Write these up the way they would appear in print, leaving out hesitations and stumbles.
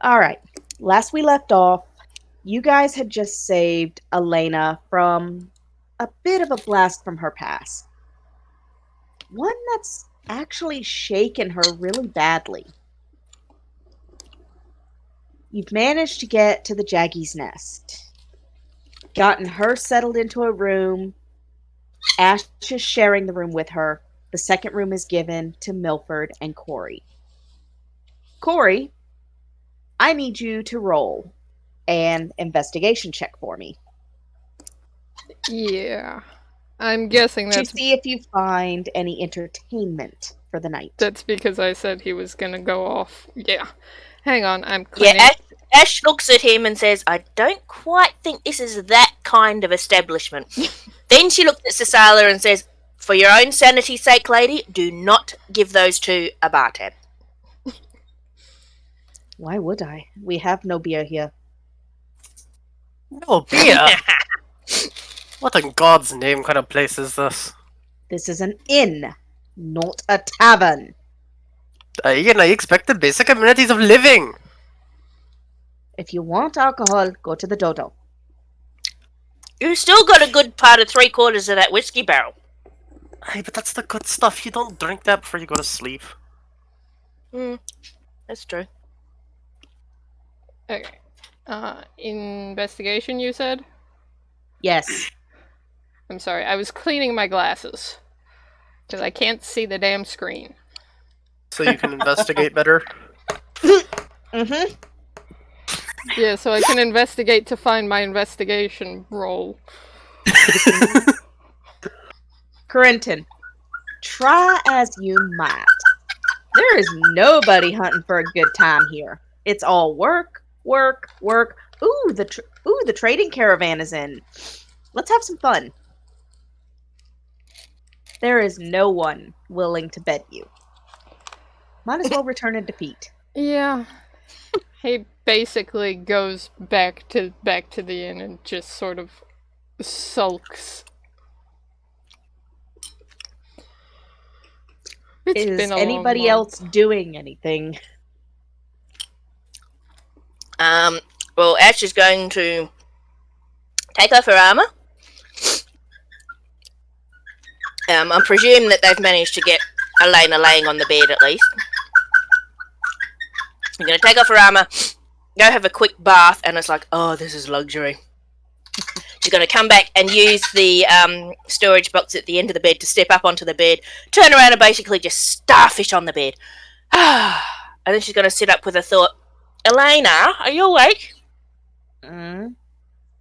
Alright, last we left off, you guys had just saved Aleyna from a bit of a blast from her past. One that's actually shaken her really badly. You've managed to get to the Jaggy's nest, gotten her settled into a room. Ash is sharing the room with her. The second room is given to Milford and Corey. Corey, I need you to roll an investigation check for me Yeah. I'm guessing to that's see if you find any entertainment for the night. because I said he was gonna go off. Yeah. Hang on, I'm Yeah, cleaning. Ash looks at him and says, I don't quite think this is that kind of establishment. Then she looks at Cecilia and says, for your own sanity's sake, lady, do not give those two a bar tab. Why would I? We have no beer here. No beer? What in God's name kind of place is this? This is an inn, not a tavern. Ian, I expect the basic amenities of living. If you want alcohol, go to the Dodo. You still got a good part of 3/4 of that whiskey barrel. Hey, but that's the good stuff. You don't drink that before you go to sleep. That's true. Okay. Investigation, you said? Yes. I'm sorry, I was cleaning my glasses. Because I can't see the damn screen. So you can investigate better. Mm-hmm. Yeah, so I can investigate to find my investigation roll. Corentin, try as you might. There is nobody hunting for a good time here. It's all work, work, work. Ooh, the trading caravan is in. Let's have some fun. There is no one willing to bet you. Might as well return it to Pete. Yeah. He basically goes back to the inn and just sort of sulks. It's Is been a anybody long else doing anything? Well, Ash is going to take off her armor. I presume that they've managed to get Aleyna laying on the bed at least. I'm going to take off her armor, go have a quick bath, and it's like, oh, this is luxury. She's going to come back and use the storage box at the end of the bed to step up onto the bed, turn around and basically just starfish on the bed. And then she's going to sit up with a thought. Aleyna, are you awake?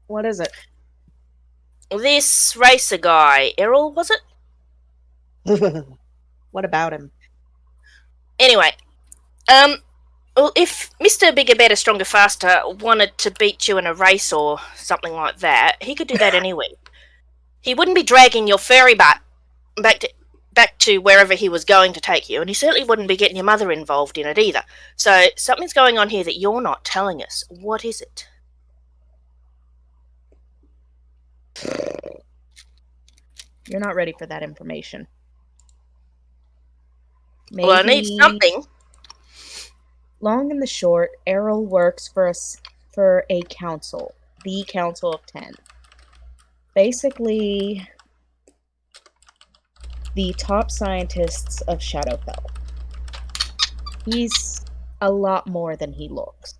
What is it? This racer guy, Errol, was it? What about him? Anyway, well, if Mr. Bigger, Better, Stronger, Faster wanted to beat you in a race or something like that, he could do that anyway. He wouldn't be dragging your furry butt back to wherever he was going to take you, and he certainly wouldn't be getting your mother involved in it either. So something's going on here that you're not telling us. What is it? You're not ready for that information. Maybe... Well, I need something. Long and the short, Errol works for a council, the Council of 10. Basically, the top scientists of Shadowfell. He's a lot more than he looks.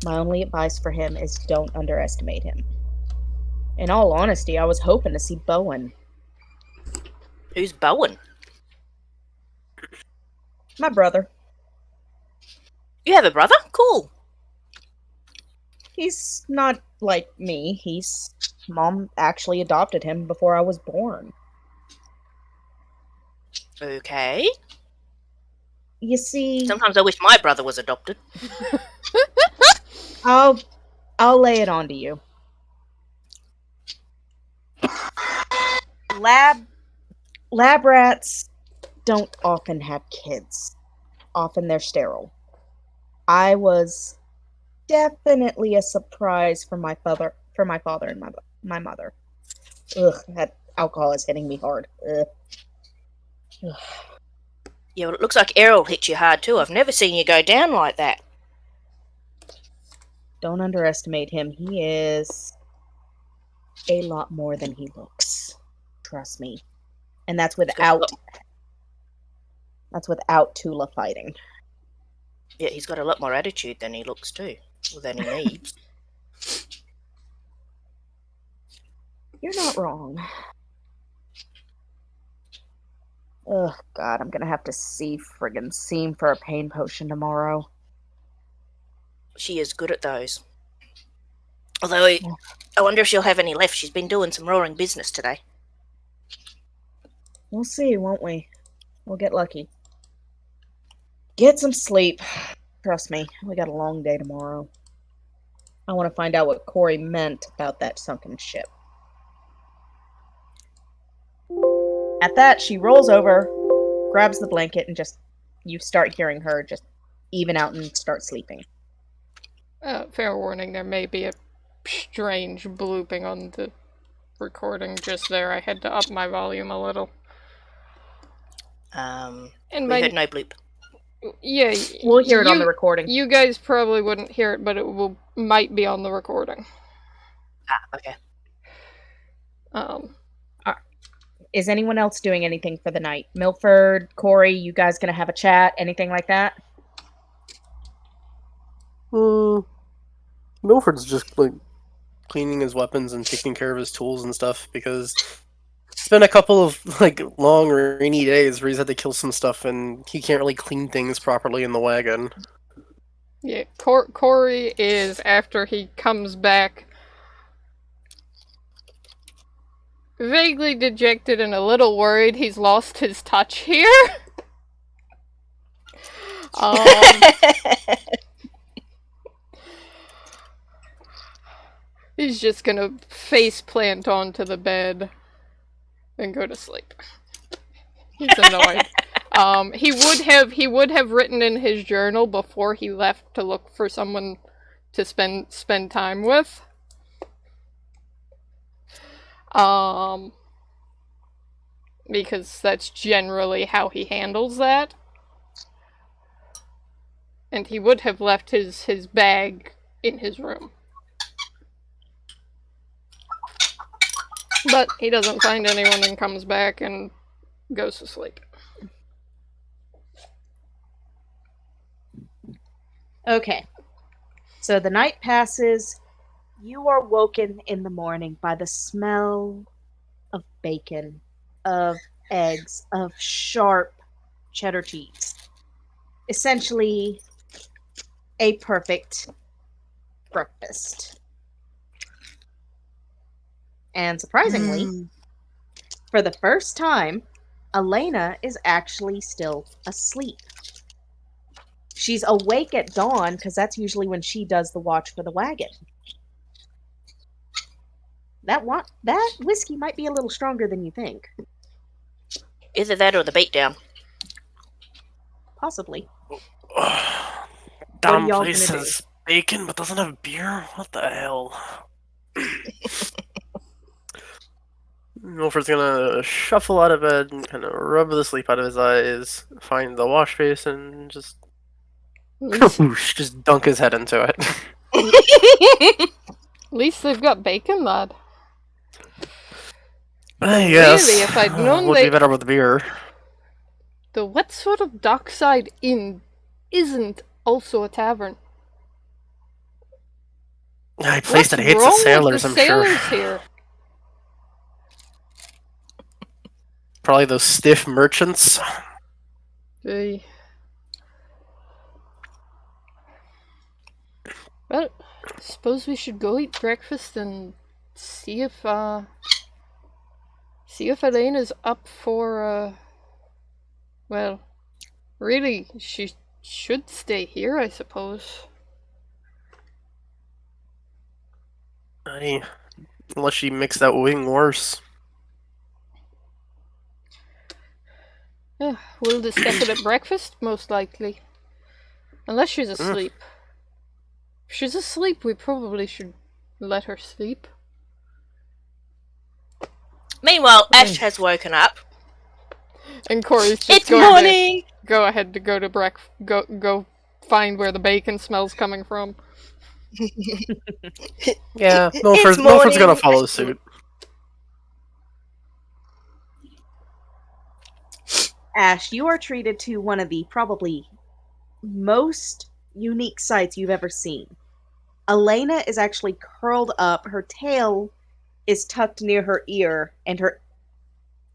My only advice for him is don't underestimate him. In all honesty, I was hoping to see Bowen. Who's Bowen? My brother. You have a brother? Cool. He's not like me. Mom actually adopted him before I was born. Okay. You see... Sometimes I wish my brother was adopted. I'll lay it on to you. Lab rats don't often have kids. Often they're sterile. I was definitely a surprise for my father and my mother. Ugh, that alcohol is hitting me hard. Ugh. Yeah, well, it looks like Errol hit you hard too. I've never seen you go down like that. Don't underestimate him. He is a lot more than he looks. Trust me. And that's without Tula fighting. Yeah, he's got a lot more attitude than he looks too. Or than he needs. You're not wrong. Oh God, I'm gonna have to see friggin' Seam for a pain potion tomorrow. She is good at those. Although, I wonder if she'll have any left. She's been doing some roaring business today. We'll see, won't we? We'll get lucky. Get some sleep. Trust me, we got a long day tomorrow. I want to find out what Corey meant about that sunken ship. At that, she rolls over, grabs the blanket, and you start hearing her just even out and start sleeping. Fair warning, there may be a strange blooping on the recording just there. I had to up my volume a little. And we heard no bloop. Yeah, we'll hear it on the recording. You guys probably wouldn't hear it, but it might be on the recording. Okay. Is anyone else doing anything for the night? Milford, Corey, you guys gonna have a chat? Anything like that? Milford's just like cleaning his weapons and taking care of his tools and stuff because it's been a couple of like long rainy days where he's had to kill some stuff and he can't really clean things properly in the wagon. Yeah, Corey is, after he comes back, vaguely dejected and a little worried he's lost his touch here. He's just gonna face plant onto the bed and go to sleep. He's annoyed. He would have written in his journal before he left to look for someone to spend time with. Because that's generally how he handles that. And he would have left his bag in his room. But he doesn't find anyone and comes back and goes to sleep. Okay. So the night passes. You are woken in the morning by the smell of bacon, of eggs, of sharp cheddar cheese. Essentially, a perfect breakfast. And surprisingly, for the first time, Aleyna is actually still asleep. She's awake at dawn because that's usually when she does the watch for the wagon. That whiskey might be a little stronger than you think. Either that or the beatdown. Possibly. Damn place has bacon but doesn't have beer? What the hell? Milford's gonna shuffle out of bed and kind of rub the sleep out of his eyes, find the wash basin, and just just dunk his head into it. At least they've got bacon, lad. Yes. Really, if I'd known would be better with beer. The what sort of dockside inn isn't also a tavern? A place that hates the sailors, I'm sure. Here? Probably those stiff merchants. Well, suppose we should go eat breakfast and see if Aleyna's up for, well, really, she should stay here, I suppose. Unless she makes that wing worse. We'll discuss it at breakfast, most likely. Unless she's asleep. If she's asleep, we probably should let her sleep. Meanwhile, Ash has woken up. And Corey's just It's morning! go ahead to go to go find where the bacon smell's coming from. Yeah, It's Milford's morning. gonna follow suit. Ash, you are treated to one of the probably most unique sights you've ever seen. Aleyna is actually curled up, her tail is tucked near her ear,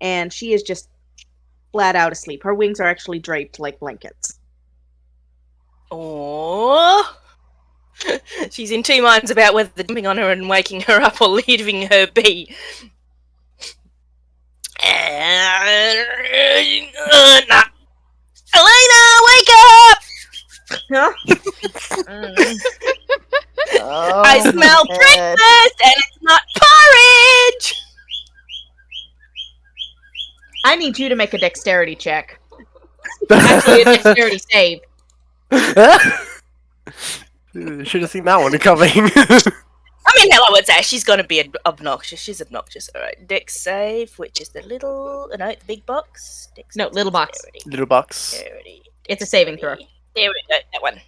and she is just flat out asleep. Her wings are actually draped like blankets. Aww. She's in two minds about whether jumping on her and waking her up or leaving her be. Nah. Aleyna, wake up! Huh? I smell breakfast and it's not porridge! I need you to make a dexterity check. Actually, a dexterity save. Should have seen that one coming. I mean, hello, it's Ash. She's gonna be obnoxious. She's obnoxious. Alright, dex save, which is the the big box. Dex No, little box. dexterity, Little box. dexterity, It's a saving throw. There we go, that one.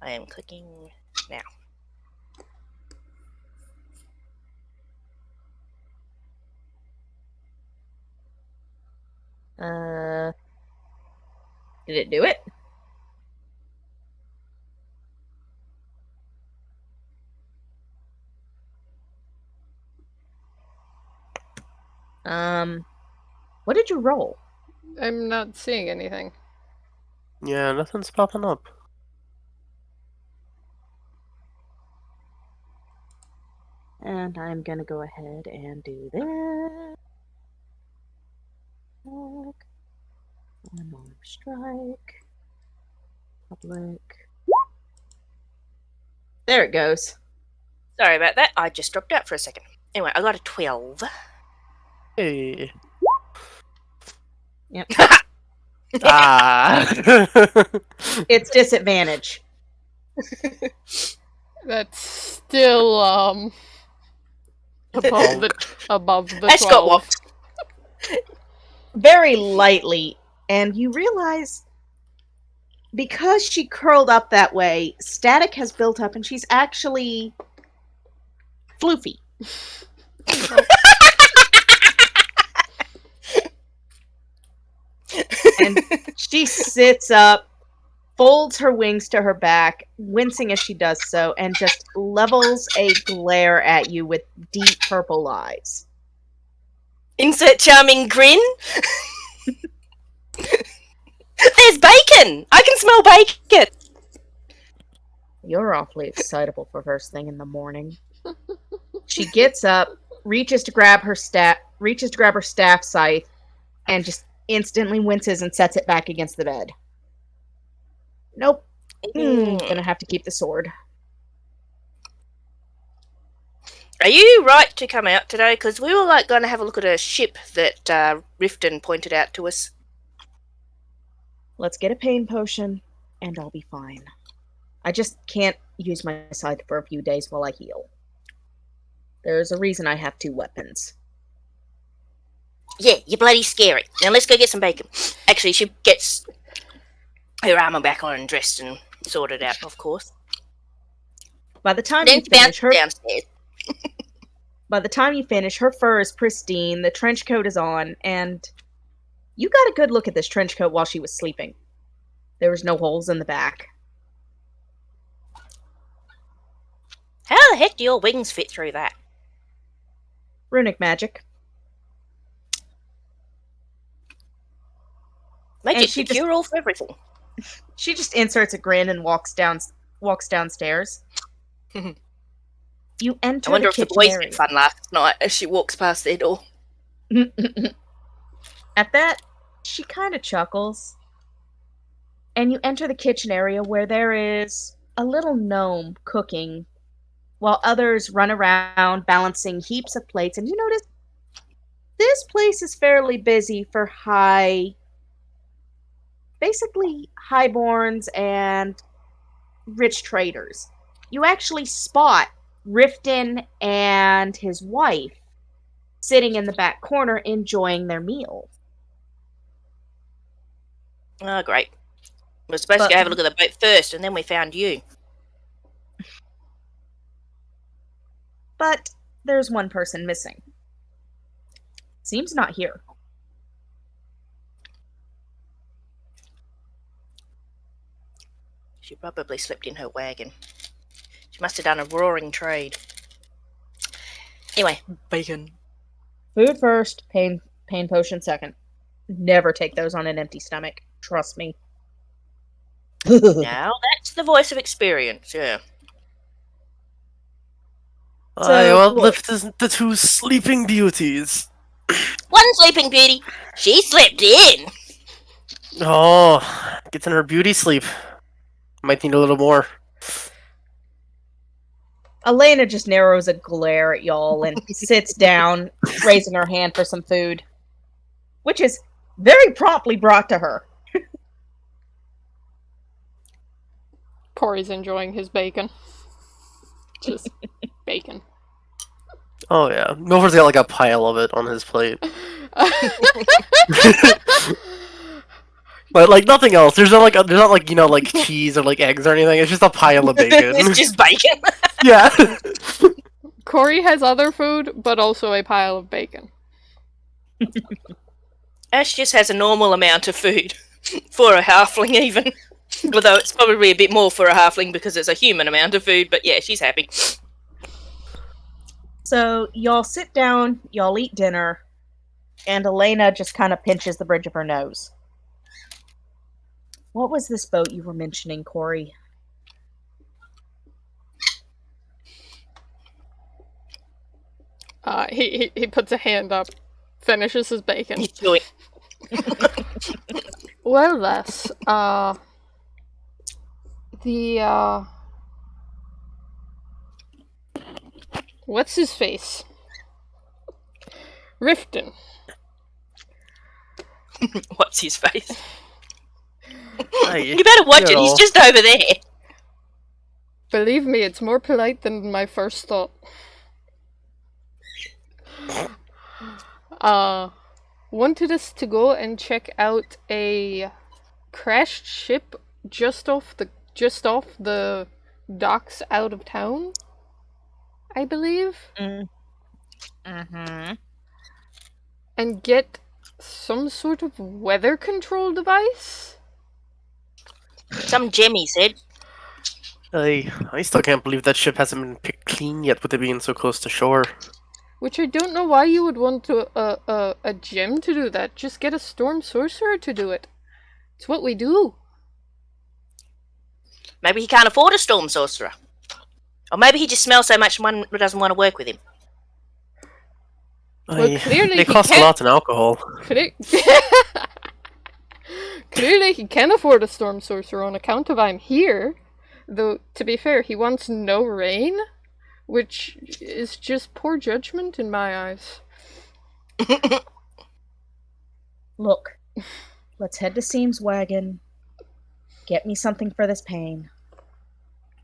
I am clicking now. Did it do it? What did you roll? I'm not seeing anything. Yeah, nothing's popping up. And I'm gonna go ahead and do this. Unarmed strike. Public. There it goes. Sorry about that. I just dropped out for a second. Anyway, I got a 12. Hey. Yep. Ah. It's disadvantage. That's still above the Ash got 12. whopped. Very lightly, and you realize because she curled up that way, static has built up and she's actually floofy. And she sits up, folds her wings to her back, wincing as she does so, and just levels a glare at you with deep purple eyes. Insert charming grin. There's bacon! I can smell bacon! You're awfully excitable for first thing in the morning. She gets up, reaches to grab her staff scythe, and just instantly winces and sets it back against the bed. Nope. Gonna have to keep the sword. Are you right to come out today? Because we were going to have a look at a ship that Riften pointed out to us. Let's get a pain potion, and I'll be fine. I just can't use my scythe for a few days while I heal. There's a reason I have 2 weapons. Yeah, you're bloody scary. Now let's go get some bacon. Actually, she gets her armor back on and dressed and sorted out, of course. By the time Then you finish her downstairs. By the time you finish, her fur is pristine, the trench coat is on, and you got a good look at this trench coat while she was sleeping. There was no holes in the back. How the heck do your wings fit through that? Runic magic. Magic she to cure all for everything. She just inserts a grin and walks downstairs. You enter I wonder the if the kitchen boys area. had fun last night as she walks past their door. At that, she kind of chuckles. And you enter the kitchen area where there is a little gnome cooking while others run around balancing heaps of plates. And you notice this place is fairly busy for basically highborns and rich traders. You actually spot Riften and his wife sitting in the back corner enjoying their meal. Oh, great. We were supposed to go have a look at the boat first, and then we found you. But there's one person missing. Seems not here. She probably slept in her wagon. She must have done a roaring trade. Anyway, bacon. Food first, pain potion second. Never take those on an empty stomach. Trust me. Now that's the voice of experience, yeah. I uplift the two sleeping beauties. One sleeping beauty. She slept in. Oh, gets in her beauty sleep. Might need a little more. Aleyna just narrows a glare at y'all and sits down, raising her hand for some food, which is very promptly brought to her. Corey's enjoying his bacon. Just bacon. Oh yeah, Milford's got like a pile of it on his plate. But like nothing else. There's not like like cheese or like eggs or anything. It's just a pile of bacon. It's just bacon. Yeah. Corey has other food, but also a pile of bacon. Ash just has a normal amount of food for a halfling, even. Although it's probably a bit more for a halfling because it's a human amount of food. But yeah, she's happy. So y'all sit down, y'all eat dinner, and Aleyna just kind of pinches the bridge of her nose. What was this boat you were mentioning, Corey? He puts a hand up, finishes his bacon. He's doing. Well, Les, what's his face? Riften. What's his face? You better watch it. He's just over there. Believe me, it's more polite than my first thought. Wanted us to go and check out a crashed ship just off the docks out of town, I believe. Mm-hmm. And get some sort of weather control device? Some gem, he said. I still can't believe that ship hasn't been picked clean yet with it being so close to shore. Which I don't know why you would want a gem to do that. Just get a storm sorcerer to do it. It's what we do. Maybe he can't afford a storm sorcerer. Or maybe he just smells so much one doesn't want to work with him. Well, clearly they cost a lot in alcohol. Clearly he can afford a storm sorcerer on account of I'm here. Though, to be fair, he wants no rain, which is just poor judgment in my eyes. Look, let's head to Seam's wagon, get me something for this pain,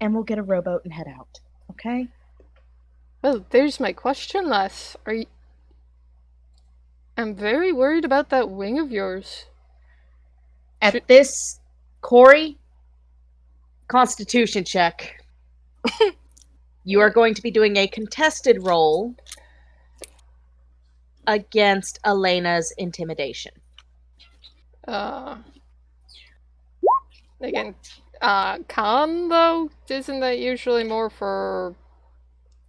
and we'll get a rowboat and head out, okay? Well, there's my question, lass. I'm very worried about that wing of yours. At this, Corey, Constitution check. You are going to be doing a contested roll against Aleyna's intimidation. Again, con, though? Isn't that usually more for...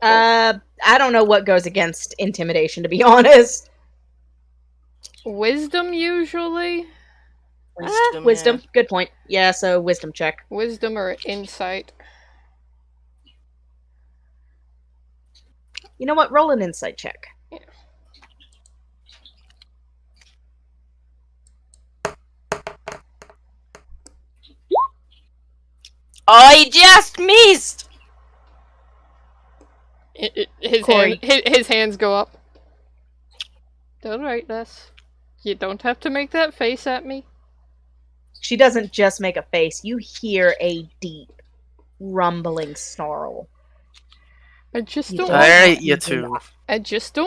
I don't know what goes against intimidation, to be honest. Wisdom, usually? Wisdom. Yeah. Good point. Yeah, so wisdom check. Wisdom or insight? You know what? Roll an insight check. Yeah. I just missed! His hands go up. Alright, Les. You don't have to make that face at me. She doesn't just make a face. You hear a deep, rumbling snarl. I just don't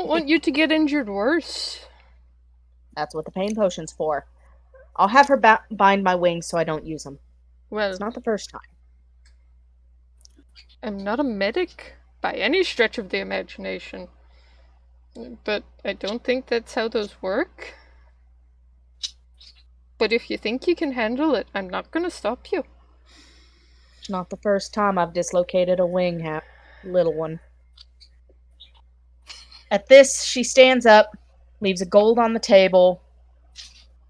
want you to get injured worse. That's what the pain potion's for. I'll have her bind my wings so I don't use them. Well, It's not the first time. I'm not a medic by any stretch of the imagination. But I don't think that's how those work. But if you think you can handle it, I'm not gonna stop you. It's not the first time I've dislocated a wing, little one. At this, she stands up, leaves a gold on the table,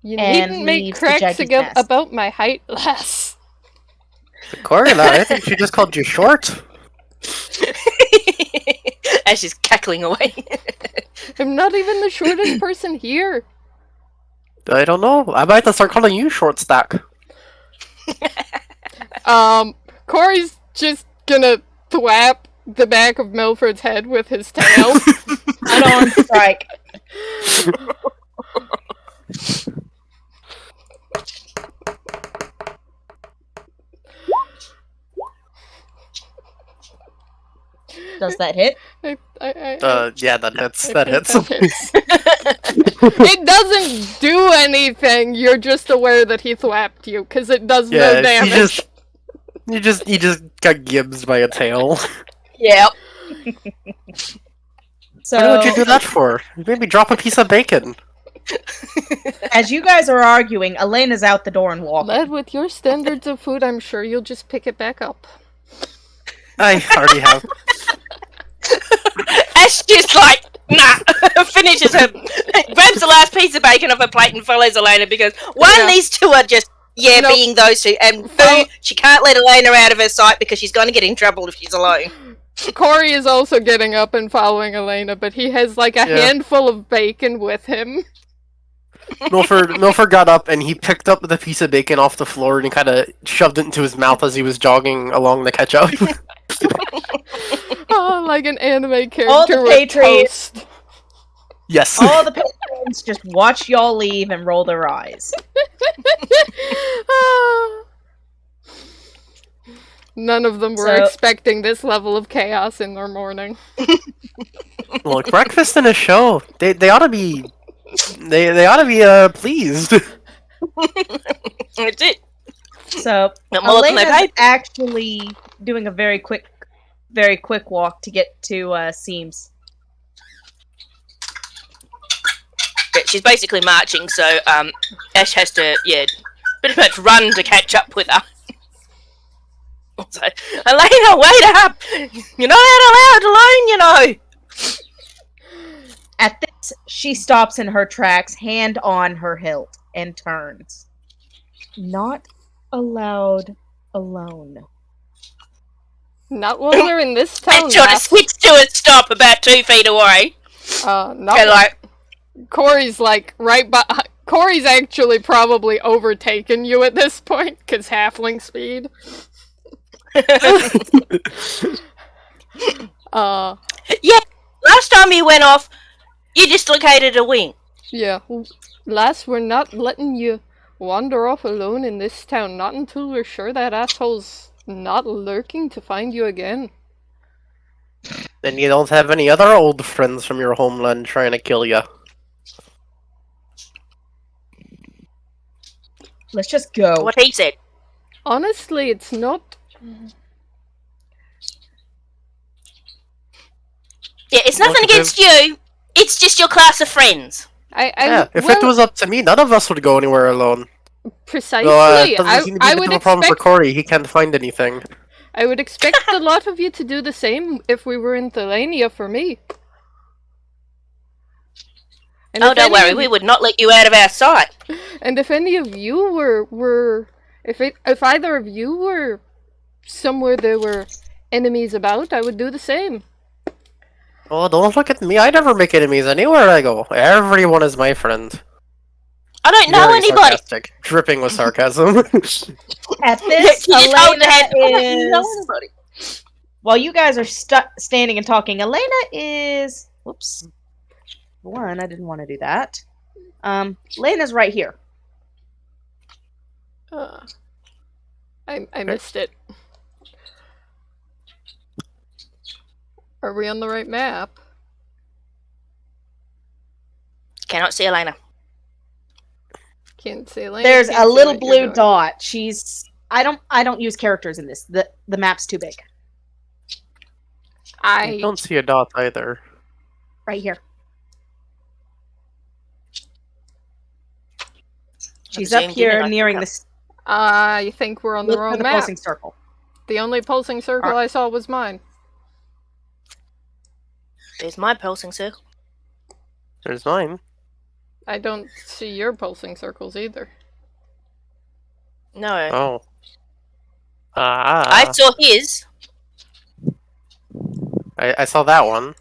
You and needn't make leaves the cracks Jaggy's nest. about my height, lass. Corentin, I think she just called you short. As she's cackling away. I'm not even the shortest person here. I don't know. I might have to start calling you short stack. Corey's just gonna thwap the back of Milford's head with his tail. Unarmed strike. Does that hit? Yeah, that hits. I That think hits. It doesn't do anything. You're just aware that he thwapped you, because it does no Yeah, damage. you just got gibbsed by a tail. Yep. So, What would you do that for? Maybe drop a piece of bacon. as you guys are arguing, Aleyna's out the door and walking. Lad, with your standards of food, I'm sure you'll just pick it back up. I already have. Ash just like, nah, finishes her, grabs the last piece of bacon off her plate and follows Aleyna because, one, Yeah. these two are just, Nope. being those two, and two, she can't let Aleyna out of her sight because she's going to get in trouble if she's alone. Corey is also getting up and following Aleyna, but he has like a Yeah. handful of bacon with him. Milford got up and he picked up the piece of bacon off the floor and he kind of shoved it into his mouth as he was jogging along to catch up. Oh, like an anime All character the with Patriots. toast. Yes. All the patrons just watch y'all leave and roll their eyes. Ah. None of them were So- expecting this level of chaos in their morning. Look, breakfast and a show. They ought to be. They ought to be pleased. That's it. So Not more than they Aleyna's paid. actually doing a very quick walk to get to Seams. Yeah, she's basically marching, so Ash has to, pretty much run to catch up with her. So, Aleyna, wait up! You're not allowed alone, you know! At this, she stops in her tracks, hand on her hilt, and turns. Not allowed alone. Not while we're in this town. And sort of lass. switch to a stop about 2 feet away. Not And like, Corey's like right behind. Corey's actually probably overtaken you at this point, because halfling speed. last time you went off, you dislocated a wing. Yeah. Lass, we're not letting you wander off alone in this town, not until we're sure that asshole's not lurking to find you again. Then you don't have any other old friends from your homeland trying to kill you. Let's just go. What he said. Honestly, it's not. Yeah, it's nothing Look, against you. It's just your class of friends. Yeah, if it was up to me, none of us would go anywhere alone. precisely, So, it doesn't seem to be I much would of a problem for expect. Corey. He can't find anything. I would expect a lot of you to do the same if we were in Thelania for me. And Oh, if don't any worry, of- we would not let you out of our sight. And if any of you were if either of you were somewhere there were enemies about, I would do the same. Oh, don't look at me. I never make enemies anywhere I go. Everyone is my friend. I don't know Very anybody. sarcastic, dripping with sarcasm. At this, She just hold her head. Aleyna I don't know is... anybody. While you guys are standing and talking, Aleyna is... Whoops. One, I didn't want to do that. Aleyna's right here. I missed it. Are we on the right map? Cannot see Aleyna. Can't see Aleyna. There's Can't a see little what you're blue doing. dot. I don't use characters in this. The map's too big. I don't see a dot either. Right here. She's up here nearing this. I think we're on the Look for wrong the map. pulsing circle. The only pulsing circle I saw was mine. There's my pulsing circle. There's mine. I don't see your pulsing circles either. No. Oh. I saw his. I saw that one.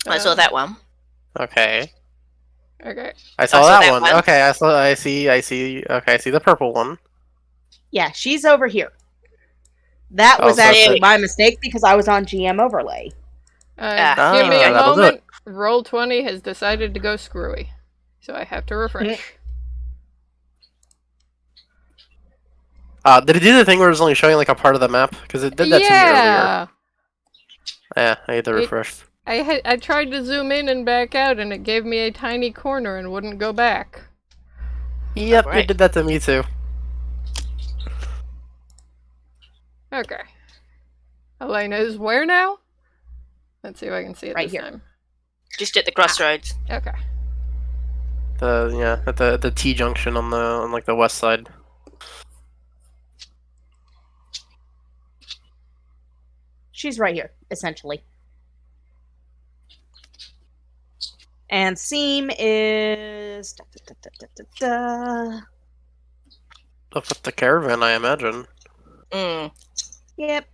I saw that one. Okay. Okay. I saw that one. Okay, I see. Okay, I see the purple one. Yeah, she's over here. That was so actually my mistake because I was on GM overlay. Give me a that'll do moment. Roll20 has decided to go screwy. So I have to refresh. Did it do the thing where it was only showing like a part of the map? Because it did that to me earlier. Yeah, I had to refresh. I tried to zoom in and back out, and it gave me a tiny corner and wouldn't go back. Yep, it did that to me too. Okay. Aleyna is where now? Let's see if I can see it Right this here. time. Just at the crossroads. Okay. At the T junction on like the west side. She's right here, essentially. And Seam is Up at the caravan, I imagine. Yep.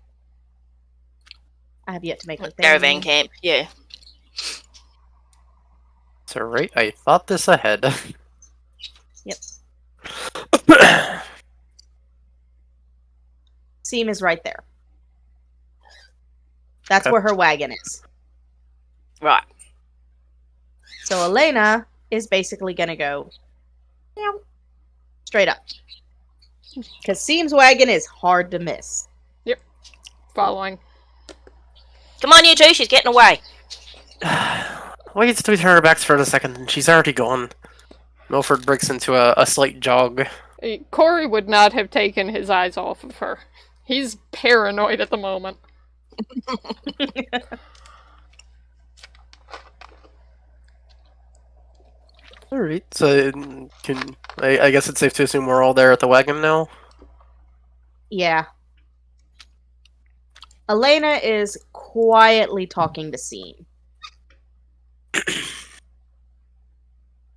I have yet to make a thing. Caravan camp, yeah. It's alright, I thought this ahead. Yep. Seam is right there. That's where her wagon is. Right. So Aleyna is basically going to go straight up. Because Seam's wagon is hard to miss. Yep. Following. Come on, you two, she's getting away. Wait till we turn her backs for a second, and she's already gone. Milford breaks into a slight jog. Corey would not have taken his eyes off of her. He's paranoid at the moment. Alright, so I guess it's safe to assume we're all there at the wagon now? Yeah. Aleyna is quietly talking to Seam.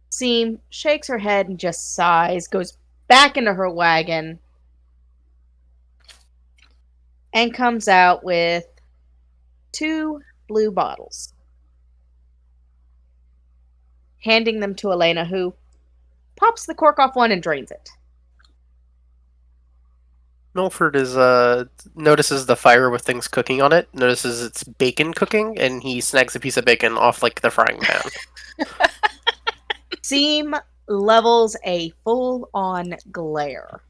Seam shakes her head and just sighs, goes back into her wagon, and comes out with 2 blue bottles. Handing them to Aleyna, who pops the cork off one and drains it. Milford notices the fire with things cooking on it, notices it's bacon cooking, and he snags a piece of bacon off like the frying pan. Seam levels a full-on glare.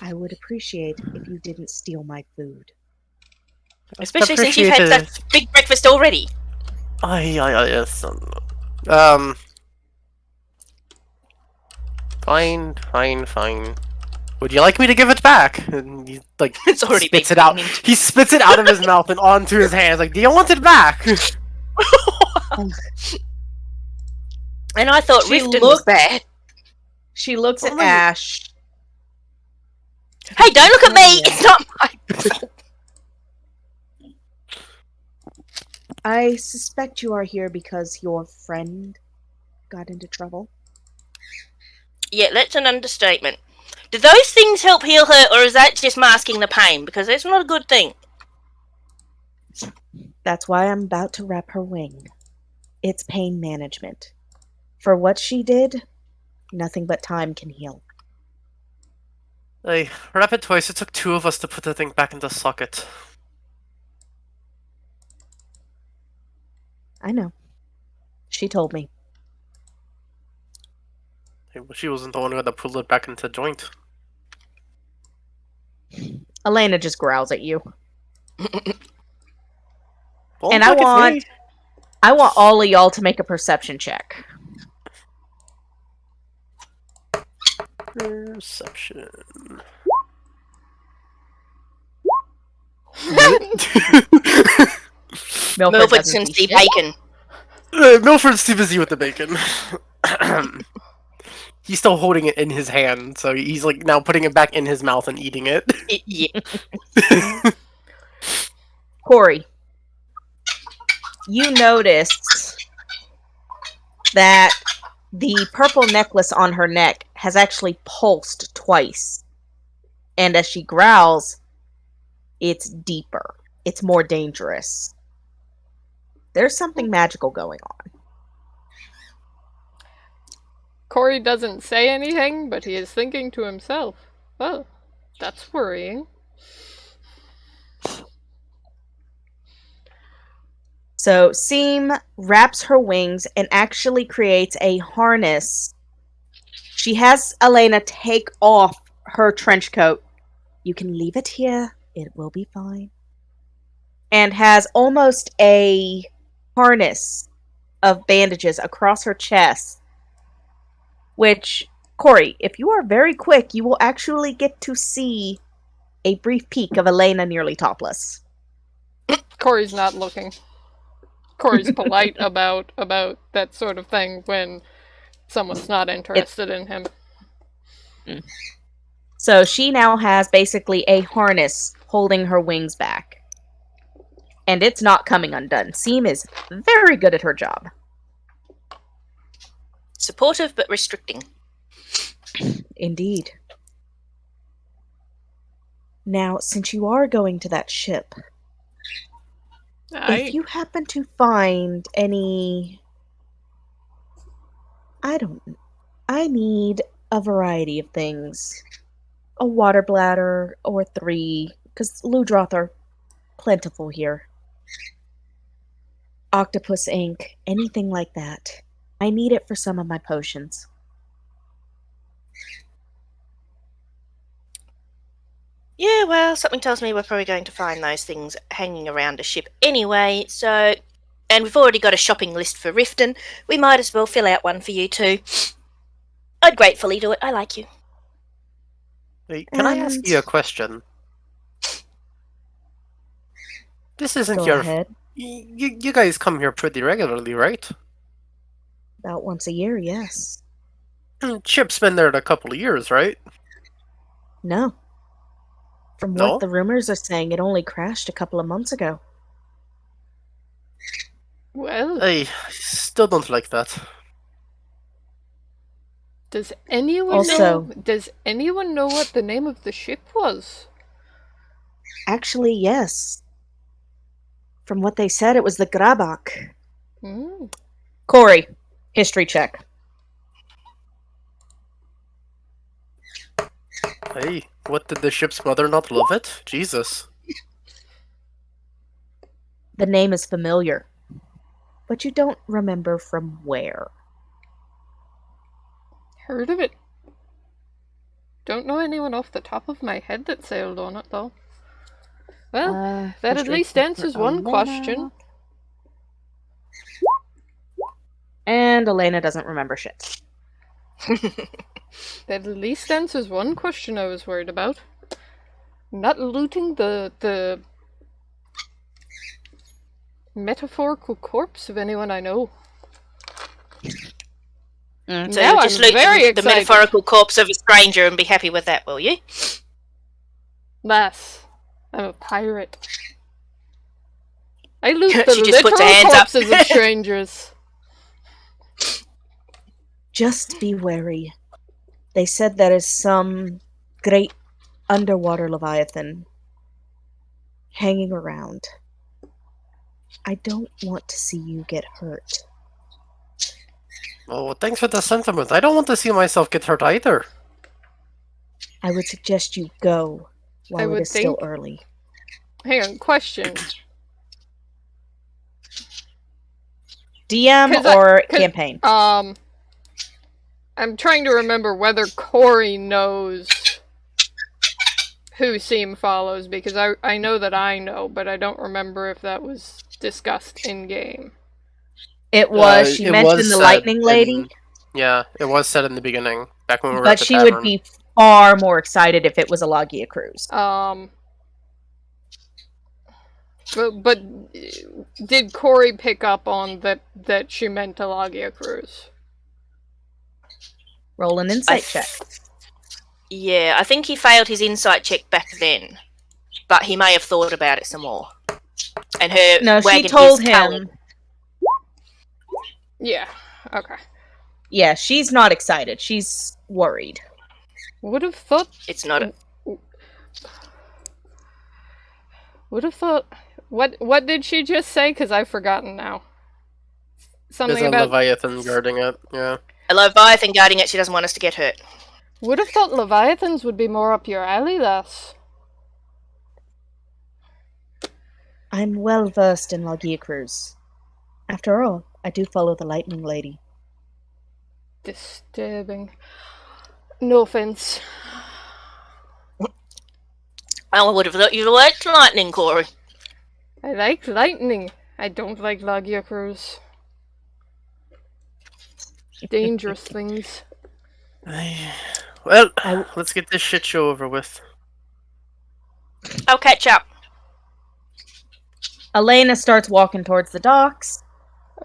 I would appreciate if you didn't steal my food. Especially since you've had such a big breakfast already. Yes. Fine. Would you like me to give it back? And he it's already spits it out. He spits it out of his mouth and onto his hands. Like, do you want it back? And I thought Riften was bad. She looks at Ash. Hey, don't look at me! It's not my fault. I suspect you are here because your friend got into trouble. Yeah, that's an understatement. Do those things help heal her, or is that just masking the pain? Because that's not a good thing. That's why I'm about to wrap her wing. It's pain management. For what she did, nothing but time can heal. Hey, wrap it twice. It took 2 of us to put the thing back in the socket. I know. She told me. Hey, well, she wasn't the one who had to pull it back into joint. Aleyna just growls at you. Well, and I want all of y'all to make a perception check. Perception. Milford doesn't can see shit. bacon. Milford's too busy with the bacon. He's still holding it in his hand, so he's like now putting it back in his mouth and eating it. Yeah. Corey, you noticed that the purple necklace on her neck has actually pulsed twice. And as she growls, it's deeper. It's more dangerous. There's something magical going on. Corey doesn't say anything, but he is thinking to himself, well, that's worrying. So Seam wraps her wings and actually creates a harness. She has Aleyna take off her trench coat. You can leave it here. It will be fine. And has almost a harness of bandages across her chest. Which, Corey, if you are very quick, you will actually get to see a brief peek of Aleyna nearly topless. Corey's not looking. Corey's polite about that sort of thing when someone's not interested in him. So she now has basically a harness holding her wings back. And it's not coming undone. Seam is very good at her job. Supportive but restricting. Indeed. Now, since you are going to that ship, if you happen to find any... I need a variety of things. A water bladder or 3, because Ludroth are plentiful here. Octopus ink, anything like that. I need it for some of my potions. Yeah, well, something tells me we're probably going to find those things hanging around a ship anyway, so... And we've already got a shopping list for Riften. We might as well fill out one for you too. I'd gratefully do it. I like you. Wait, can I ask you a question? This isn't Go your... ahead. You guys come here pretty regularly, right? About once a year, yes. Chip's been there a couple of years, right? No. From what the rumors are saying, it only crashed a couple of months ago. Well, I still don't like that. Does anyone know what the name of the ship was? Actually, yes. From what they said, it was the Grabak. Corey, history check. Hey, what, did the ship's mother not love it? Jesus. The name is familiar, but you don't remember from where. Heard of it. Don't know anyone off the top of my head that sailed on it, though. Well, that at least answers one question. And Aleyna doesn't remember shit. That at least answers one question I was worried about. Not looting the metaphorical corpse of anyone I know. So now you'll just I'm loot very the metaphorical corpse of a stranger and be happy with that, will you? Lass, I'm a pirate. I loot She the just puts her literal hands up. corpses of strangers. Just be wary. They said there is some great underwater leviathan hanging around. I don't want to see you get hurt. Oh, thanks for the sentiment. I don't want to see myself get hurt either. I would suggest you go while it is still early. Hang on, question. DM or campaign? I'm trying to remember whether Corey knows who Seam follows, because I know that I know, but I don't remember if that was discussed in-game. It was. She mentioned the lightning lady. Yeah, it was said in the beginning. back when we were at But the she would tavern. be far more excited if it was a Lagia cruise. But did Corey pick up on that she meant a Lagia cruise? Roll an insight check. Yeah, I think he failed his insight check back then, but he may have thought about it some more. And her No, she wagon told is him. culling. Yeah. Okay. Yeah, she's not excited. She's worried. Would have thought. It's not. Would have thought. What did she just say? Because I've forgotten now. There's Something a about. Leviathan guarding it. Yeah. A Leviathan guarding it. She doesn't want us to get hurt. Would have thought Leviathans would be more up your alley, lass. I'm well versed in Lagia cruise. After all, I do follow the Lightning Lady. Disturbing. No offense. I would have thought you liked lightning, Corey. I like lightning. I don't like Lagia crews. Dangerous things. Well, let's get this shit show over with. I'll catch up. Aleyna starts walking towards the docks.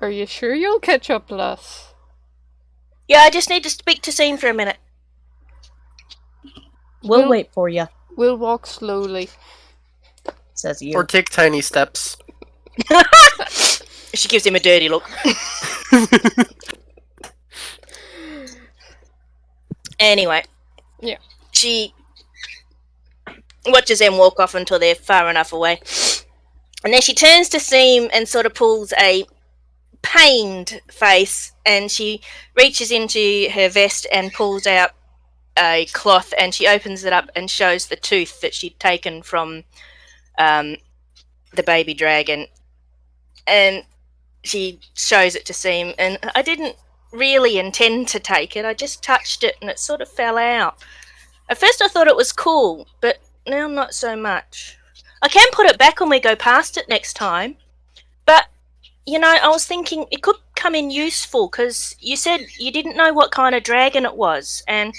Are you sure you'll catch up, lass? Yeah, I just need to speak to Seam for a minute. We'll wait for you, We'll walk slowly. says you. Or take tiny steps. She gives him a dirty look. Anyway. Yeah. She watches them walk off until they're far enough away. And then she turns to Seam and sort of pulls a pained face, and she reaches into her vest and pulls out a cloth, and she opens it up and shows the tooth that she'd taken from the baby dragon. And she shows it to Seam, and I didn't really intend to take it. I just touched it and it sort of fell out. At first I thought it was cool, but now not so much. I can put it back when we go past it next time, but you know, I was thinking it could come in useful, because you said you didn't know what kind of dragon it was, and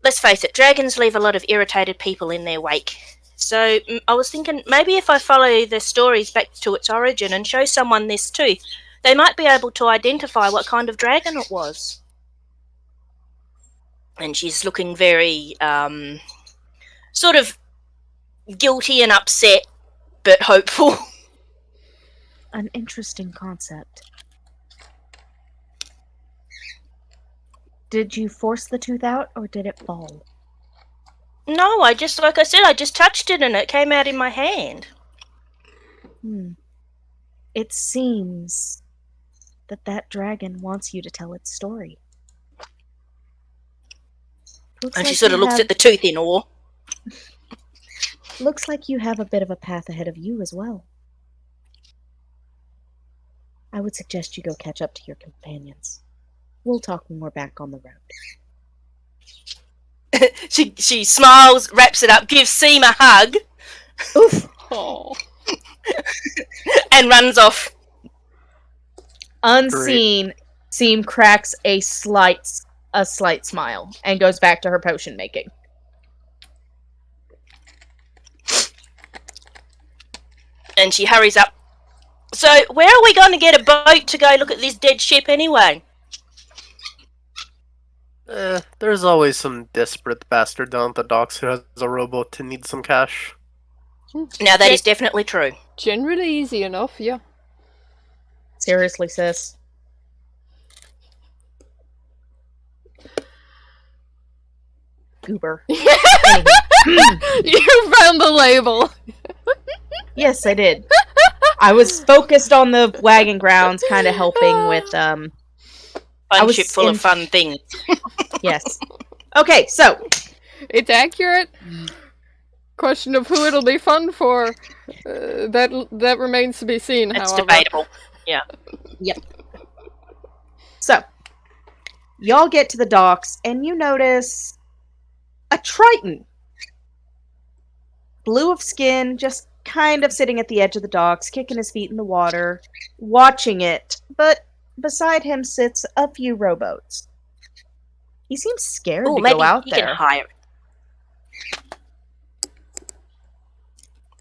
let's face it, dragons leave a lot of irritated people in their wake. So I was thinking maybe if I follow the stories back to its origin and show someone this tooth, they might be able to identify what kind of dragon it was. And she's looking very sort of guilty and upset, but hopeful. An interesting concept. Did you force the tooth out, or did it fall? No, I just touched it and it came out in my hand. It seems that dragon wants you to tell its story. And she sort of looks at the tooth in awe. Looks like you have a bit of a path ahead of you as well. I would suggest you go catch up to your companions. We'll talk when we're back on the road. She smiles, wraps it up, gives Seam a hug. Oof! Oh. And runs off. Unseen, Seam cracks a slight smile and goes back to her potion making. And she hurries up. So, where are we going to get a boat to go look at this dead ship anyway? There's always some desperate bastard down at the docks who has a rowboat and needs some cash. Now, that is definitely true. Generally easy enough, yeah. Seriously, sis. Goober. You found the label. Yes, I did. I was focused on the wagon grounds, kind of helping with, Fun ship full of fun things. Yes. Okay, so. It's accurate. Question of who it'll be fun for, that remains to be seen, It's however. debatable. Yeah. Yep. So, y'all get to the docks, and you notice a Triton. Blue of skin, just kind of sitting at the edge of the docks, kicking his feet in the water, watching it, but beside him sits a few rowboats. He seems scared Oh, to maybe go out he there. can hire.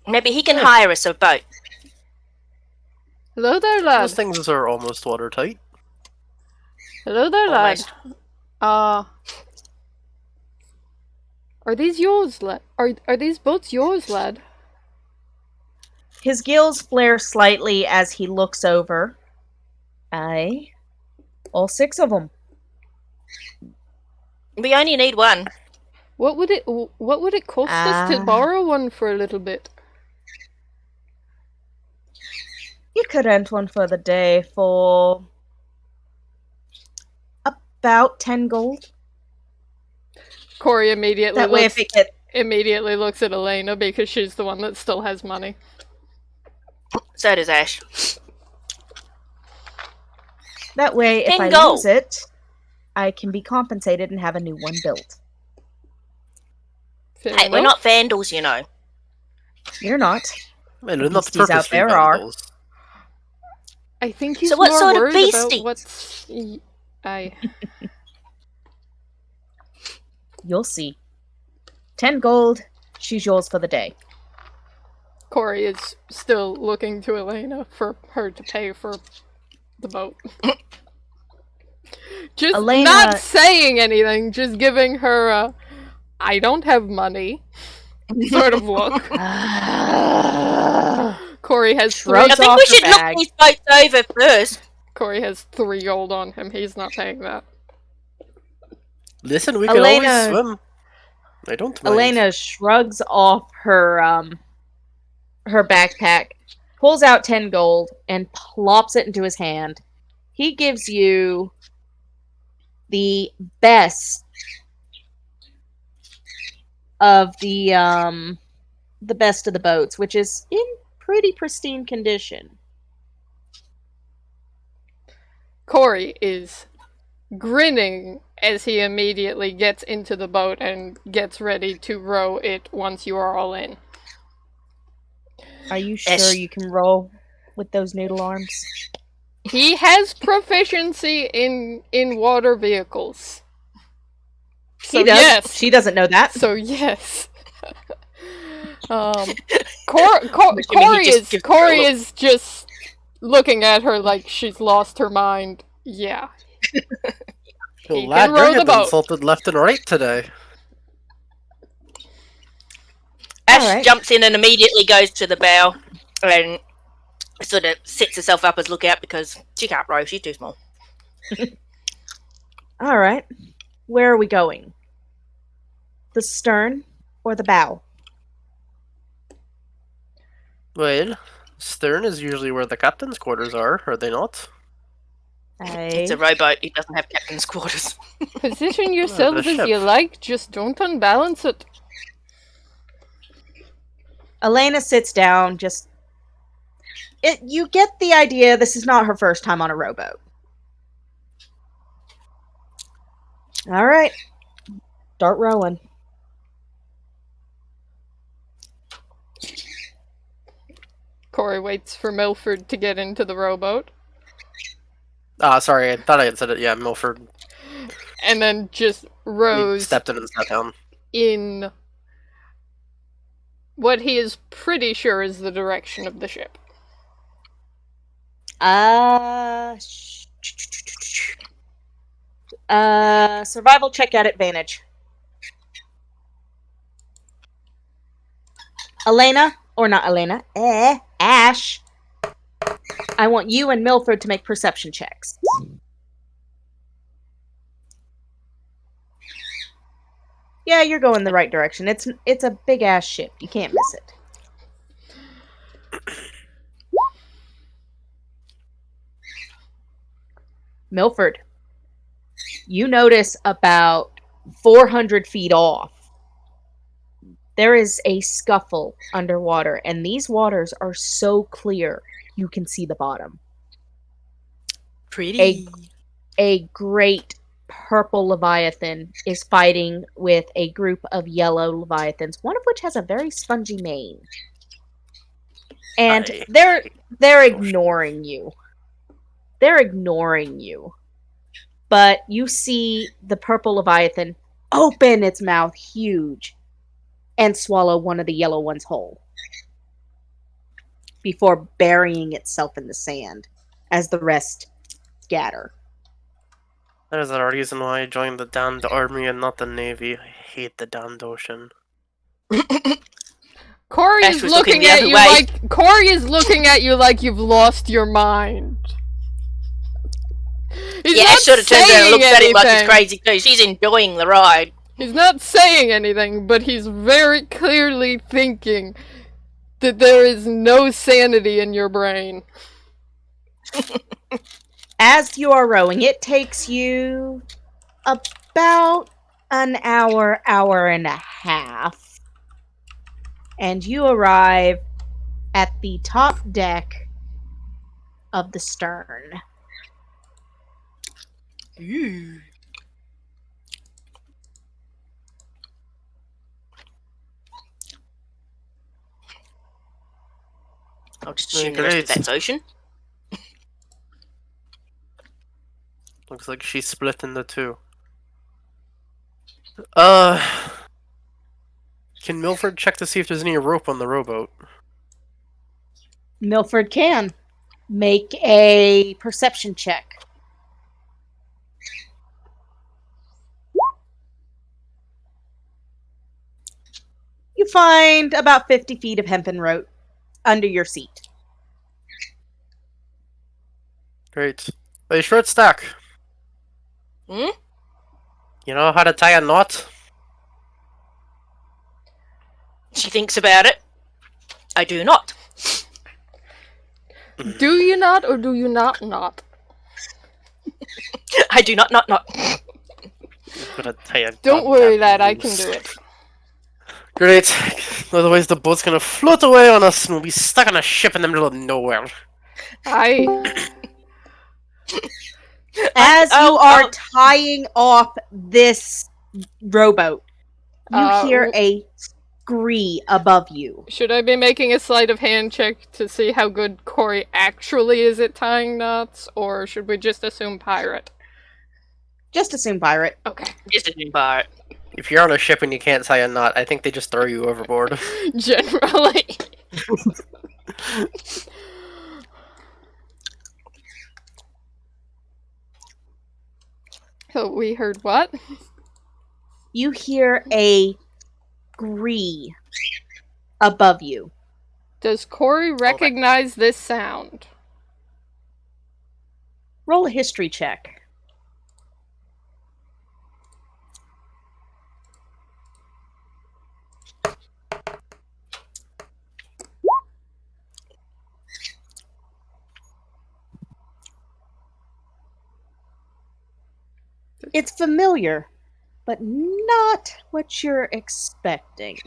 Maybe he can hire us a boat. Hello there, Those lad. things are almost watertight. Hello there, lad. Almost. Are these yours, lad? Are these boats yours, lad? His gills flare slightly as he looks over. Aye. All 6 of them. We only need one. What would it cost us to borrow one for a little bit? You could rent one for the day for about 10 gold. Corey immediately That way, looks if it gets immediately looks at Aleyna because she's the one that still has money. So does Ash. that way, if 10 I gold. lose it, I can be compensated and have a new one built. Fair Hey, we're enough. not vandals, you know. You're not. Well, The not beasties out purposely there are. vandals. I think he's So what more sort of worried about beasties? what's. I. You'll see. 10 gold. She's yours for the day. Corey is still looking to Aleyna for her to pay for the boat. Just Aleyna- not saying anything, just giving her a I don't have money sort of look. Corey has Shrugs I think off we her should bag. knock these boats over first. Corey has 3 gold on him. He's not paying that. Listen, we can always Aleyna- swim. I don't mind. Aleyna shrugs off her her backpack, pulls out 10 gold, and plops it into his hand. He gives you the best of the best of the boats, which is in pretty pristine condition. Corey is grinning as he immediately gets into the boat and gets ready to row it once you are all in. Are you sure Ish. you can roll with those noodle arms? He has proficiency in water vehicles. So He does. yes. She doesn't know that. So yes. Assuming Corey he just gives her a Corey look. is just looking at her like she's lost her mind. Yeah. Well, he lad, can row you're the getting boat. insulted left and right today. Ash Alright. jumps in and immediately goes to the bow and sort of sets herself up as lookout because she can't row. She's too small. All right. Where are we going? The stern or the bow? Well, stern is usually where the captain's quarters are they not? It's a rowboat. It doesn't have captain's quarters. Position yourself the as ship. you like, just don't unbalance it. Aleyna sits down, you get the idea this is not her first time on a rowboat. All right. Start rowing. Corey waits for Milford to get into the rowboat, Sorry, I thought I had said it. Yeah, Milford. and then just He rows stepped in and sat down. in what he is pretty sure is the direction of the ship. Survival check at advantage. Aleyna, or not Aleyna, Ash. I want you and Milford to make perception checks. Yeah, you're going the right direction. It's a big ass ship. You can't miss it. Milford, you notice about 400 feet off, there is a scuffle underwater, and these waters are so clear you can see the bottom. Pretty. A great purple leviathan is fighting with a group of yellow leviathans, one of which has a very spongy mane. And Aye. they're ignoring you. They're ignoring you. but you see the purple Leviathan open its mouth huge and swallow one of the yellow ones whole before burying itself in the sand as the rest scatter. That is the reason why I joined the damned army and not the navy. I hate the damned ocean. Corey Ash is was looking looking the at other you way. like Corey is looking at you like you've lost your mind. He's Yeah, not Ash sort of turns around and saying looks at him like he's anything. crazy too. She's enjoying the ride. He's not saying anything, but he's very clearly thinking that there is no sanity in your brain. As you are rowing, it takes you about an hour, hour and a half. And you arrive at the top deck of the stern. I'll just assume the rest of that's ocean. Looks like she's split into two. Can Milford check to see if there's any rope on the rowboat? Milford can. Make a perception check. You find about 50 feet of hempen rope under your seat. Great. Hey, short stack. Hmm? You know how to tie a knot? She thinks about it. I do not. Do you not, or do you not? I do not. Gotta tie a Don't goddamn worry, lad, I can noose. do it. Great. Otherwise the boat's gonna float away on us and we'll be stuck on a ship in the middle of nowhere. As you are tying off this rowboat, you hear a scree above you. Should I be making a sleight of hand check to see how good Corey actually is at tying knots, or should we just assume pirate? Just assume pirate. Okay. Just assume pirate. If you're on a ship and you can't tie a knot, I think they just throw you overboard. Generally. So we heard what? You hear a scree above you. Does Corey recognize this sound? Roll a history check. It's familiar, but not what you're expecting.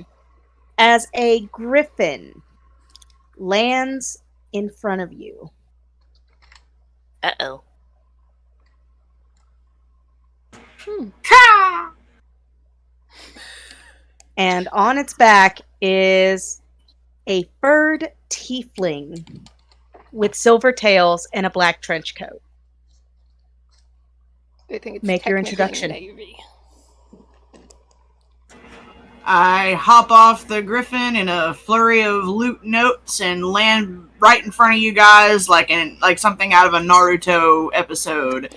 As a griffin lands in front of you. Uh-oh. And on its back is a furred tiefling with silver tails and a black trench coat. I think it's Make your technically introduction. Navy. I hop off the Griffin in a flurry of loot notes and land right in front of you guys like something out of a Naruto episode,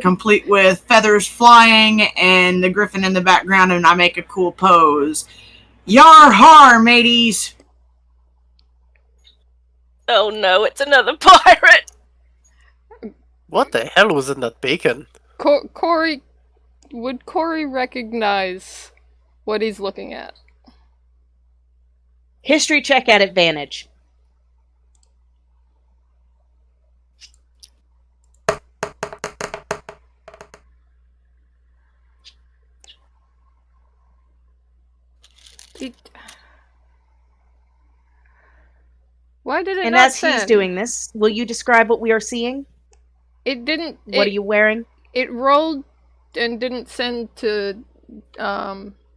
complete with feathers flying and the Griffin in the background, and I make a cool pose. Yar har, mateys! Oh no, it's another pirate! What the hell was in that bacon? Corey, would Corey recognize what he's looking at? History check at advantage. Why did it And not as send? he's doing this, will you describe what we are seeing? It didn't. What are you wearing? It rolled and didn't send to.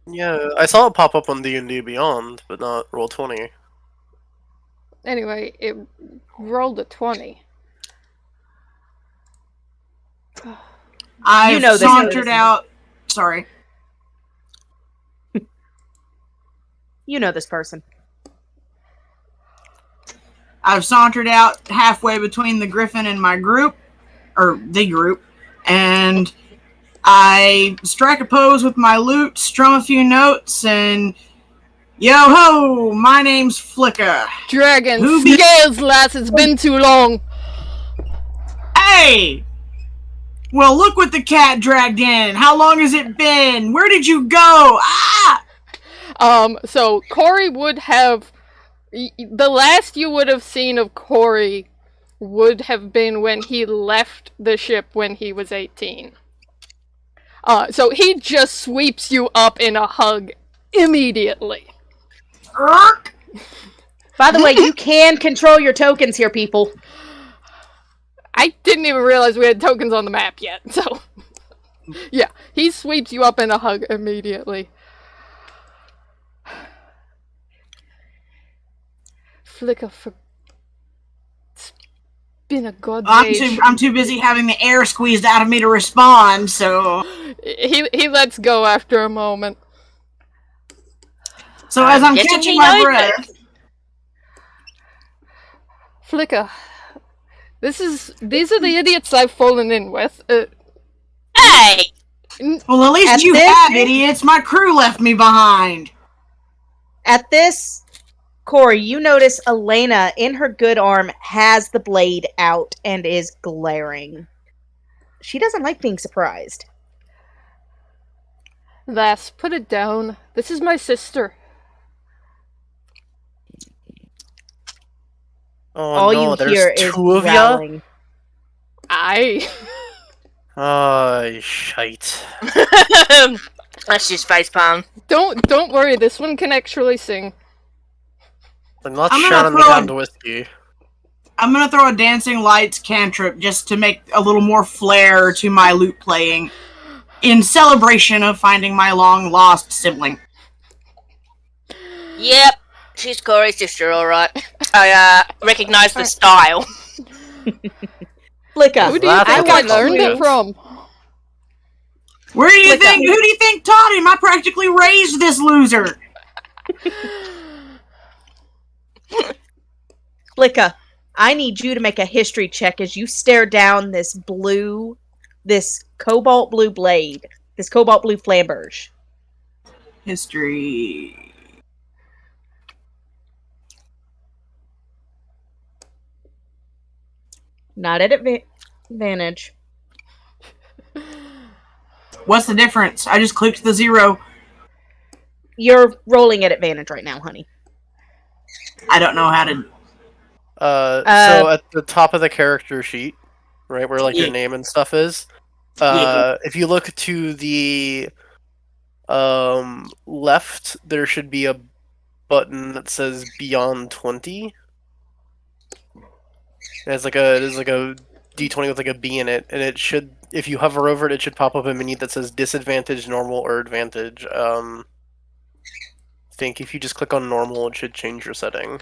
Yeah, I saw it pop up on D&D Beyond, but not Roll20. Anyway, it rolled a 20. I've know this sauntered person. out. Sorry. You know this person. I've sauntered out halfway between the griffin and my group, or the group, and I strike a pose with my lute, strum a few notes, and yo ho, my name's Flikk'a. Dragon, Who be- scales, lass, it's been too long. Hey! Well, look what the cat dragged in. How long has it been? Where did you go? Ah! So Corey would have, the last you would have seen of Corey would have been when he left the ship when he was 18. So he just sweeps you up in a hug immediately. Urk! By the way, you can control your tokens here, people. I didn't even realize we had tokens on the map yet, so... yeah, he sweeps you up in a hug immediately. Flikk'a, it's been a god's age. I'm too busy having the air squeezed out of me to respond, so... He lets go after a moment. So as I'm Guessing catching he my knows breath... Flikk'a, these are the idiots I've fallen in with. Hey! Well, at least At you this- have, idiots! My crew left me behind! At this, Corey, you notice Aleyna in her good arm has the blade out and is glaring. She doesn't like being surprised. Lass, put it down. This is my sister. Oh All no, you there's hear is two of ya? growling. Oh, shite. That's just facepalm. Don't worry, this one can actually sing. I'm not I'm gonna shouting me throw down a- to whiskey. I'm gonna throw a Dancing Lights cantrip just to make a little more flair to my lute playing, in celebration of finding my long-lost sibling. Yep, she's Corey's sister, alright. I recognize the style. Flikk'a, Who do you That's think what I they learned call it it. from? Who do you Flikk'a. think taught him? I practically raised this loser! Flikk'a, I need you to make a history check as you stare down this cobalt blue blade, this cobalt blue flamberge. History... Not at advantage. What's the difference? I just clicked the 0. You're rolling at advantage right now, honey. I don't know how to... So at the top of the character sheet, right, where like Yeah. your name and stuff is, Yeah. if you look to the left, there should be a button that says Beyond 20. There's like a D20 with like a B in it, and it should, if you hover over it, it should pop up a menu that says disadvantage, normal, or advantage. I think if you just click on normal, it should change your setting.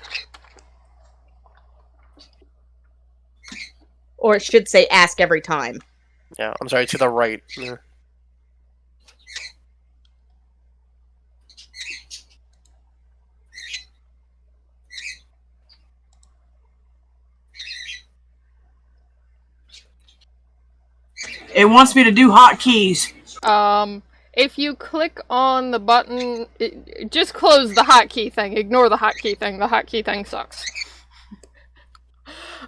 Or it should say ask every time. Yeah, I'm sorry, to the right. Yeah. It wants me to do hotkeys. If you click on the button, just close the hotkey thing. Ignore the hotkey thing. The hotkey thing sucks.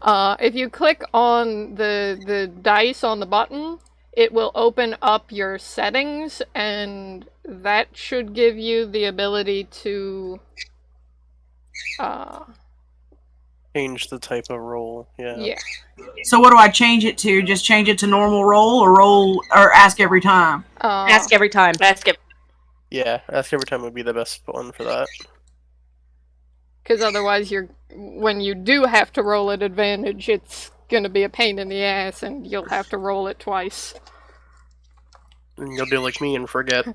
If you click on the dice on the button, it will open up your settings, and that should give you the ability to Change the type of roll. Yeah. So what do I change it to? Just change it to normal roll or ask every time? Ask every time. That's good. Yeah, ask every time would be the best one for that. because otherwise when you do have to roll at advantage, it's gonna be a pain in the ass, and you'll have to roll it twice. And you'll be like me and forget.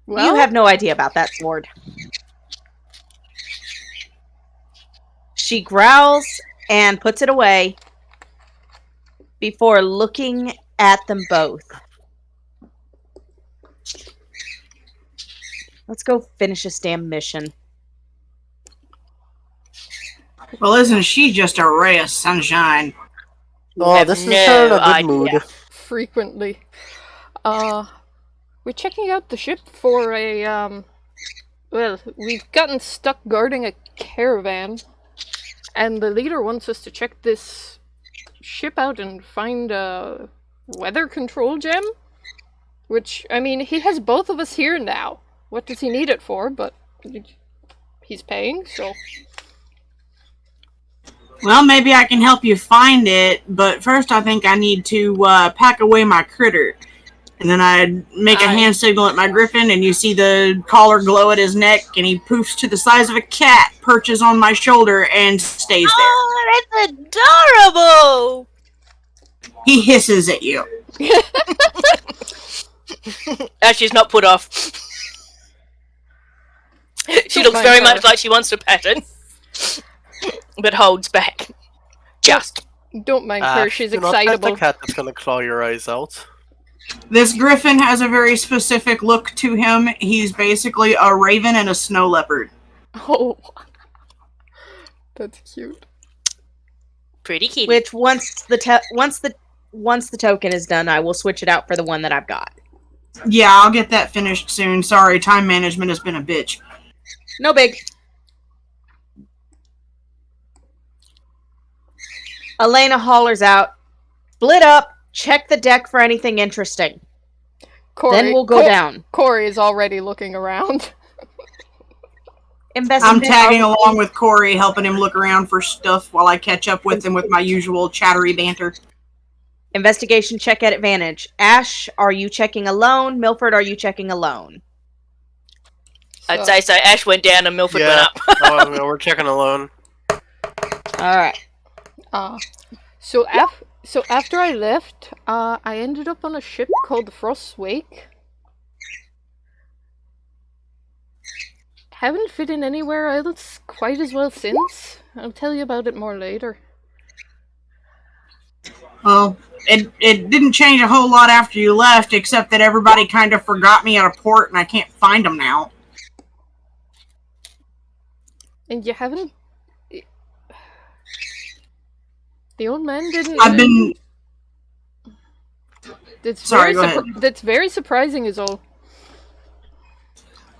Well, You have no idea about that sword. She growls and puts it away before looking at them both. Let's go finish this damn mission. Well, isn't she just a ray of sunshine? Oh, have this is no her in a good idea. mood. Frequently. We're checking out the ship for a, well, we've gotten stuck guarding a caravan, and the leader wants us to check this ship out and find a weather control gem, which, I mean, he has both of us here now. What does he need it for? But he's paying, so... Well, maybe I can help you find it, but first I think I need to pack away my critter. And then I'd make a hand signal at my griffin, and you see the collar glow at his neck, and he poofs to the size of a cat, perches on my shoulder, and stays there. Oh, that's adorable! He hisses at you. She's not put off. She looks very much like she wants to pet it, but holds back. Just. Don't mind her, she's do not pet excitable. the cat that's gonna claw your eyes out. This griffin has a very specific look to him. He's basically a raven and a snow leopard. Oh. That's cute. Pretty cute. Which once the token is done, I will switch it out for the one that I've got. Yeah, I'll get that finished soon. Sorry, time management has been a bitch. No big. Aleyna hollers out, split up, check the deck for anything interesting. Then we'll go down. Corey is already looking around. I'm tagging along with Corey, helping him look around for stuff while I catch up with him with my usual chattery banter. Investigation check at advantage. Ash, are you checking alone? Milford, are you checking alone? I'd say so. Ash went down and Milford went up. Oh, no, we're checking alone. Alright. So after I left, I ended up on a ship called the Frost's Wake. Haven't fit in anywhere else quite as well since. I'll tell you about it more later. Well, it didn't change a whole lot after you left, except that everybody kind of forgot me at a port and I can't find them now. And you haven't... The old man didn't... I've been... Sorry, go ahead. That's very surprising is all.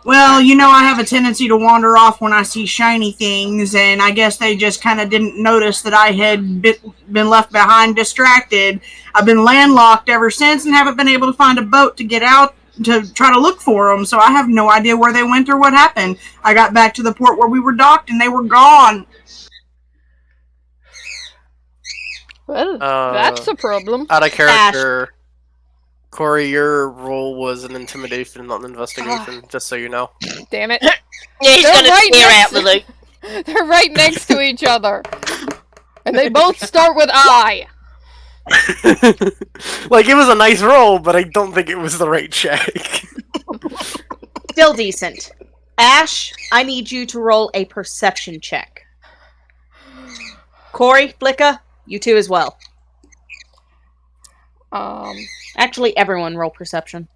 Well, you know, I have a tendency to wander off when I see shiny things, and I guess they just kind of didn't notice that I had been left behind distracted. I've been landlocked ever since and haven't been able to find a boat to get out to try to look for them, so I have no idea where they went or what happened. I got back to the port where we were docked, and they were gone. Well, that's a problem. Out of character, Corey, your role was an intimidation, not an investigation, just so you know. Damn it. Yeah, he's They're gonna right stare next- out the loot. They're right next to each other. And they both start with I. Like, it was a nice roll, but I don't think it was the right check. Still decent. Ash, I need you to roll a perception check. Corey, Flikk'a, you two as well. Actually, everyone roll perception.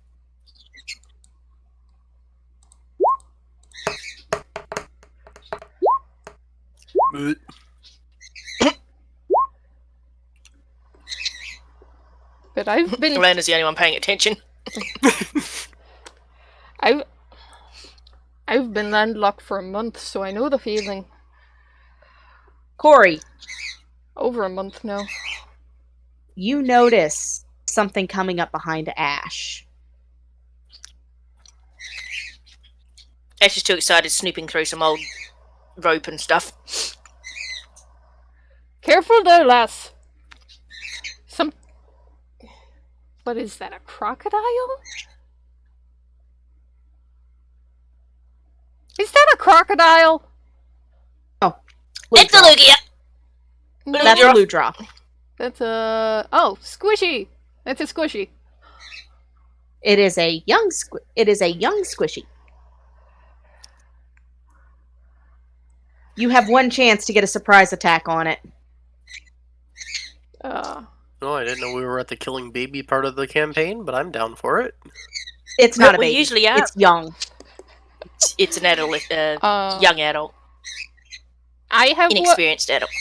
But I've been... Aleyna's the only one paying attention. I've been landlocked for a month, so I know the feeling. Corey. Over a month now. You notice something coming up behind Ash. Ash is too excited snooping through some old rope and stuff. Careful there, lass. What is that, a crocodile? Is that a crocodile? Oh. It's a Lugia! No, That's a Ludra. That's a... Oh, squishy! That's a squishy. It is a young squishy. You have one chance to get a surprise attack on it. Oh, I didn't know we were at the killing baby part of the campaign, but I'm down for it. It's not a We baby. usually are. It's young. It's an adult, young adult, I have inexperienced adult.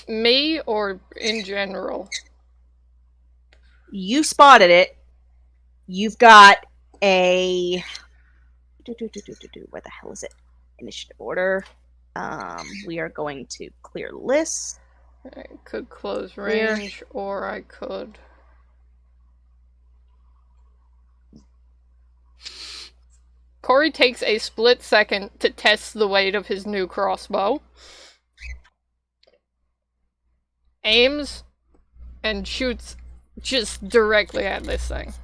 Me or in general? You spotted it. You've got a... Where the hell is it? Initiative order. We are going to clear list. I could close Clear. range, or I could... Corey takes a split second to test the weight of his new crossbow. Aims and shoots just directly at this thing.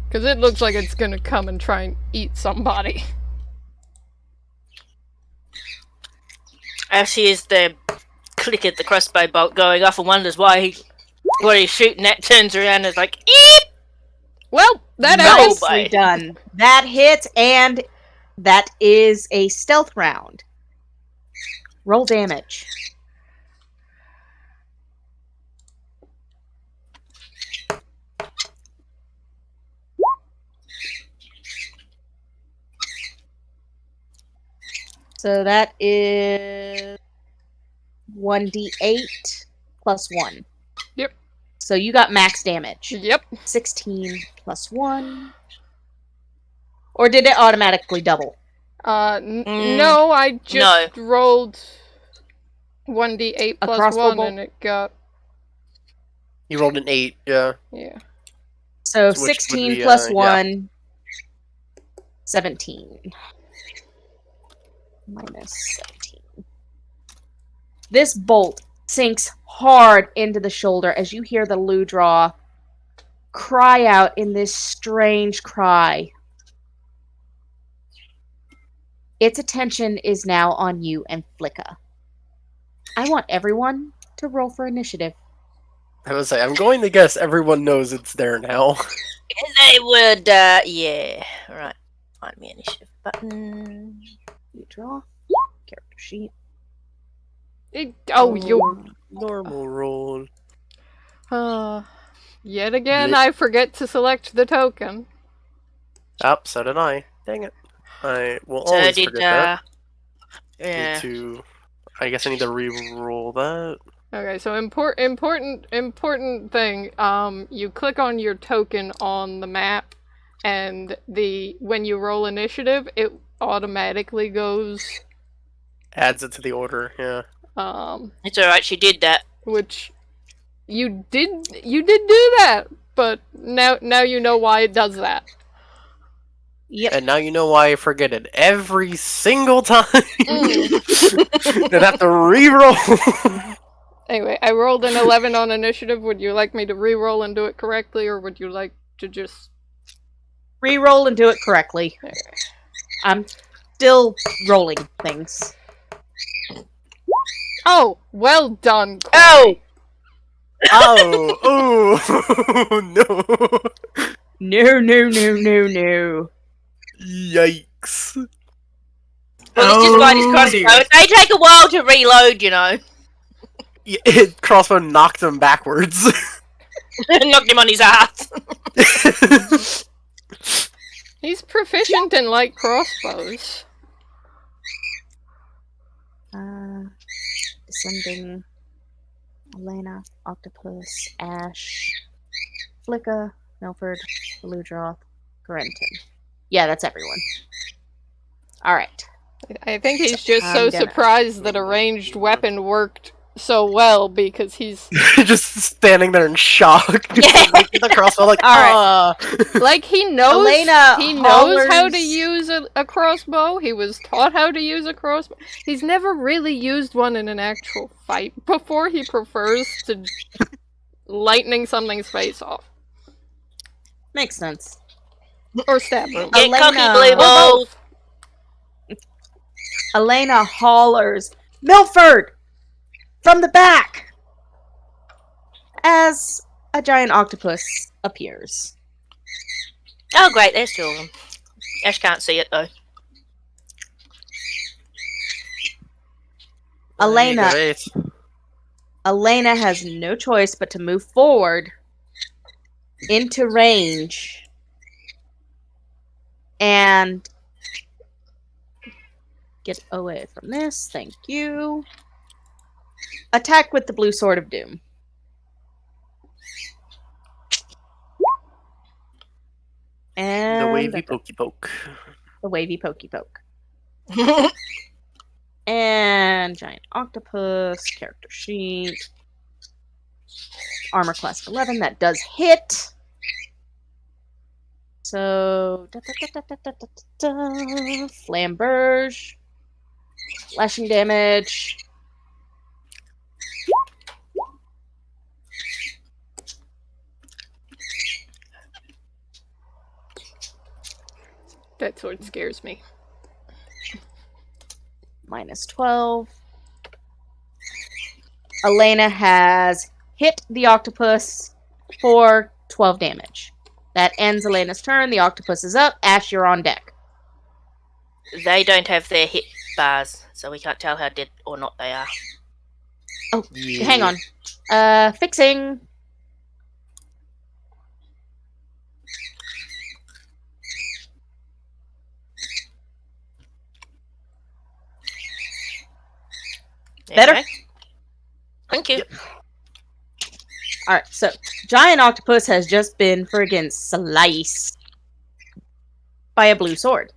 Because it looks like it's gonna come and try and eat somebody. As he is the click at the crossbow bolt going off and wonders what he's shooting at, turns around and is like, eep! Well, that Nicely bite. done. That hits, and that is a stealth round. Roll damage. So that is 1d8 plus 1. Yep. So you got max damage. Yep. 16 plus 1. Or did it automatically double? No, I just rolled 1d8 plus 1 and it got... You rolled an 8, yeah. Yeah. So Which would 16 be, plus yeah. 1, 17. Minus 17. This bolt sinks hard into the shoulder as you hear the Ludra cry out in this strange cry. Its attention is now on you and Flikk'a. I want everyone to roll for initiative. I would say, I'm going to guess everyone knows it's there now. They would, yeah. Right. Find me initiative button. You draw. Character sheet. Normal roll. Yet again, I forget to select the token. Oh, so did I. Dang it. I will So always did, forget that. yeah. I guess I need to re-roll that. Okay, so important thing. You click on your token on the map, and when you roll initiative, it automatically goes. Adds it to the order, yeah. It's alright, she did that. Which you did do that, but now you know why it does that. Yep. And now you know why I forget it every single time. And have to re-roll. Anyway, I rolled an 11 on initiative. Would you like me to re-roll and do it correctly, or would you like to just... Re-roll and do it correctly. I'm still rolling things. Oh, well done, Corey. Oh! Oh! No! No. Yikes. Well, it's just like his crossbow. They take a while to reload, you know. Yeah, crossbow knocked him backwards. Knocked him on his ass. He's proficient in light crossbows. Descending. Aleyna, Octopus, Ash, Flikk'a, Milford, Ludroth, Corentin. Yeah, that's everyone. Alright. I think he's just so surprised that a ranged weapon worked so well because he's just standing there in shock. The crossbow, like, like he knows. Aleyna he knows hollers... how to use a crossbow. He was taught how to use a crossbow. He's never really used one in an actual fight before. He prefers to lightning something's face off. Makes sense. Or stab them. Get Aleyna, cocky, blue balls. Aleyna hollers, Milford! From the back! As a giant octopus appears. Oh, great, there's two of them. Ash can't see it, though. Aleyna, Aleyna has no choice but to move forward into range and get away from this. Thank you. Attack with the blue sword of doom. And The wavy pokey poke. The wavy pokey poke. And giant octopus, character sheet. Armor class 11, that does hit. So, Flamberge. Slashing damage. That sword scares me. Minus 12. Aleyna has hit the octopus for 12 damage. That ends Elena's turn. The octopus is up. Ash, you're on deck. They don't have their hit bars, so we can't tell how dead or not they are. Oh, Yeah. hang on. Fixing. Better? Okay. Thank you. Yep. Alright, so giant octopus has just been friggin' sliced by a blue sword.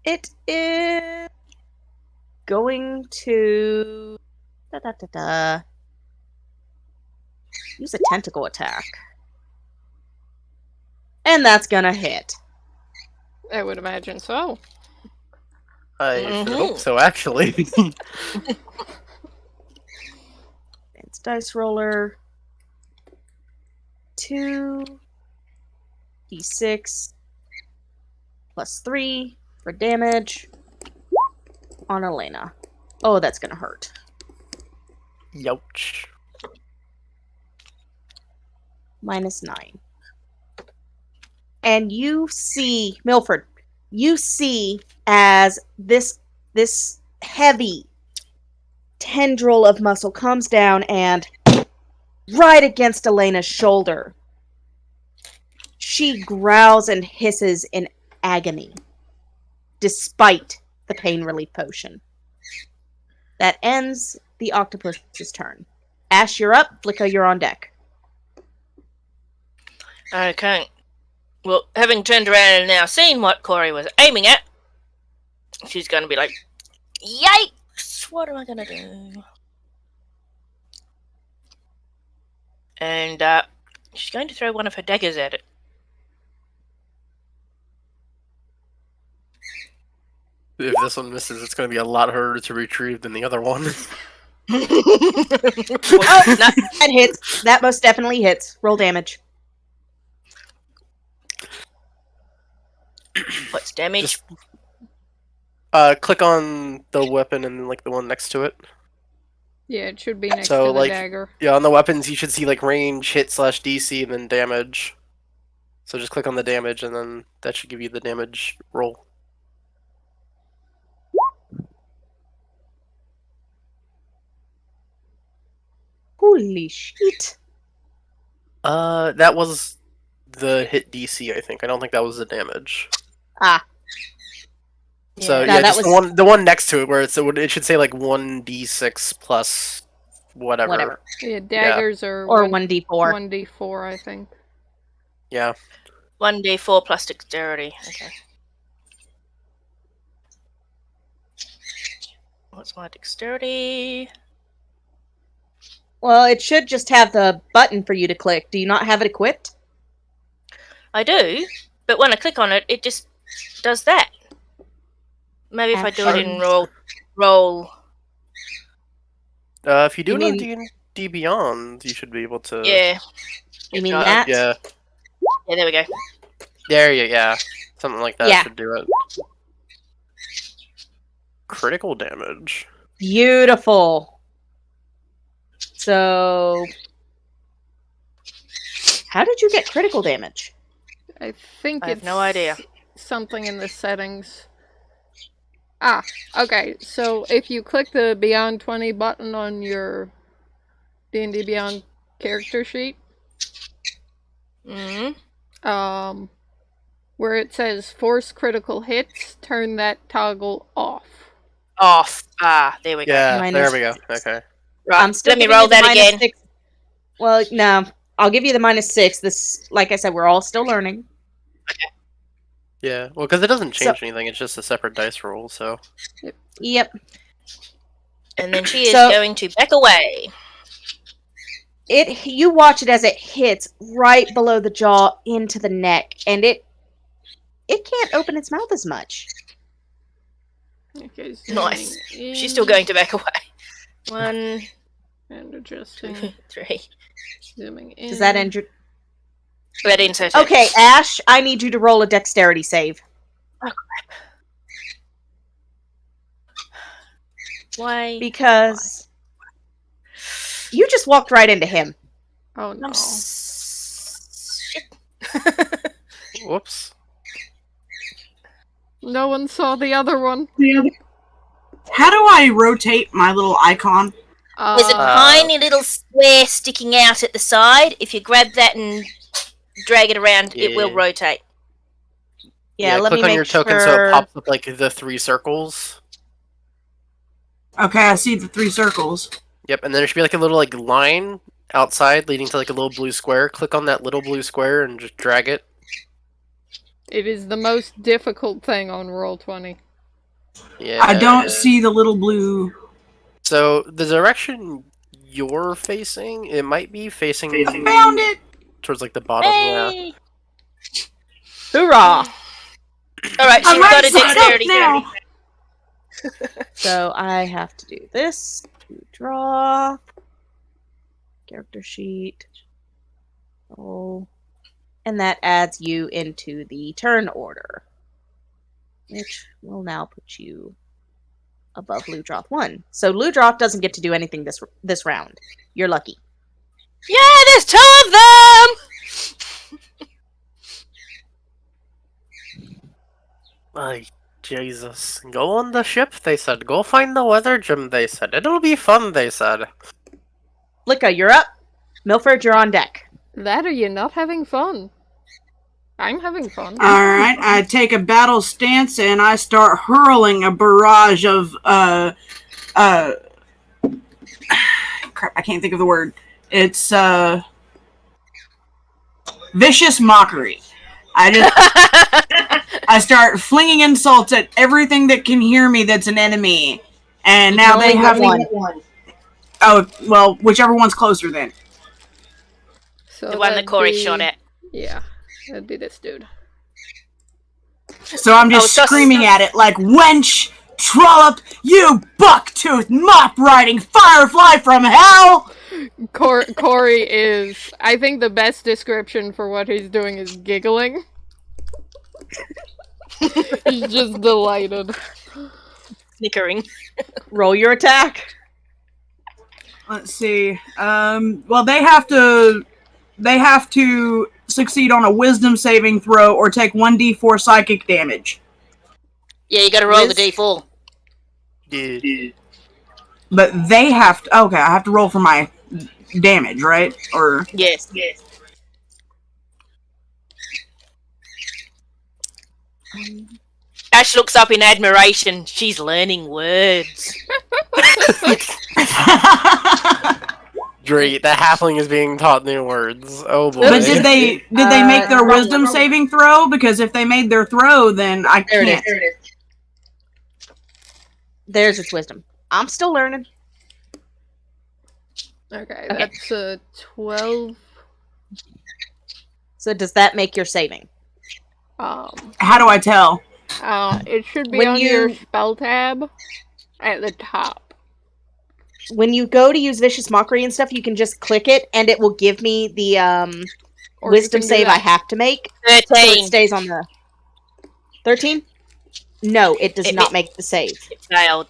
It is going to use a tentacle attack. And that's gonna hit. I would imagine so. I should hope so, actually. Advanced dice roller. 2d6 plus 3 for damage on Aleyna. Oh, that's gonna hurt. Youch. Minus 9. And you see, Milford, you see as this heavy tendril of muscle comes down and right against Aleyna's shoulder. She growls and hisses in agony, despite the pain relief potion. That ends the octopus's turn. Ash, you're up. Flikk'a, you're on deck. Okay. Well, having turned around and now seen what Corey was aiming at, she's going to be like, yikes! What am I going to do? And she's going to throw one of her daggers at it. If this one misses, it's going to be a lot harder to retrieve than the other one. Oh, no, that hits. That most definitely hits. Roll damage. What's damage? Click on the weapon and like the one next to it. Yeah, it should be next So, to the like, dagger. Yeah, on the weapons you should see like range, hit, /DC, and then damage. So just click on the damage, and then that should give you the damage roll. Holy shit. That was the hit DC, I think. I don't think that was the damage. Ah. So Yeah. No, yeah, that just was- the one next to it, where it should say like 1d6 plus whatever. Whatever. Yeah, daggers are Or 1d4. 1d4, I think. Yeah. 1d4 plus dexterity. Okay. What's my dexterity? Well, it should just have the button for you to click. Do you not have it equipped? I do, but when I click on it, it just does that. Maybe if I do it in roll. If you do You it on mean- D&D Beyond, you should be able to. Yeah. You mean Right. that? Yeah. Yeah, there we go. There you yeah. Something like that Yeah. should do it. Critical damage. Beautiful. So, how did you get critical damage? I think I have it's no idea. something in the settings. Okay. So if you click the Beyond 20 button on your D&D Beyond character sheet, where it says force critical hits, turn that toggle off. Off. There we go. Yeah, there we go. Okay. Right. I'm still Let me giving roll you the that again. -6. Well, no. I'll give you the -6. This, like I said, we're all still learning. Yeah, well, because it doesn't change anything. It's just a separate dice roll, so... Yep. And then she is going to back away. You watch it as it hits right below the jaw into the neck, and it can't open its mouth as much. Okay, Nice. She's still going to back away. 1, and adjusting. 2, 3. Zooming in. Does that end your... That ends her. Okay, Ash, I need you to roll a dexterity save. Oh, crap. Why? Because you just walked right into him. Oh no. Shit. Whoops. No one saw the other one. How do I rotate my little icon? There's a tiny little square sticking out at the side. If you grab that and drag it around, it will rotate. Yeah, let click me on make your token so it pops up like the 3 circles. Okay, I see the 3 circles. Yep, and then there should be like a little like line outside leading to like a little blue square. Click on that little blue square and just drag it. It is the most difficult thing on Roll20. Yeah. I don't see the little blue. So the direction you're facing, it might be facing. I found it. Towards like the bottom. Hey! Yeah. Hoorah! All right, she's got a dexterity now. So I have to do this to draw character sheet. Oh, and that adds you into the turn order, which will now put you above Ludroth 1. So Ludroth doesn't get to do anything this round. You're lucky. Yeah, there's 2 of them. Ay, Jesus. Go on the ship, they said. Go find the weather gym, they said. It'll be fun, they said. Flikk'a, you're up. Milford, you're on deck. That or you're not having fun. I'm having fun. Alright, I take a battle stance and I start hurling a barrage of, crap, I can't think of the word. It's, vicious mockery. I start flinging insults at everything that can hear me that's an enemy. And now they have one. Oh, well, whichever one's closer then. So The one that that'd Corey be- shot at. Yeah, that'd be this dude. So I'm just screaming at it like, wench, trollop, you buck-toothed, mop-riding firefly from hell! Corey is, I think the best description for what he's doing is giggling. He's just delighted. Snickering. Roll your attack. Let's see. Well, they have to succeed on a wisdom saving throw or take 1d4 psychic damage. Yeah, you gotta roll the d4. Yeah. But they have to... Okay, I have to roll for my damage, right? Or... Yes. Ash looks up in admiration. She's learning words. Great, the halfling is being taught new words. Oh boy. But did they make their wisdom saving throw? Because if they made their throw, then I There can't. it is. There's its wisdom. I'm still learning. Okay, that's a 12. So does that make your saving? How do I tell? It should be When on you- your spell tab at the top. When you go to use Vicious Mockery and stuff, you can just click it, and it will give me the Or you wisdom can do save I that. have to make. So 13. it stays on the 13? No, it does It- not make the save. Failed.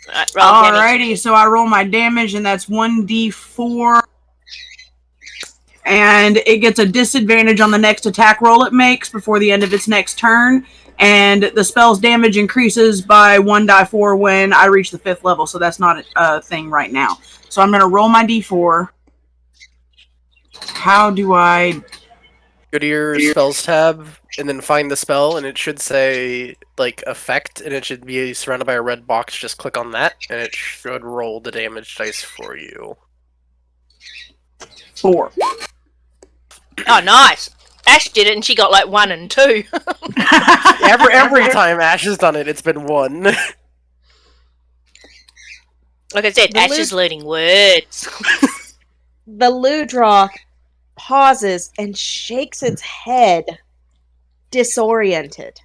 Right, roll damage. Alrighty, so I roll my damage, and that's 1d4. And it gets a disadvantage on the next attack roll it makes before the end of its next turn. And the spell's damage increases by 1d4 when I reach the 5th level, so that's not a thing right now. So I'm going to roll my d4. How do I... Go to your spells tab, and then find the spell, and it should say, like, effect, and it should be surrounded by a red box. Just click on that, and it should roll the damage dice for you. 4. Oh, nice. Ash did it, and she got like 1 and 2. Every time Ash has done it, it's been 1. Like I said, Ash is learning words. The Ludroth pauses and shakes its head, disoriented.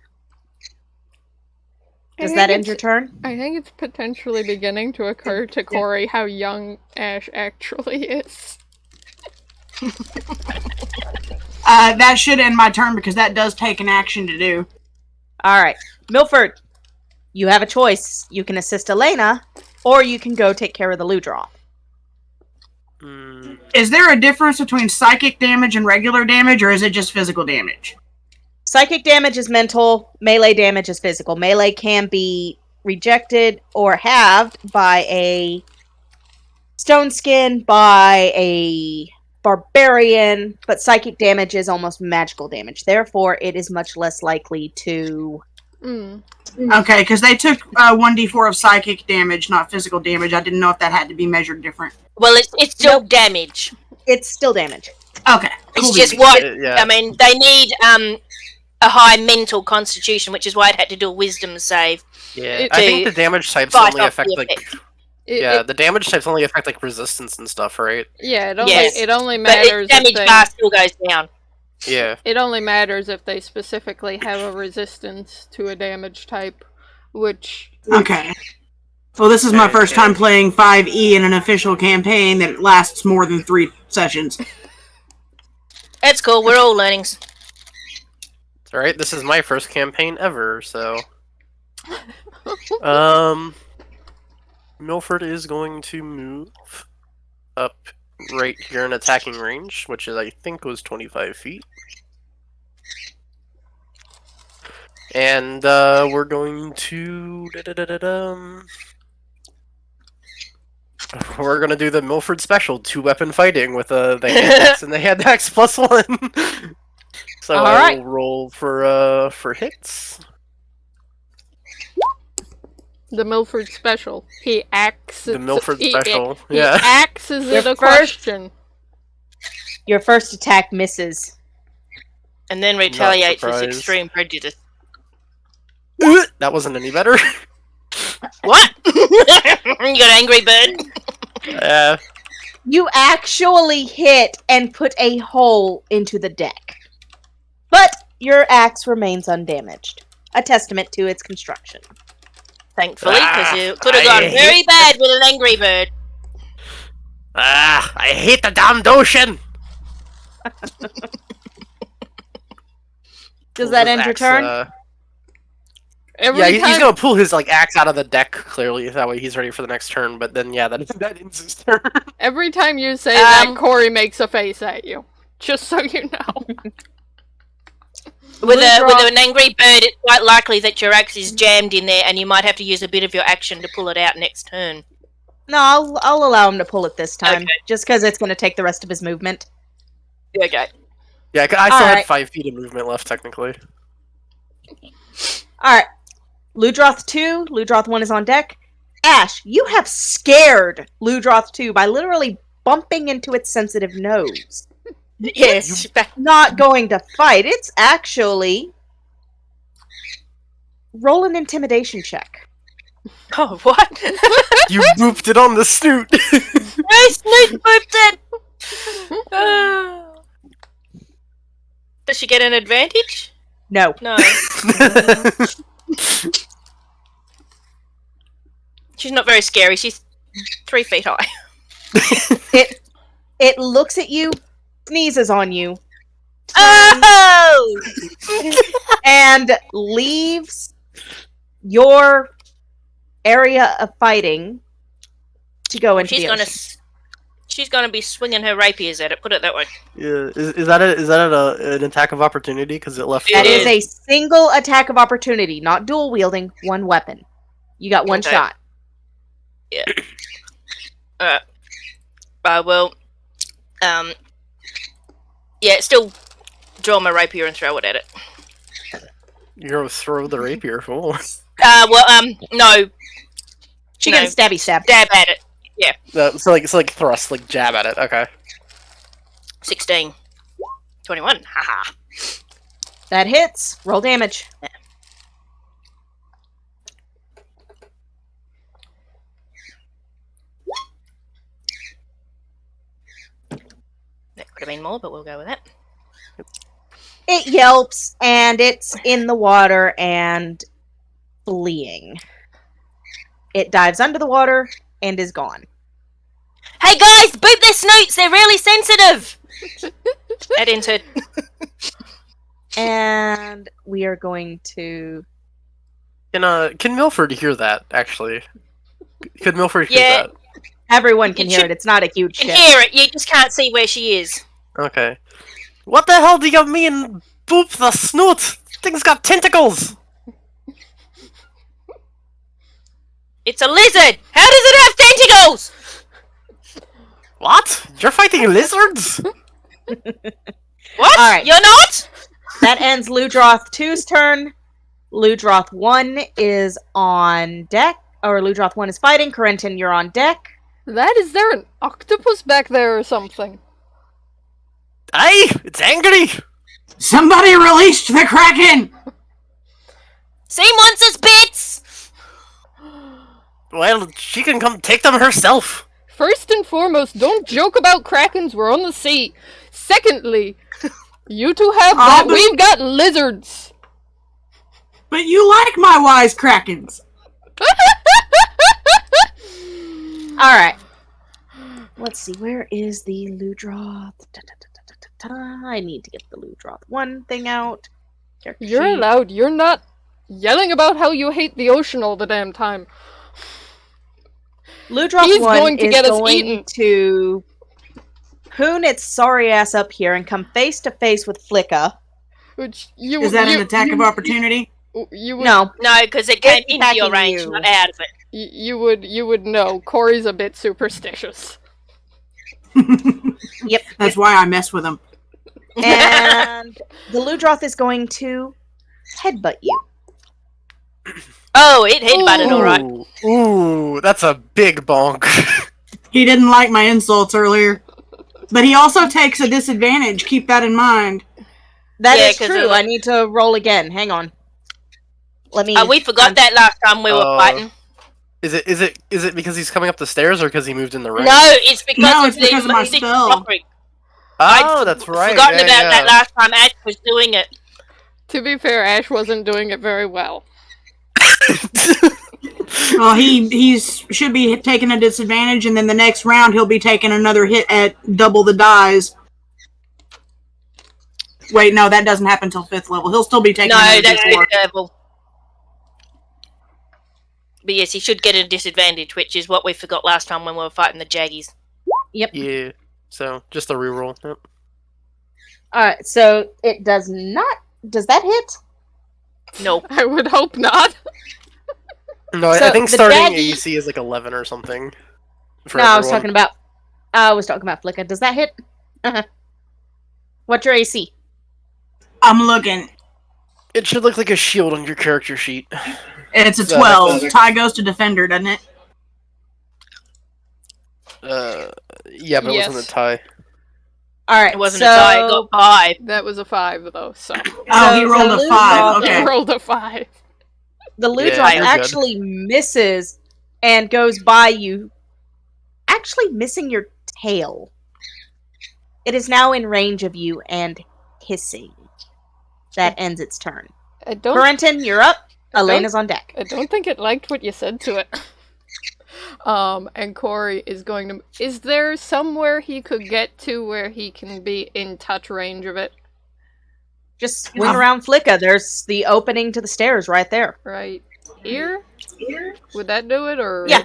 Does that end your turn? I think it's potentially beginning to occur to Corey how young Ash actually is. That should end my turn because that does take an action to do. Alright. Milford, you have a choice. You can assist Aleyna, or you can go take care of the Ludroth. Is there a difference between psychic damage and regular damage, or is it just physical damage? Psychic damage is mental, melee damage is physical. Melee can be rejected or halved by a stone skin, by a barbarian, but psychic damage is almost magical damage. Therefore, it is much less likely to... Okay, because they took 1d4 of psychic damage, not physical damage. I didn't know if that had to be measured different. Well, it's still damage. It's still damage. Okay. It's just what... I mean, they need a high mental constitution, which is why it had to do a wisdom save. Yeah, I think the damage types only affect, like... the damage types only affect, like, resistance and stuff, right? Yeah, it only matters but damage bar still goes down. Yeah. It only matters if they specifically have a resistance to a damage type, which... Okay. Well, this is my first time playing 5e in an official campaign that lasts more than 3 sessions. That's cool, we're all learning. It's alright, this is my first campaign ever, so... Milford is going to move up right here in attacking range, which is, I think, was 25 feet. And, we're going to... We're gonna do the Milford special, 2-weapon fighting with the hand axe and the hand axe +1. So I will roll for hits. The Milford special. He axes... The Milford special, He axes it a question. Your first attack misses. And then retaliates with extreme prejudice. That wasn't any better. What? You got Angry Bird? You actually hit and put a hole into the deck. But your axe remains undamaged. A testament to its construction. Thankfully, because it could have gone very bad with an Angry Bird. I hate the damned ocean! Does that end your turn? He's gonna pull his axe out of the deck, clearly, that way he's ready for the next turn, but then, that ends his turn. Every time you say that, Corey makes a face at you. Just so you know. With an Angry Bird, it's quite likely that your axe is jammed in there, and you might have to use a bit of your action to pull it out next turn. No, I'll allow him to pull it this time, just because it's going to take the rest of his movement. Okay. Yeah, I still had 5 feet of movement left, technically. Alright. Ludroth 2, Ludroth 1 is on deck. Ash, you have scared Ludroth 2 by literally bumping into its sensitive nose. Yes. It's not going to fight. It's actually... Roll an intimidation check. Oh, what? You booped it on the snoot! I snoot booped it! Does she get an advantage? No. No. She's not very scary. She's 3 feet high. It looks at you, sneezes on you, oh! and leaves your area of fighting to go into the ocean. She's going to be swinging her rapiers at it. Put it that way. Yeah, is that an attack of opportunity? Because it left. That is a single attack of opportunity, not dual wielding, one weapon. You got one shot. Yeah. I will. Yeah, still draw my rapier and throw it at it. You're gonna throw the rapier. Oh. No. She got a stabby stab. Stab at it. Yeah. So like thrust, like jab at it. Okay. 16. 21. Haha. That hits. Roll damage. That could have been more, but we'll go with that. It yelps, and it's in the water and fleeing. It dives under the water and is gone. Hey guys, boot their snoots! They're really sensitive! That entered. And we are going to... Can Milford hear that, actually? Could Milford hear that? Everyone can hear it. It's not a huge You ship. can hear it, you just can't see where she is. Okay. What the hell do you mean, boop the snoot? Thing's got tentacles! It's a lizard! How does it have tentacles? What? You're fighting lizards? What? Alright. You're not? That ends Ludroth 2's turn. Ludroth 1 is on deck. Or Ludroth 1 is fighting. Corentin, you're on deck. Is there an octopus back there or something? Aye, it's angry! Somebody released the Kraken! Sea monsters bits! Well, she can come take them herself. First and foremost, don't joke about krakens, we're on the sea. Secondly, you two have that, we've got lizards. But you like my wise Krakens. Alright. Let's see, where is the Ludroth? I need to get the Ludroth 1 thing out. You're allowed, you're not yelling about how you hate the ocean all the damn time. Ludroth 1 going to is get us going eaten. to hoon its sorry ass up here and come face to face with Flikk'a. Which you Is that an attack of opportunity? You would, No. No, because it came into your attacking range, you. not out of it. you would know. Corey's a bit superstitious. Yep. That's why I mess with him. And the Ludroth is going to headbutt you. Oh, it headbutted alright. Ooh, that's a big bonk. He didn't like my insults earlier. But he also takes a disadvantage, keep that in mind. That Yeah, is 'cause true. I need to roll again. Hang on. Let me. We forgot that last time we were fighting. Is it because he's coming up the stairs or because he moved in the ring? No, it's because of my spell. Mockery. Oh, that's right. Forgotten about that last time Ash was doing it. To be fair, Ash wasn't doing it very well. Well, he should be taking a disadvantage, and then the next round he'll be taking another hit at double the dies. Wait, no, that doesn't happen until 5th level. He'll still be taking No, another that's D4. 5th level. But yes, he should get a disadvantage, which is what we forgot last time when we were fighting the Jaggies. Yep. Yeah. So just a reroll. Yep. Alright, so it does not. Does that hit? No. I would hope not. No, So I think the starting Jaggy- AC is like 11 or something. For No, I was everyone. talking about Flikk'a. Does that hit? What's your AC? I'm looking. It should look like a shield on your character sheet. It's a 12. Tie goes to defender, doesn't it? Yeah, but it Yes. wasn't a tie. Alright, It wasn't so... a tie, it got 5. That was a 5 though, so Oh, he rolled the a 5. Ludroth- he Okay. rolled a 5. The Ludroth Yeah, you're good. actually misses and goes by you, actually missing your tail. It is now in range of you and hissing. That ends its turn. I don't Corentin, you're up. don't- Elena's on deck. I don't think it liked what you said to it. And Corey is going to... Is there somewhere he could get to where he can be in touch range of it? Just swing around Flikk'a. There's the opening to the stairs right there. Right here? Would that do it, or...? Yeah.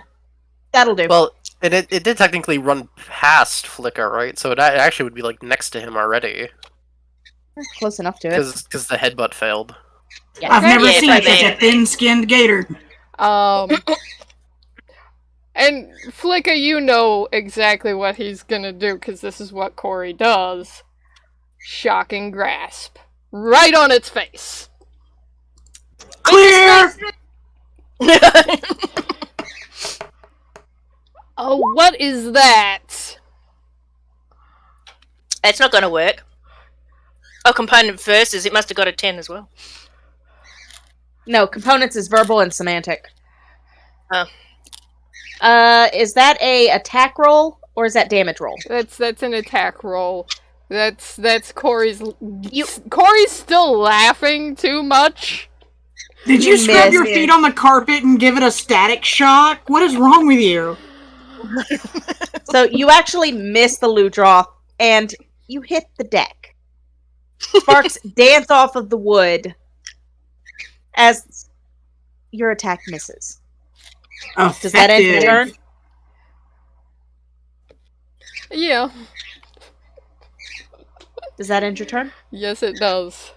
That'll do. Well, And it did technically run past Flikk'a, right? So it actually would be like next to him already. Close enough to it. Because the headbutt failed. Yeah. I've never Yeah, seen but such man. a thin-skinned gator. And Flikk'a, you know exactly what he's gonna do, because this is what Corey does. Shocking grasp. Right on its face. Clear! Oh, what is that? It's not going to work. Oh, component versus, it must have got a 10 as well. No, components is verbal and semantic. Oh. Is that a attack roll or is that damage roll? That's an attack roll. That's Corey's. Corey's still laughing too much. Did you You scrub your missed feet it. on the carpet and give it a static shock? What is wrong with you? So you actually miss the loot draw and you hit the deck. Sparks dance off of the wood as your attack misses. Does that end your turn? Yeah. Does that end your turn? Yes, it does.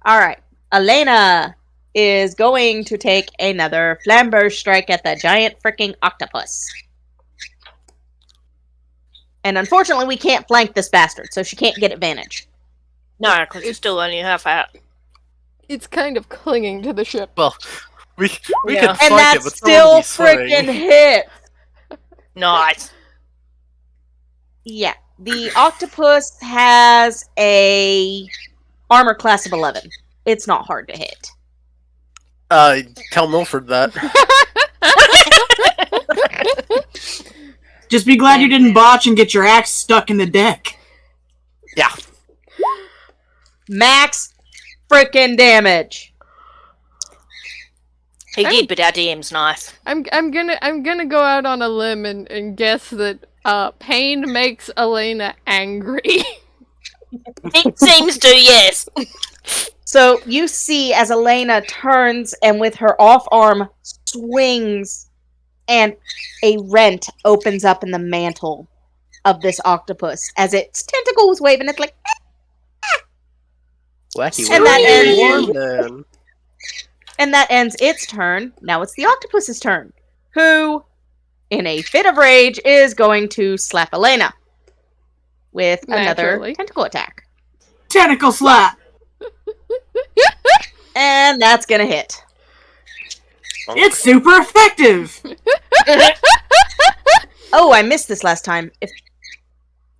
Alright. Aleyna is going to take another flamber strike at the giant freaking octopus. And unfortunately, we can't flank this bastard, so she can't get advantage. No, because it's still only half out. It's kind of clinging to the ship. Well, we Yeah. could And flank that it, but someone would still be freaking swimming. hit. Nice. Yeah, the octopus has a armor class of 11. It's not hard to hit. Tell Milford that. Just be glad you didn't botch and get your axe stuck in the deck. Yeah. Max freaking damage. He did, but our DM's nice. I'm gonna go out on a limb and guess that pain makes Aleyna angry. It seems to, yes. So you see as Aleyna turns and with her off arm swings and a rent opens up in the mantle of this octopus as its tentacles wave and it's like Wacky. And that ends. and that ends its turn. Now it's the octopus's turn, who, in a fit of rage, is going to slap Aleyna with another Naturally. tentacle attack. Tentacle slap. And that's gonna hit. It's super effective. Oh, I missed this last time.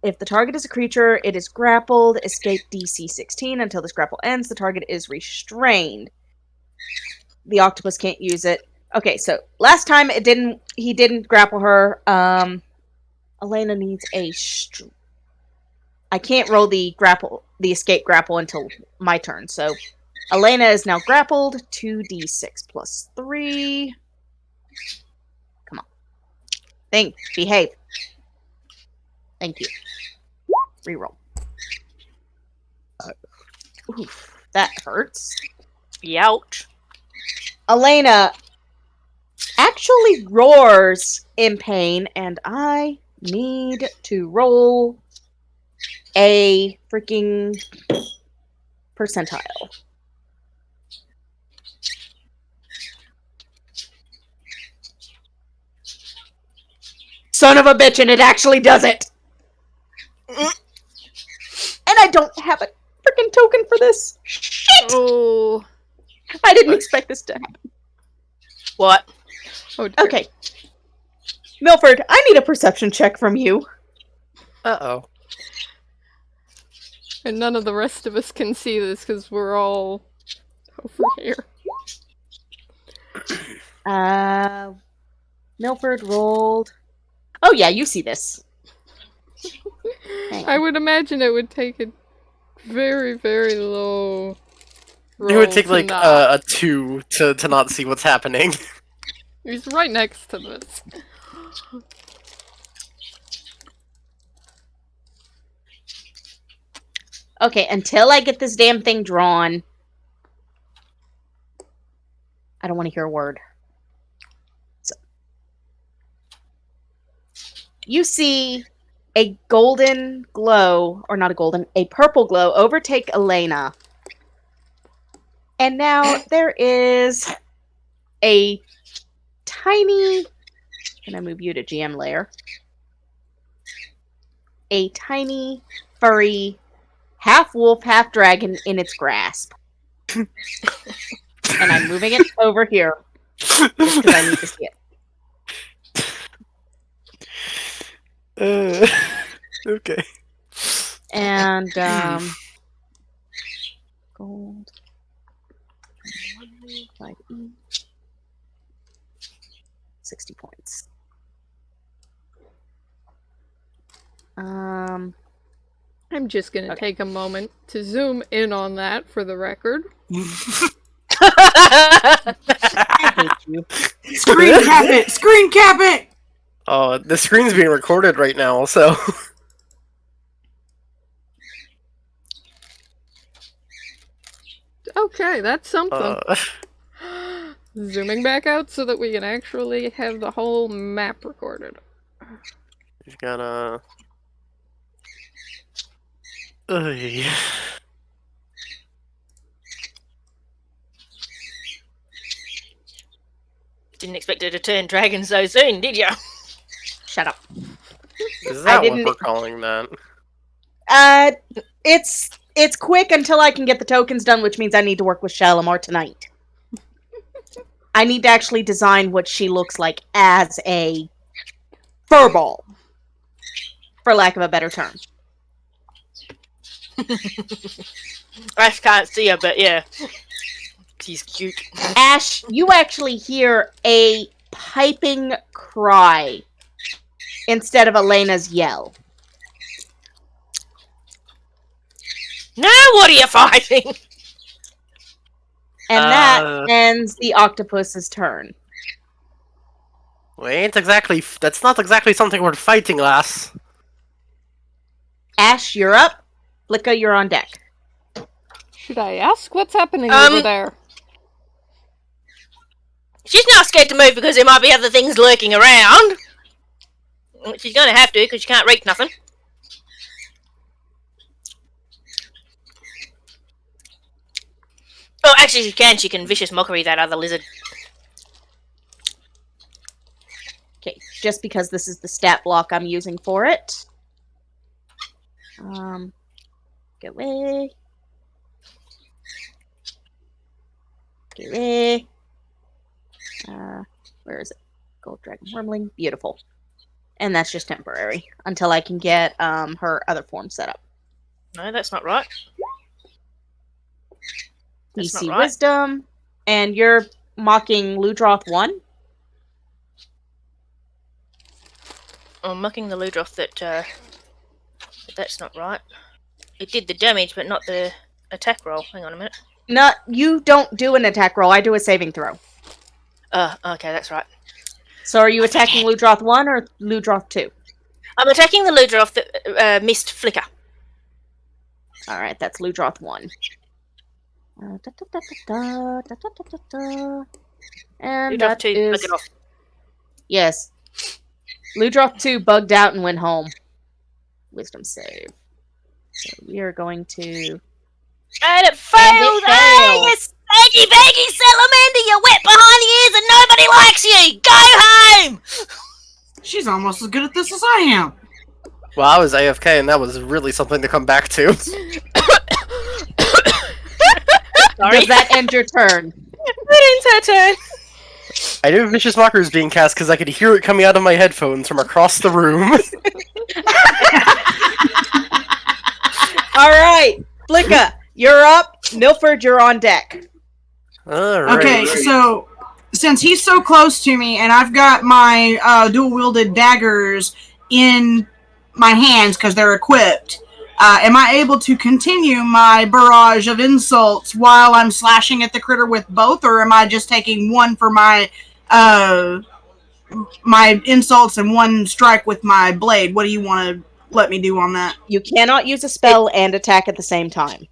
If the target is a creature, it is grappled. Escape DC 16. Until this grapple ends, the target is restrained. The octopus can't use it. Okay, so last time he didn't grapple her. Aleyna needs a I can't roll the escape grapple until my turn. So Aleyna is now grappled. 2d6 plus 3. Come on. Behave. Thank you. Reroll. Oof, that hurts. Youch. Aleyna actually roars in pain, and I need to roll a freaking percentile. Son of a bitch, and it actually does it! And I don't have a freaking token for this. Shit! Oh. I didn't expect this to happen. What? Oh dear. Okay. Milford, I need a perception check from you. Uh-oh. And none of the rest of us can see this because we're all over here. Milford rolled. Oh yeah, you see this. Hang on. I would imagine it would take a very, very low roll It would take to like not. a 2 to not see what's happening. He's right next to this. Okay, until I get this damn thing drawn, I don't want to hear a word. So. you see a golden glow, or not a golden, a purple glow overtake Aleyna. And now there is a tiny, can I move you to GM layer? A tiny, furry, half wolf, half dragon in its grasp. And I'm moving it over here just because I need to see it. Okay. And gold 5 each, 60 points. I'm just gonna take a moment to zoom in on that for the record. I hate you. Screen cap it! Screen cap it! Oh, the screen's being recorded right now, so. Okay, that's something. Zooming back out so that we can actually have the whole map recorded. We've got a. Didn't expect it to turn dragon so soon, did you? Shut up. Is that what didn't- we're calling that? It's quick until I can get the tokens done, which means I need to work with Shalamar tonight. I need to actually design what she looks like as a furball, for lack of a better term. I can't see her, but yeah. She's cute. Ash, you actually hear a piping cry instead of Aleyna's yell. Now what are you fighting? And that ends the octopus's turn. That's not exactly something we're fighting, lass. Ash, you're up. Flikk'a, you're on deck. Should I ask what's happening over there? She's not scared to move because there might be other things lurking around. She's going to have to because she can't reach nothing. Oh, actually she can. She can vicious mockery that other lizard. Okay, just because this is the stat block I'm using for it. Get away. Get away. Where is it? Gold Dragon Wormling. Beautiful. And that's just temporary until I can get her other form set up. No, that's not right. That's DC not right. Wisdom. And you're mocking Ludroth 1? I'm mocking the Ludroth that, that's not right. It did the damage, but not the attack roll. Hang on a minute. No, you don't do an attack roll. I do a saving throw. Okay, that's right. So are you attacking Ludroth 1 or Ludroth 2? I'm attacking the Ludroth that missed Flikk'a. Alright, that's Ludroth 1. And Ludroth that 2, is... flick it off. Yes. Ludroth 2 bugged out and went home. Wisdom save. So we are going to... And it failed! Hey, failed. you saggy baggy salamander! You're wet behind the ears and nobody likes you! Go home! She's almost as good at this as I am. Well, I was AFK, and that was really something to come back to. Sorry. Does that end your turn? It ends her turn. I knew Vicious Mocker was being cast because I could hear it coming out of my headphones from across the room. Alright, Flikk'a, you're up. Milford, you're on deck. Alright. Okay, so since he's so close to me and I've got my dual-wielded daggers in my hands because they're equipped, am I able to continue my barrage of insults while I'm slashing at the critter with both, or am I just taking one for my my insults and one strike with my blade? What do you want to let me do on that? You cannot use a spell and attack at the same time.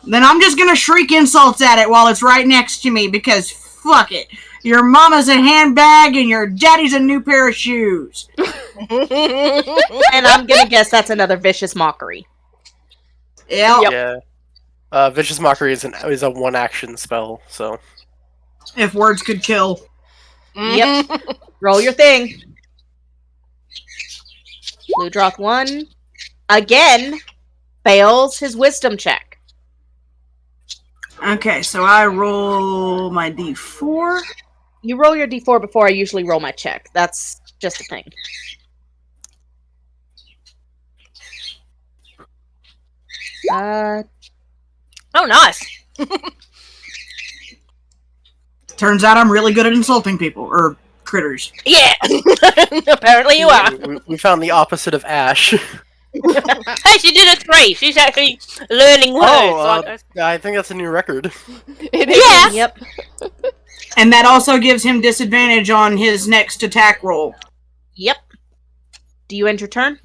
Then I'm just gonna shriek insults at it while it's right next to me because fuck it. Your mama's a handbag and your daddy's a new pair of shoes. And I'm gonna guess that's another vicious mockery. Yeah. Yeah. Vicious Mockery is a one-action spell, so... If words could kill. Yep. Roll your thing. Ludroth 1 again fails his wisdom check. Okay, so I roll my d4. You roll your d4 before I usually roll my check. That's just a thing. Oh, nice. Turns out I'm really good at insulting people, or critters. Yeah. Apparently you are. We found the opposite of Ash. Hey, she did a 3. She's actually learning words. I think that's a new record. It is. Yeah. Yep. And that also gives him disadvantage on his next attack roll. Yep. Do you end your turn?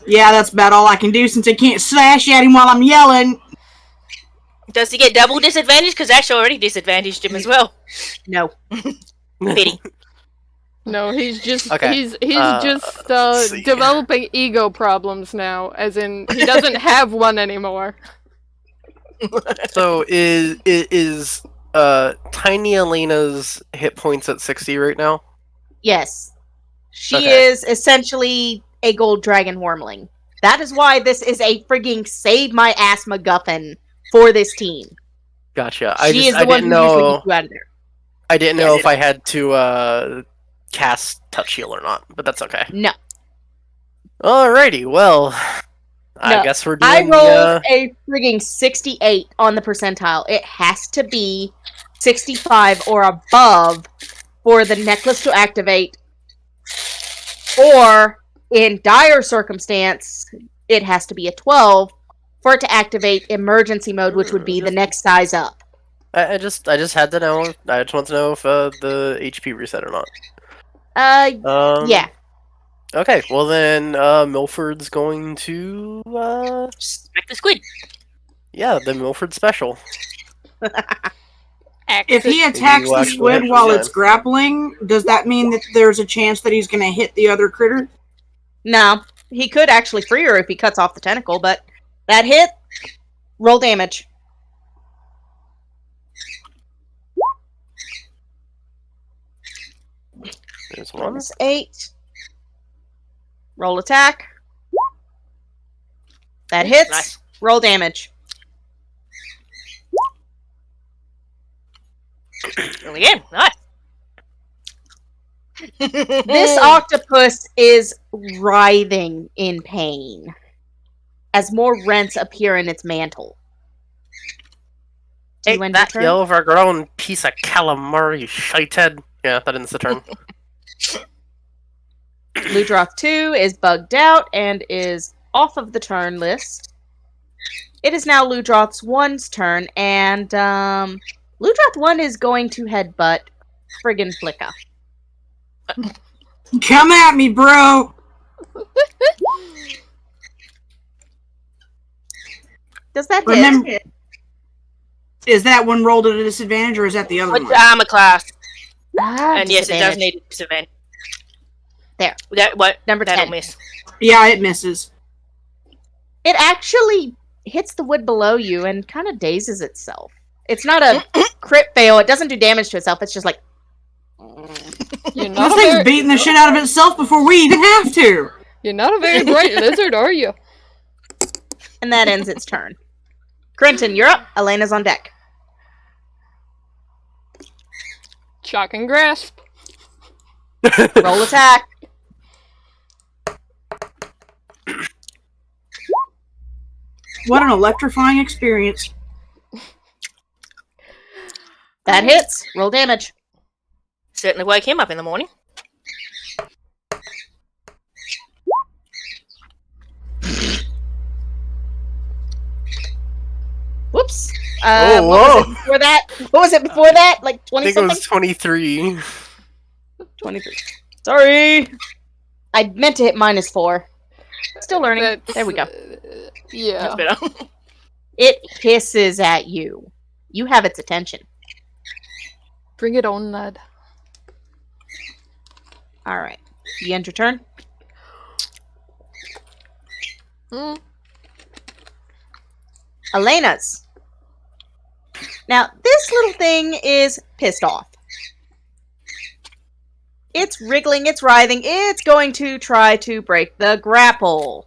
Yeah, that's about all I can do since I can't slash at him while I'm yelling. Does he get double disadvantage? Because Ash already disadvantaged him as well. No. Pity. No, he's just Okay, he's just let's see. developing ego problems now, as in he doesn't have one anymore. So is Tiny Aleyna's hit points at 60 right now? Yes. She Okay. is essentially a gold dragon wormling. That is why this is a frigging save my ass MacGuffin for this team. Gotcha. She is the I one didn't who usually know. gets you out of there. I didn't know if I had to cast Touch Heal or not, but that's okay. No. Alrighty, well, I No, guess we're doing I rolled a frigging 68 on the percentile. It has to be 65 or above for the necklace to activate. Or, in dire circumstance, it has to be a 12 for it to activate emergency mode, which would be the next size up. I just had to know. I just want to know if the HP reset or not. Yeah. Okay, well then, Milford's going to, Smack the squid. yeah, the Milford special. If he attacks You the actually squid have while design. it's grappling, does that mean that there's a chance that he's going to hit the other critter? No, he could actually free her if he cuts off the tentacle, but that hit, roll damage. There's one. Minus 8. Roll attack. That hits. Nice. Roll damage. And again, nice. This octopus is writhing in pain as more rents appear in its mantle. Do you Take end your that, turn? you overgrown piece of calamari, you shithead. Yeah, that ends the turn. Ludroth 2 is bugged out and is off of the turn list. It is now Ludroth 1's turn, and Ludroth 1 is going to headbutt friggin' Flikk'a. Come at me, bro! Does that Remember- hit? Is that one rolled at a disadvantage, or is that the other What's one? the armor class? Ah, And yes, it does disadvantage. need a disadvantage. There. Number That'll 10. miss. Yeah, it misses. It actually hits the wood below you and kind of dazes itself. It's not a crit fail. It doesn't do damage to itself. It's just like... You're not This a thing's very, beating the shit out of itself before we even have to! you're not a very bright lizard, are you? And that ends its turn. Corentin, you're up. Aleyna's on deck. Shock and grasp. Roll attack. What an electrifying experience. That hits. Roll damage. Certainly woke him up in the morning. Whoops. Oh, what was whoa. it before that? What was it before that? Like I 20 think it something? was 23. 23. Sorry. I meant to hit -4. Still learning. That's, There we go. Yeah. That's better. It hisses at you. You have its attention. Bring it on, lad. All right. You end your turn. Mm. Aleyna's. Now, this little thing is pissed off. It's wriggling, it's writhing, it's going to try to break the grapple,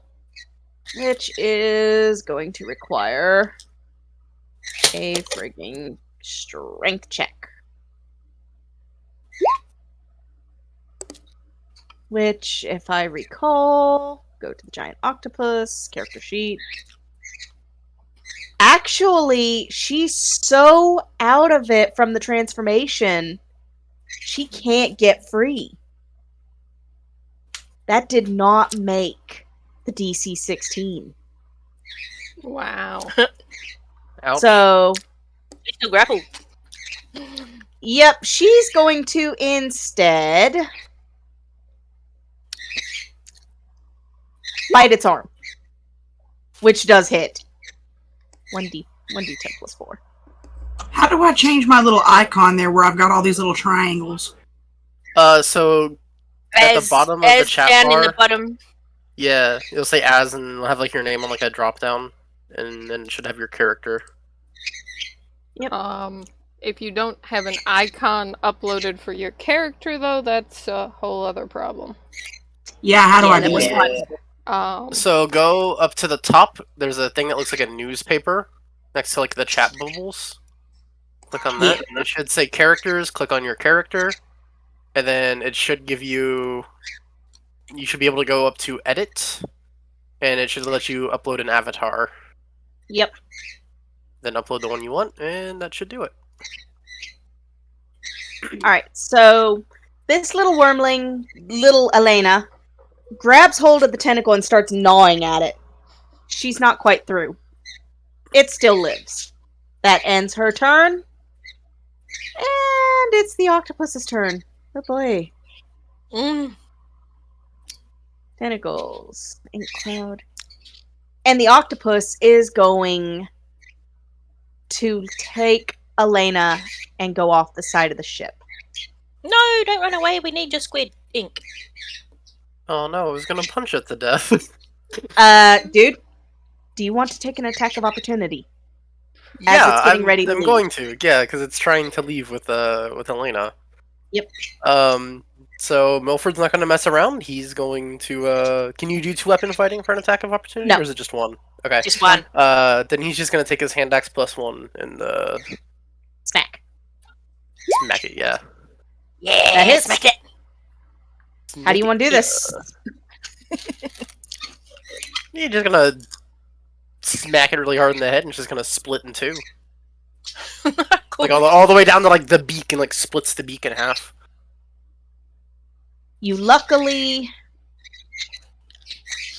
which is going to require a frigging strength check. Which, if I recall, go to the giant octopus, character sheet. Actually, she's so out of it from the transformation, she can't get free. That did not make the DC 16. Wow. Ouch. So, She's still grappled. yep, she's going to instead bite its arm, which does hit. 1d10 plus 4. How do I change my little icon there where I've got all these little triangles? So at the bottom of the chat down bar, in the bottom. yeah, it'll say as, and it'll have like your name on like a drop down, and then it should have your character. If you don't have an icon uploaded for your character, though, that's a whole other problem. Yeah, how do I that do was that? fine. So go up to the top. There's a thing that looks like a newspaper next to like the chat bubbles. Click on that. It should say characters. Click on your character, and then it should give you. You should be able to go up to edit, and it should let you upload an avatar. Yep. Then upload the one you want, and that should do it. Alright, so this little wormling, little Aleyna, grabs hold of the tentacle and starts gnawing at it. She's not quite through. It still lives. That ends her turn. And it's the octopus's turn. Oh boy. Tentacles. Ink cloud. And the octopus is going to take Aleyna and go off the side of the ship. No, don't run away. We need your squid ink. Oh no, I was gonna punch it to death. Dude, do you want to take an attack of opportunity? Yeah, it's getting ready to I'm leave. going to. Yeah, because it's trying to leave with Aleyna. Yep. So Milford's not going to mess around. He's going to. Can you do 2-weapon fighting for an attack of opportunity, No. or is it just one? Okay. Just one. Then he's just going to take his hand axe +1 and Smack. smack it. Yeah. Yeah, That hits. smack it. How do you want to do this? You're just gonna smack it really hard in the head, and it's just gonna split in two, Cool. like all the way down to like the beak, and like splits the beak in half. You luckily...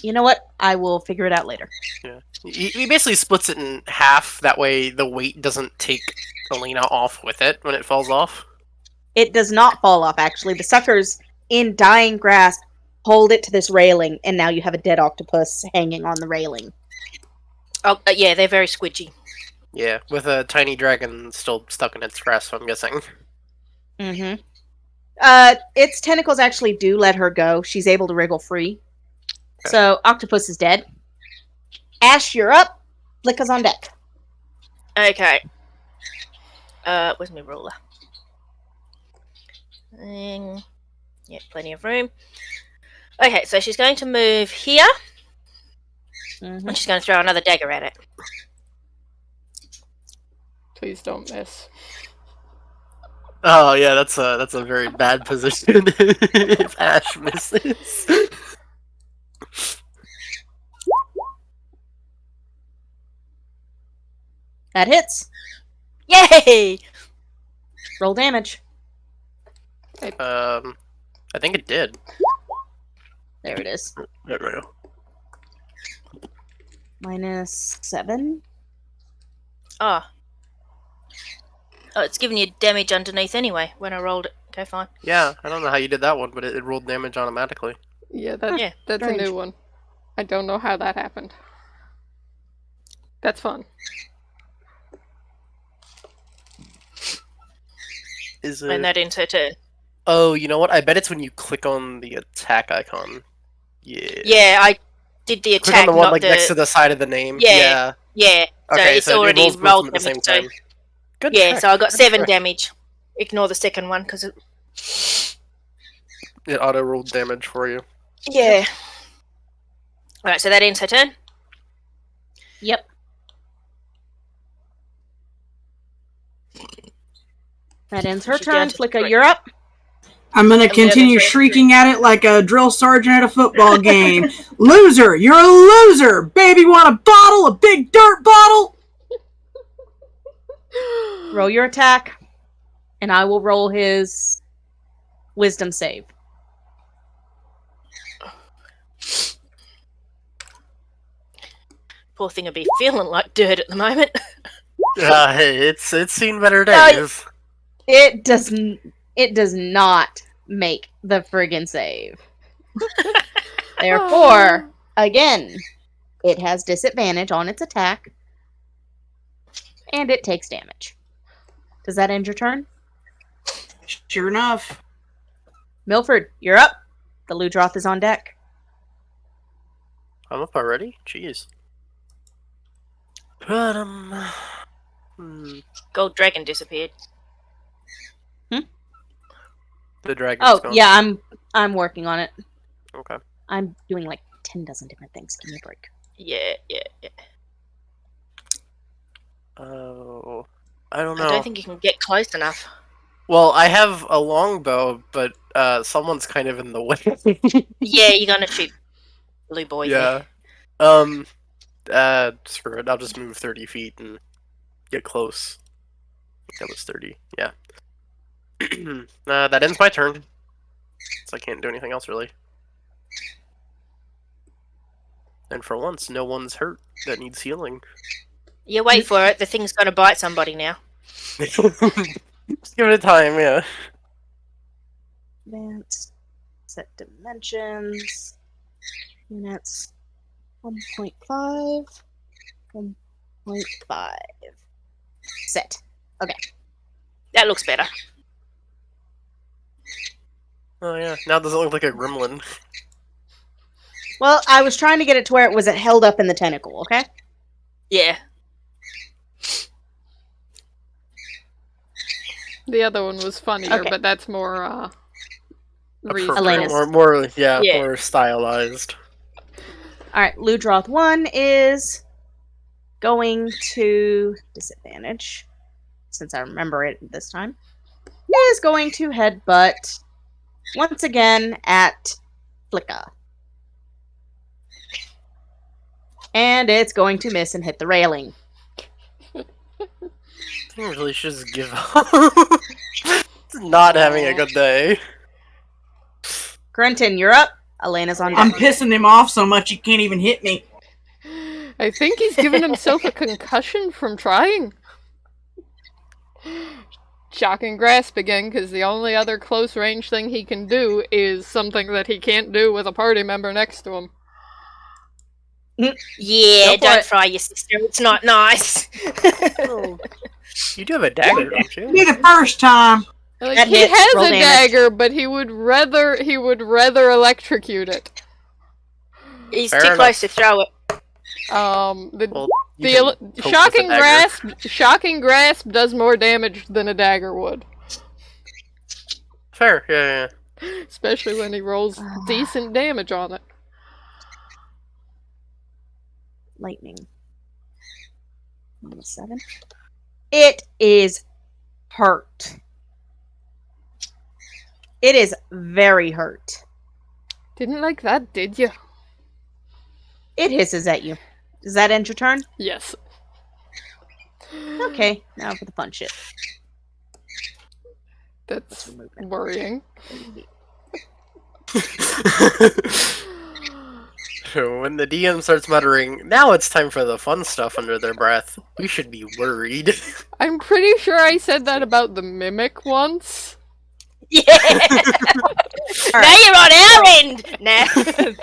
You know what? I will figure it out later. Yeah, he basically splits it in half. That way, the weight doesn't take Aleyna off with it when it falls off. It does not fall off, actually. The suckers, in dying grasp, hold it to this railing, and now you have a dead octopus hanging on the railing. Oh, yeah, they're very squidgy. Yeah, with a tiny dragon still stuck in its grasp, I'm guessing. Mm-hmm. Its tentacles actually do let her go. She's able to wriggle free. Okay. So, octopus is dead. Ash, you're up. Flikk'a's on deck. Okay. Where's my ruler? Yeah, plenty of room. Okay, so she's going to move here, Mm-hmm. and she's going to throw another dagger at it. Please don't miss. Oh yeah, that's a very bad position if Ash misses. That hits. Yay! Roll damage. I think it did. There it is. There we go. -7. Oh, it's giving you damage underneath anyway when I rolled it. Okay, fine. Yeah, I don't know how you did that one, but it rolled damage automatically. Yeah, Yeah, that's a strange. new one. I don't know how that happened. That's fun. Is And it? that into her turn. Oh, you know what? I bet it's when you click on the attack icon. Yeah. Yeah, I did the Click on attack, the one not like the... next to the side of the name. Yeah. Yeah, so Okay, it's so it already rolls both of rolled them at the same damage, time. so... Good Yeah, check. so I got Good 7 check. damage. Ignore the second one, because... It auto rolled damage for you. Yeah. Alright, so that ends her turn. Yep. That ends her She's down turn. to Flikk'a, 3. you're up. I'm gonna And the continue other 3. shrieking at it like a drill sergeant at a football game. Loser! You're a loser! Baby want a bottle? A big dirt bottle? Roll your attack, and I will roll his wisdom save. Poor thing will be feeling like dirt at the moment. Hey, it's seen better days. It does not make the friggin' save. Therefore, again, it has disadvantage on its attack, and it takes damage. Does that end your turn? Sure enough. Milford, you're up. The Ludroth is on deck. I'm up already? Jeez. But, Gold dragon disappeared. the dragon's Oh, gone. yeah, I'm working on it. Okay. I'm doing like 10 dozen different things. Give me a break. Yeah. Oh, I don't know. I don't think you can get close enough. Well, I have a longbow, but someone's kind of in the way. Yeah, you're gonna shoot blue boy Yeah. Screw it. I'll just move 30 feet and get close. That was 30. Yeah. That ends my turn. So I can't do anything else, really. And for once, no one's hurt that needs healing. Yeah, wait for it. The thing's gonna bite somebody now. Just give it time, yeah. Advanced. Set dimensions. Units. 1.5. 1.5. Set. That looks better. Oh yeah, now it doesn't look like a gremlin. Well, I was trying to get it to where it was held up in the tentacle, okay? Yeah. The other one was funnier, Okay. but that's more reasonable. Aleyna's. More stylized. Alright, Ludroth 1 is going to disadvantage, since I remember it this time. Is going to headbutt once again at Flikk'a. And it's going to miss and hit the railing. I really should just give up. Not having a good day. Corentin, you're up. Aleyna's on I'm deck. pissing him off so much he can't even hit me. I think he's given himself a concussion from trying. Shocking grasp again, because the only other close range thing he can do is something that he can't do with a party member next to him. Yeah, Go for don't it. fry your sister. It's not nice. Oh. You do have a dagger, don't you? Be the first time. Like, That he hits. has Roll a damage. dagger, but he would rather electrocute it. He's Fair too enough. close to throw it. Well, you The can poke with a shocking dagger. shocking grasp does more damage than a dagger would, Fair, yeah. especially when he rolls decent damage on it. Lightning. 7. It is hurt. It is very hurt. Didn't like that, did you? It hisses at you. Does that end your turn? Yes. Okay, now for the fun shit. That's worrying. When the DM starts muttering, "Now it's time for the fun stuff," under their breath, we should be worried. I'm pretty sure I said that about the mimic once. Yeah. Now you're on our end. Nah,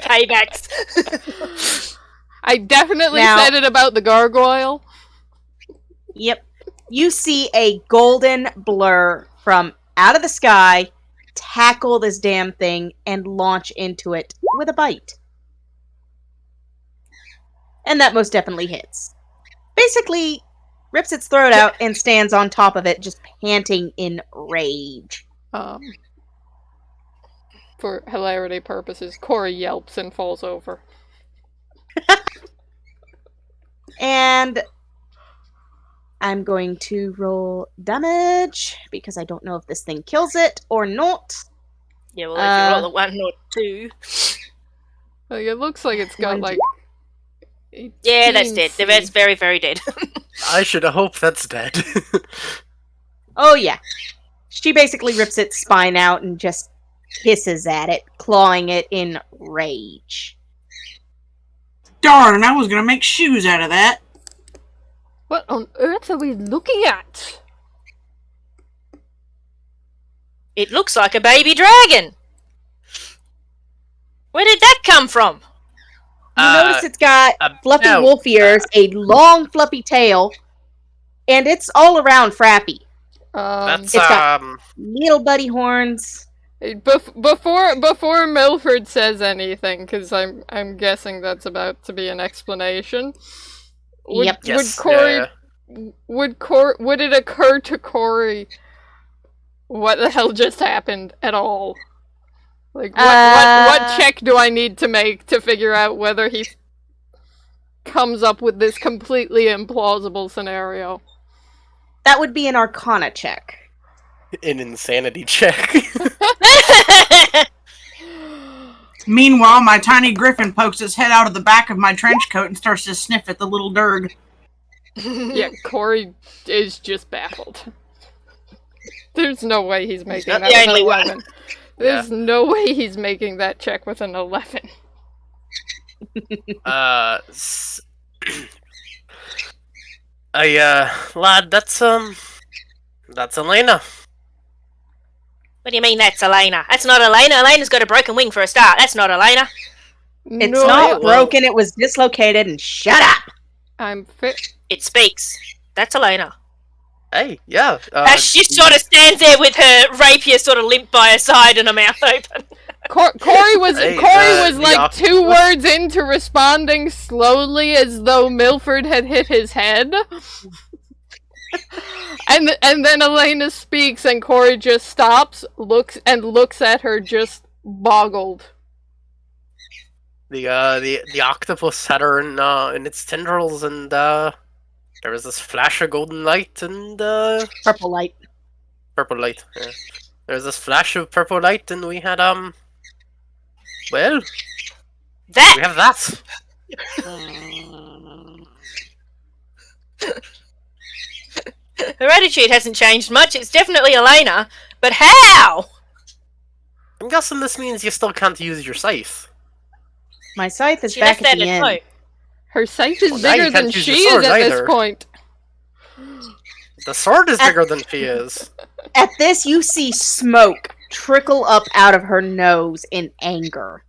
paybacks. I definitely Now- said it about the gargoyle. Yep. You see a golden blur from out of the sky tackle this damn thing and launch into it with a bite. And that most definitely hits. Basically, rips its throat out and stands on top of it, just panting in rage. For hilarity purposes, Corey yelps and falls over. And I'm going to roll damage, because I don't know if this thing kills it or not. Yeah, well, if you roll a 1 or 2... Like, it looks like it's got, like... Yeah, that's dead. That's very, very dead. I should hope that's dead. Oh, yeah. She basically rips its spine out and just hisses at it, clawing it in rage. Darn, I was gonna make shoes out of that. What on earth are we looking at? It looks like a baby dragon. Where did that come from? You notice it's got fluffy no. wolf ears, a long fluffy tail, and it's all around frappy. That's, It's got little buddy horns. Before Milford says anything, because I'm guessing that's about to be an explanation. Yep. Yes, Would it occur to Corey what the hell just happened at all? Like, what check do I need to make to figure out whether he comes up with this completely implausible scenario? That would be an Arcana check. An insanity check. Meanwhile, my tiny griffin pokes its head out of the back of my trench coat and starts to sniff at the little durg. Yeah, Corey is just baffled. There's no way he's making that the with only an one. 11. There's no way he's making that check with an 11. Lad, that's Aleyna. What do you mean that's Aleyna? That's not Aleyna. Aleyna's got a broken wing for a start. That's not Aleyna. It's No, not broken, it was dislocated, and shut up! I'm fit. It speaks. That's Aleyna. Hey, yeah. As she sort of stands there with her rapier sort of limp by her side and her mouth open. Corey was Hey, like octopus. 2 words into responding slowly as though Milford had hit his head. and then Aleyna speaks and Corey just stops, looks at her just boggled. The octopus had her in its tendrils, and there was this flash of golden light and Purple light. purple light. Yeah. There was this flash of purple light, and we had well, That! we have that. Her attitude hasn't changed much. It's definitely Aleyna. But how? I'm guessing this means you still can't use your scythe. My scythe is She back left at that the at end. home. Her scythe is Well, now bigger you than can't use she your is sword at this either. point. The sword is bigger than she is. At this, you see smoke trickle up out of her nose in anger.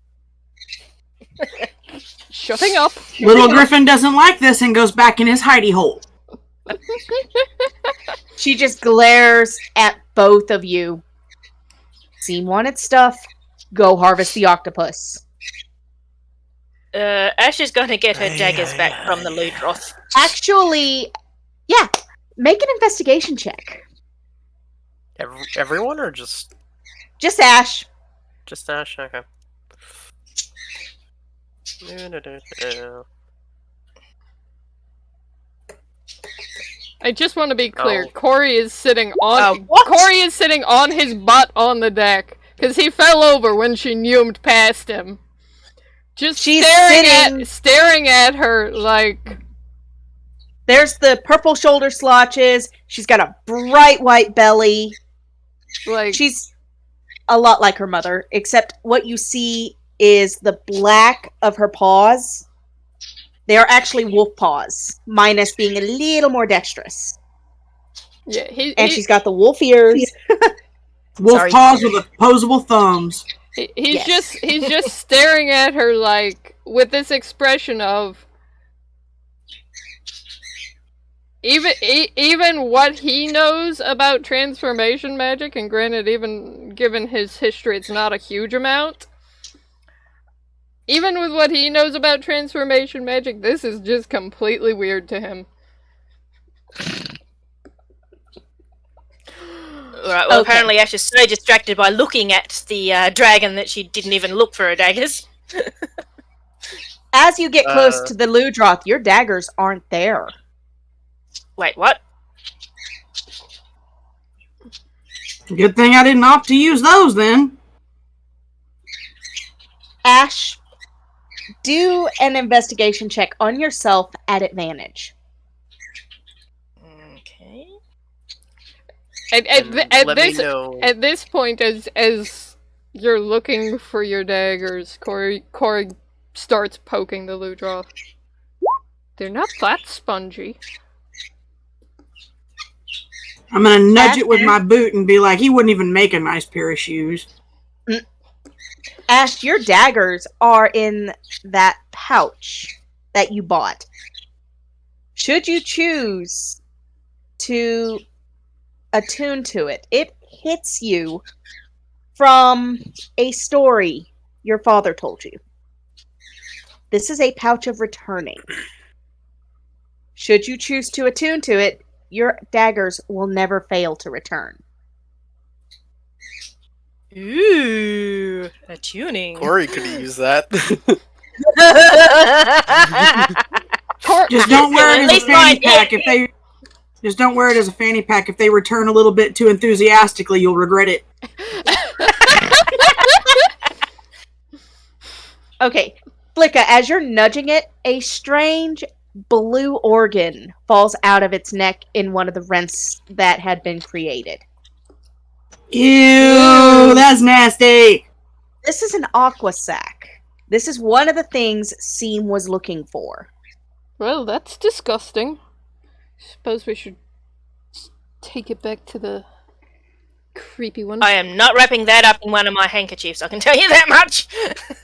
Shutting up. Little griffin doesn't like this and goes back in his hidey hole. She just glares at both of you. Seen wanted stuff. Go harvest the octopus. Ash is going to get her daggers back from the Ludroth. Actually, yeah. Make an investigation check. Everyone, or just Just Ash. Ash? Okay. I just want to be clear. Oh. Corey is sitting on what? Corey is sitting on his butt on the deck because he fell over when she neumed past him. Just She's staring at her like There's the purple shoulder slotches. She's got a bright white belly. She's a lot like her mother, except what you see is the black of her paws. They are actually wolf paws, minus being a little more dexterous. yeah. She's got the wolf ears. Wolf Sorry. paws with opposable thumbs. He's Yes. just staring at her like with this expression of even what he knows about transformation magic, and granted, even given his history, it's not a huge amount. Even with what he knows about transformation magic, this is just completely weird to him. Right, well, Okay. apparently Ash is so distracted by looking at the dragon that she didn't even look for her daggers. As you get close to the Ludroth, your daggers aren't there. Wait, what? Good thing I didn't opt to use those then. Ash, do an investigation check on yourself at advantage. Okay. At this point, as you're looking for your daggers, Corey starts poking the Ludroth. They're not that spongy. I'm gonna nudge it with my boot and be like, he wouldn't even make a nice pair of shoes. Ash, your daggers are in that pouch that you bought. Should you choose to attune to it, it hits you from a story your father told you. This is a pouch of returning. Should you choose to attune to it, your daggers will never fail to return. Ooh, attuning. Corey could use that. Just don't wear it At as a least fanny mine pack. did. If they just don't wear it as a fanny pack. If they return a little bit too enthusiastically, you'll regret it. Okay, Flikk'a, as you're nudging it, a strange blue organ falls out of its neck in one of the rents that had been created. Ew, that's nasty. This is an aqua sac. This is one of the things Seam was looking for. Well, that's disgusting. Suppose we should take it back to the creepy one. I am not wrapping that up in one of my handkerchiefs, I can tell you that much.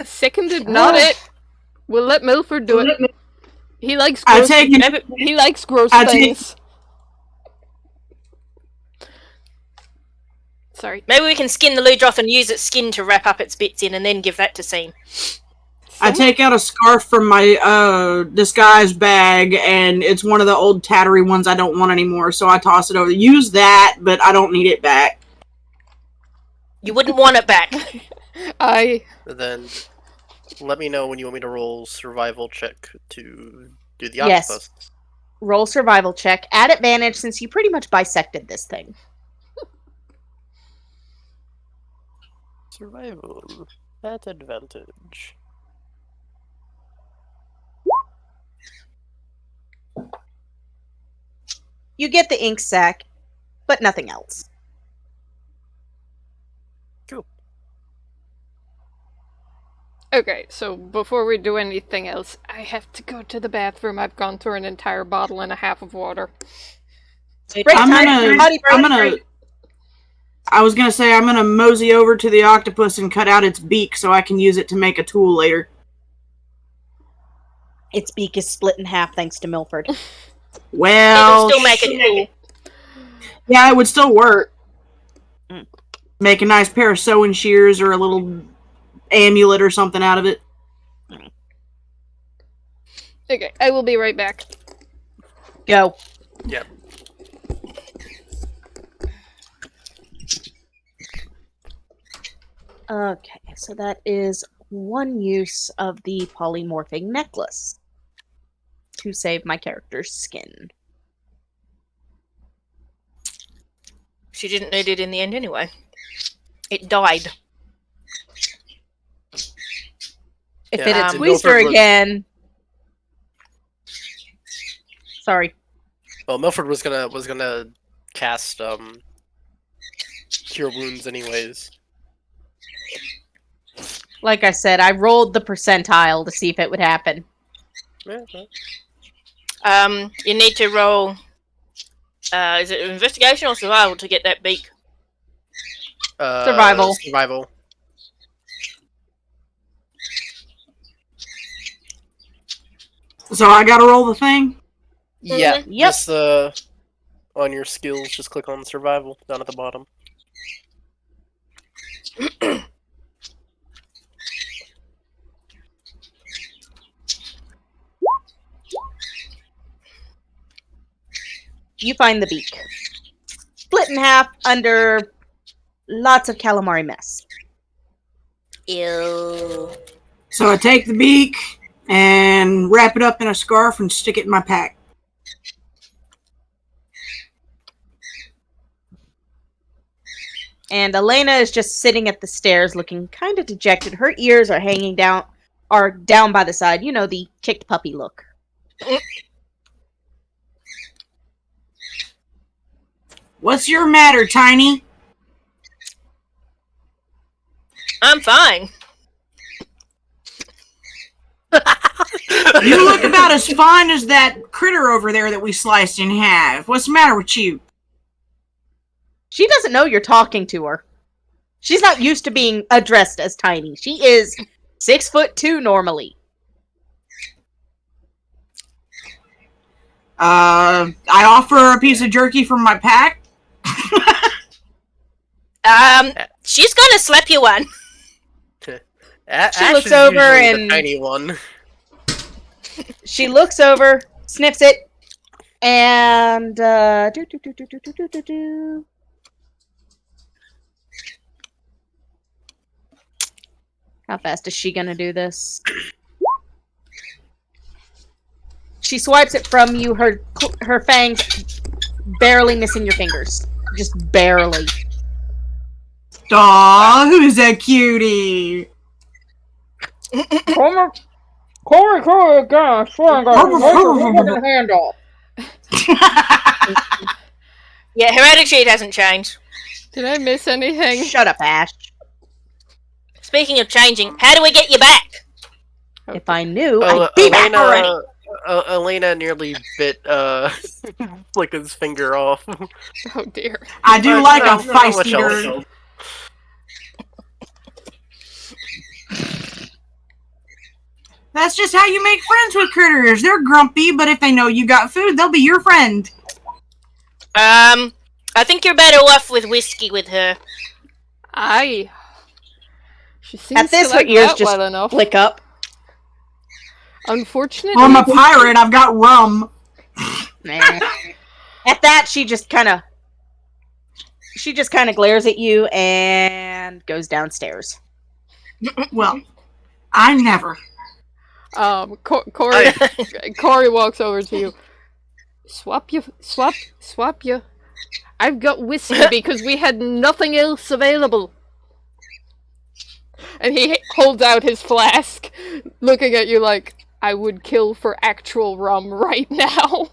Seconded, not it. We'll let Milford do it. He likes I gross, take it. he likes gross I take- things. Sorry. Maybe we can skin the Ludroth and use its skin to wrap up its bits in and then give that to Seam. I take out a scarf from my disguise bag, and it's one of the old tattery ones I don't want anymore, so I toss it over. Use that, but I don't need it back. You wouldn't want it back. Then let me know when you want me to roll survival check to do the Yes. octopus. Roll survival check at advantage since you pretty much bisected this thing. Survival at advantage. You get the ink sac, but nothing else. Cool. Okay, so before we do anything else, I have to go to the bathroom. I've gone through an entire bottle and a half of water. Break I'm time, gonna- potty break, I'm gonna- break. I was gonna say I'm gonna mosey over to the octopus and cut out its beak so I can use it to make a tool later. Its beak is split in half thanks to Milford. Well, It'll still make a tool. yeah, it would still work. Mm. Make a nice pair of sewing shears or a little amulet or something out of it. Okay, I will be right back. Go. Yep. Okay, so that is one use of the polymorphing necklace to save my character's skin. She didn't need it in the end anyway. It died. If Yeah, it had um, squeezed her Milford was- again. Sorry. Well, Milford was gonna cast cure wounds anyways. Like I said, I rolled the percentile to see if it would happen. Yeah, okay. You need to roll. Is it investigation or survival to get that beak? Survival. Survival. So I gotta roll the thing? Yeah. Mhm. Yep. Just on your skills, just click on survival down at the bottom. You find the beak. Split in half under lots of calamari mess. Ew. So I take the beak and wrap it up in a scarf and stick it in my pack. And Aleyna is just sitting at the stairs looking kind of dejected. Her ears are hanging down, are down by the side. You know, the kicked puppy look. What's your matter, Tiny? I'm fine. You look about as fine as that critter over there that we sliced in half. What's the matter with you? She doesn't know you're talking to her. She's not used to being addressed as tiny. She is 6'2" normally. I offer her a piece of jerky from my pack. She's gonna slap you one. Ash looks is over usually and- the tiny one. She looks over, sniffs it, and How fast is she gonna do this? She swipes it from you, her fangs barely missing your fingers. Just barely. Aw, who's that cutie? Corey, God, I swear I'm gonna hand off. Yeah, heredity hasn't changed. Did I miss anything? Shut up, Ash. Speaking of changing, how do we get you back? If I knew, I'd be back already. Aleyna nearly bit Flikk'a's finger off. Oh dear. I do like a Not much feisty else. nerd. That's just how you make friends with critters. They're grumpy, but if they know you got food, they'll be your friend. I think you're better off with whiskey with her. Aye. She seems At this, to her like ears that just well enough. flick up. Unfortunately, I'm a pirate. I've got rum. Nah. At that, she just kind of glares at you and goes downstairs. Well, I never. Corey walks over to you. Swap you. I've got whiskey because we had nothing else available. And he holds out his flask, looking at you like, I would kill for actual rum right now.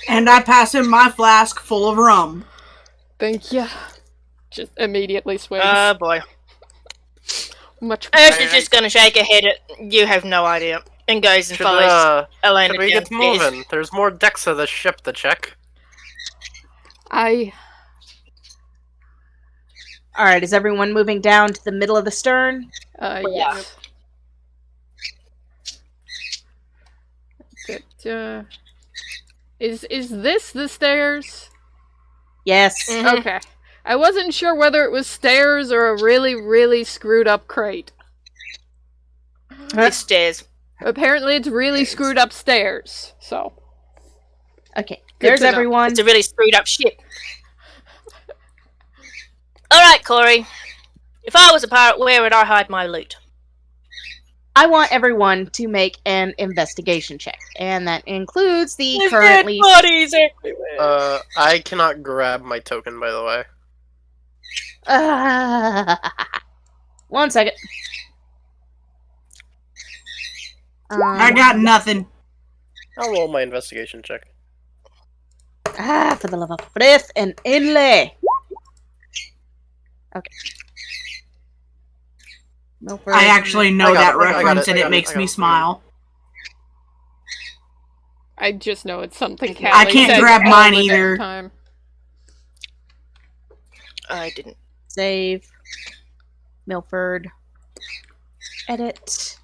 And I pass him my flask full of rum. Thank you. Just immediately swigs. Oh boy. Much Ash is just gonna shake her head at you have no idea and goes and follows Aleyna Should we get downstairs. moving? There's more decks of the ship to check. I Alright, is everyone moving down to the middle of the stern? yes. Is this the stairs? Yes. Mhm. Okay. I wasn't sure whether it was stairs or a really, really screwed up crate. It's stairs. Apparently it's really screwed up stairs, so. Okay, Good there's to know. everyone. It's a really screwed up ship. Alright, Corey. If I was a pirate, where would I hide my loot? I want everyone to make an investigation check, and that includes the There's currently. dead bodies everywhere. I cannot grab my token, by the way. 1 second. I got nothing. I'll roll my investigation check. For the love of breath and inlay. Okay. Milford. I actually know I got that it, I got reference it, and I it got it, makes I got me it. smile. I just know it's something Callie I can't says grab all mine the damn either. time. I didn't. Save. Milford. Edit.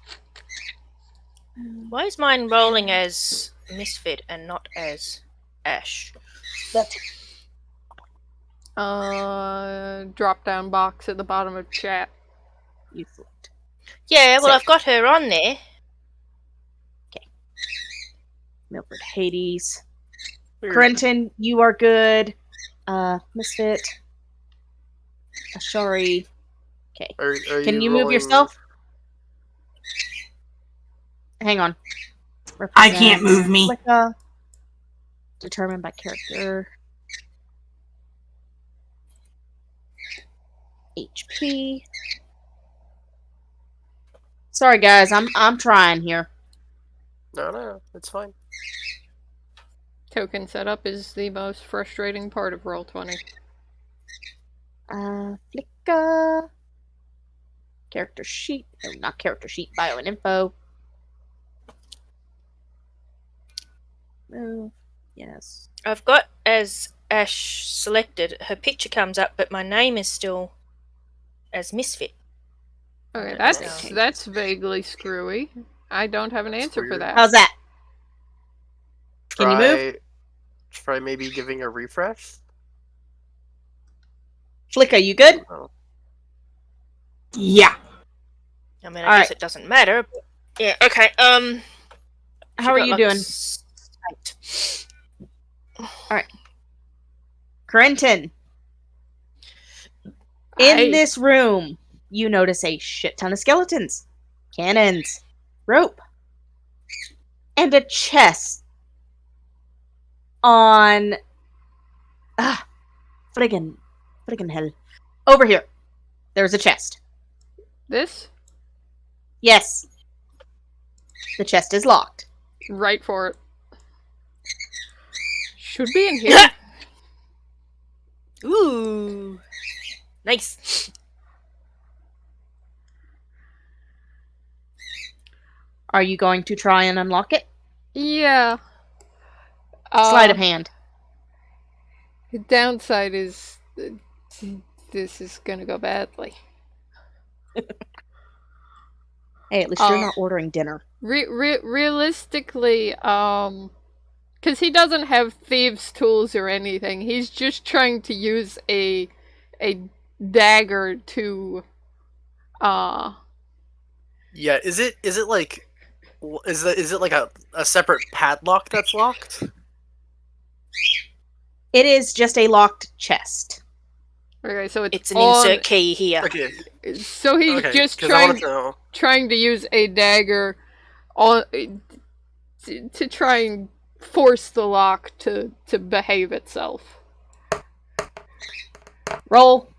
Why is mine rolling as Mysfytt and not as Ash. But Drop down box at the bottom of chat. you select. Yeah, well, So- I've got her on there. Milford, Hades. Weird. Corentin, you are good. Mysfytt. Asheari. Okay. Are Can you move rolling- yourself? Hang on. I can't move me. Flikk'a. Determined by character. HP. Sorry guys, I'm trying here. No, it's fine. Token setup is the most frustrating part of Roll20. Flikk'a. Character sheet. No, not character sheet. Bio and info. Move. Yes. I've got as Ash selected. Her picture comes up, but my name is still as Mysfytt. Okay, Okay. that's vaguely screwy. I don't have an answer for weird. that. How's that? Can you move? Try maybe giving a refresh? Flikk'a, you good? Oh. Yeah. I mean, All I guess right. it doesn't matter. But yeah. Okay. How are you doing? Corentin. In I- this room, you notice a shit ton of skeletons, cannons, rope, and a chest on. Friggin' hell. Over here. There's a chest. This? Yes. The chest is locked. Right for it. Should be in here. Ooh, nice. Are you going to try and unlock it? Yeah. Sleight of hand. The downside is this is gonna go badly. Hey, at least you're not ordering dinner. Realistically, because he doesn't have thieves' tools or anything, he's just trying to use a dagger to Yeah, is it like is it like a separate padlock that's locked? It is just a locked chest. Okay, so It's an on, insert key here. Okay. so he's Okay. just 'Cause I wanted to know. trying to use a dagger on to try and force the lock to behave itself. Roll.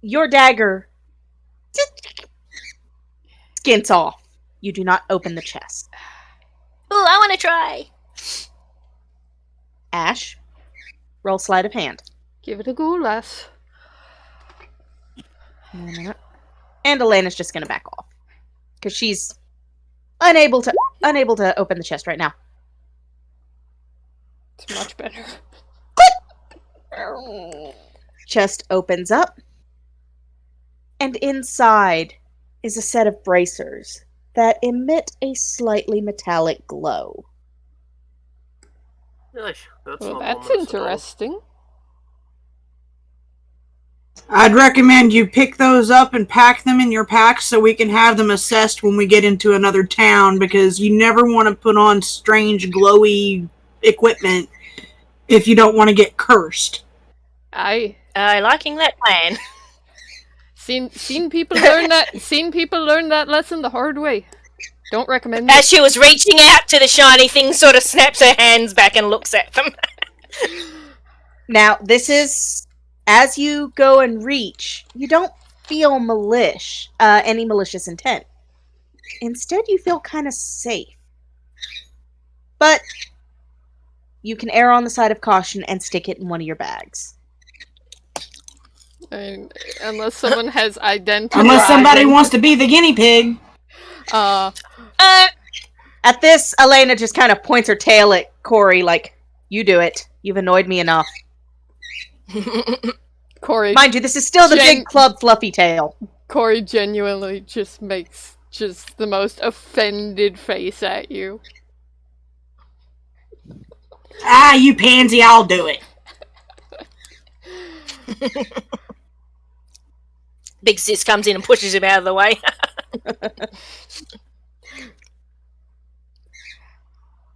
Your dagger skints off. You do not open the chest. Ooh, I want to try. Ash, roll sleight of hand. Give it a go, lass. And Aleyna's just gonna back off because she's unable to open the chest right now. It's much better. Chest opens up, and inside is a set of bracers that emit a slightly metallic glow. Really? That's Well, not that's ominous at all. interesting. I'd recommend you pick those up and pack them in your packs so we can have them assessed when we get into another town, because you never want to put on strange glowy equipment if you don't want to get cursed. I Liking that plan. seen people learn that lesson the hard way. Don't recommend As it. she was reaching out to the shiny thing, sort of snaps her hands back and looks at them. Now, this is, as you go and reach, you don't feel any malicious intent. Instead, you feel kind of safe. But you can err on the side of caution and stick it in one of your bags. I mean, unless someone has identified. Unless somebody wants to be the guinea pig. At this, Aleyna just kind of points her tail at Corey like, you do it. You've annoyed me enough. Corey Mind you, this is still the big club fluffy tail. Corey genuinely just makes just the most offended face at you. Ah, you pansy, I'll do it. Big sis comes in and pushes him out of the way.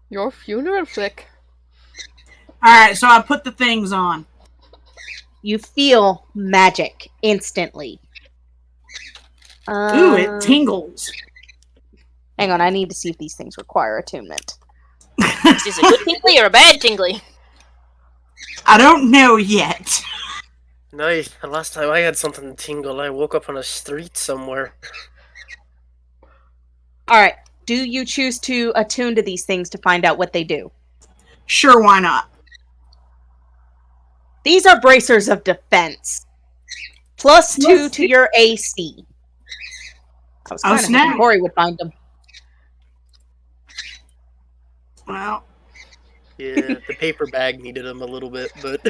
Your funeral, Flick. Alright, so I put the things on. You feel magic instantly. Ooh, it tingles. Hang on, I need to see if these things require attunement. Is this a good tingly or a bad tingly? I don't know yet. No, the last time I had something tingle, I woke up on a street somewhere. Alright, do you choose to attune to these things to find out what they do? Sure, why not? These are bracers of defense. +2 to your AC. I was kind of hoping Corey would find them. Well, Yeah, the paper bag needed them a little bit, but...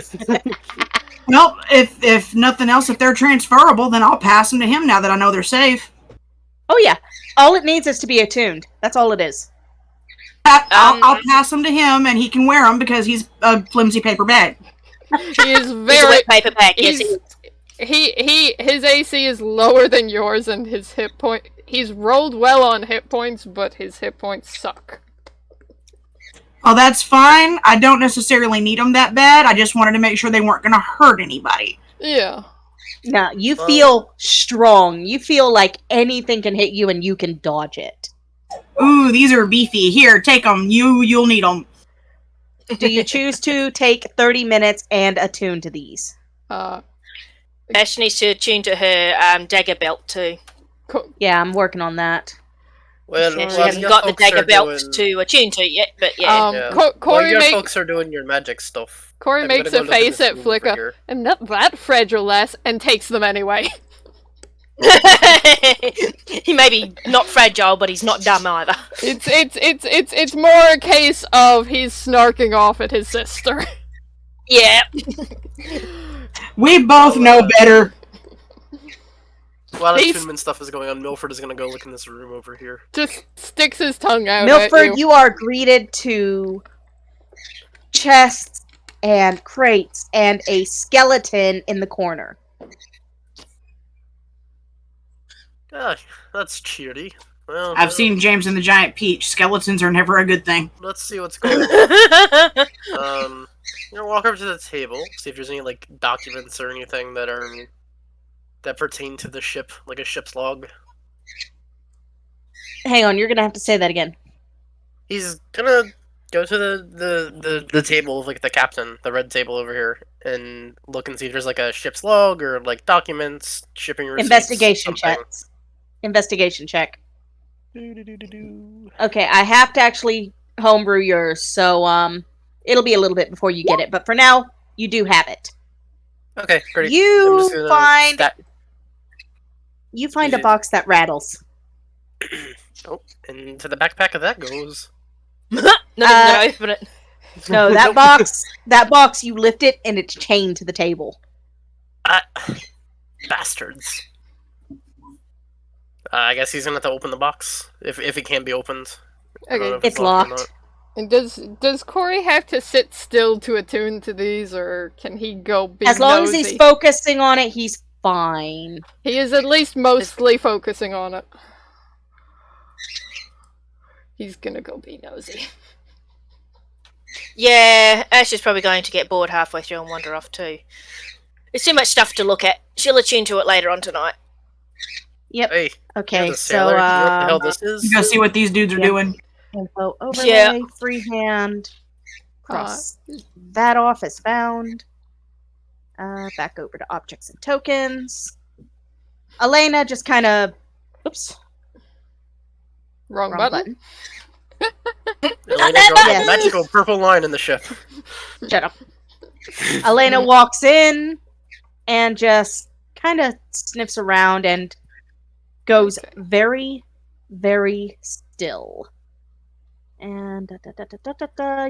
well, if nothing else, if they're transferable, then I'll pass them to him now that I know they're safe. Oh yeah, all it needs is to be attuned. That's all it is. I'll pass them to him, and he can wear them because he's a flimsy paper bag. He is He's a very. wet paper bag. Yes, he is. His AC is lower than yours, and his hit point. He's rolled well on hit points, but his hit points suck. Oh, that's fine. I don't necessarily need them that bad. I just wanted to make sure they weren't going to hurt anybody. Yeah. No, you feel strong. You feel like anything can hit you and you can dodge it. Ooh, these are beefy. Here, take them. You'll need them. Do you choose to take 30 minutes and attune to these? Ash needs to attune to her dagger belt too. Yeah, I'm working on that. Well, She while hasn't you got the folks are dagger belt doing- to attune to yet, but yeah. Yeah. While While Corey, you folks are doing your magic stuff. Corey I'm makes gonna a go look in face this at room over Flikk'a, here. and not that fragile lass, and takes them anyway. He may be not fragile, but he's not dumb either. It's more a case of he's snarking off at his sister. Yeah. We both know better. While He's- attunement stuff is going on, Milford is gonna go look in this room over here. Just sticks his tongue out at Milford, you. you are greeted to chests and crates and a skeleton in the corner. Gosh, that's cheery. Well, I've seen James and the Giant Peach. Skeletons are never a good thing. let's see what's going on. I'm gonna walk over to the table, see if there's any like documents or anything that pertain to the ship, like a ship's log. Hang on, you're gonna have to say that again. He's gonna go to the table of like the captain, the red table over here, and look and see if there's like a ship's log or like documents, shipping receipts. Investigation something. checks. Investigation check. Do-do-do-do-do. Okay, I have to actually homebrew yours, so it'll be a little bit before you get it, but for now, you do have it. Okay, great. You I'm just gonna find stat- you find a box that rattles. Oh, and to the backpack of that goes. Nothing's gonna open it. No, that box, you lift it and it's chained to the table. Bastards. I guess he's gonna have to open the box if it can be opened. I don't know Okay. if It's or locked. not. And does Corey have to sit still to attune to these, or can he go be As long nosy? as he's focusing on it, he's fine. He is at least mostly focusing on it. He's gonna go be nosy. Yeah, Ash is probably going to get bored halfway through and wander off too. There's too much stuff to look at. She'll attune to it later on tonight. Yep. Hey, Okay, you're the so sailor. You know what the hell this is? You go see what these dudes are Yeah. doing. info overlay, Yeah. freehand, cross that off as found. Back over to objects and tokens. Aleyna just kind of, oops, Wrong wrong button. Elena that draws button. a magical purple line in the ship. Shut up. Aleyna walks in and just kind of sniffs around and goes Okay. very, very still. And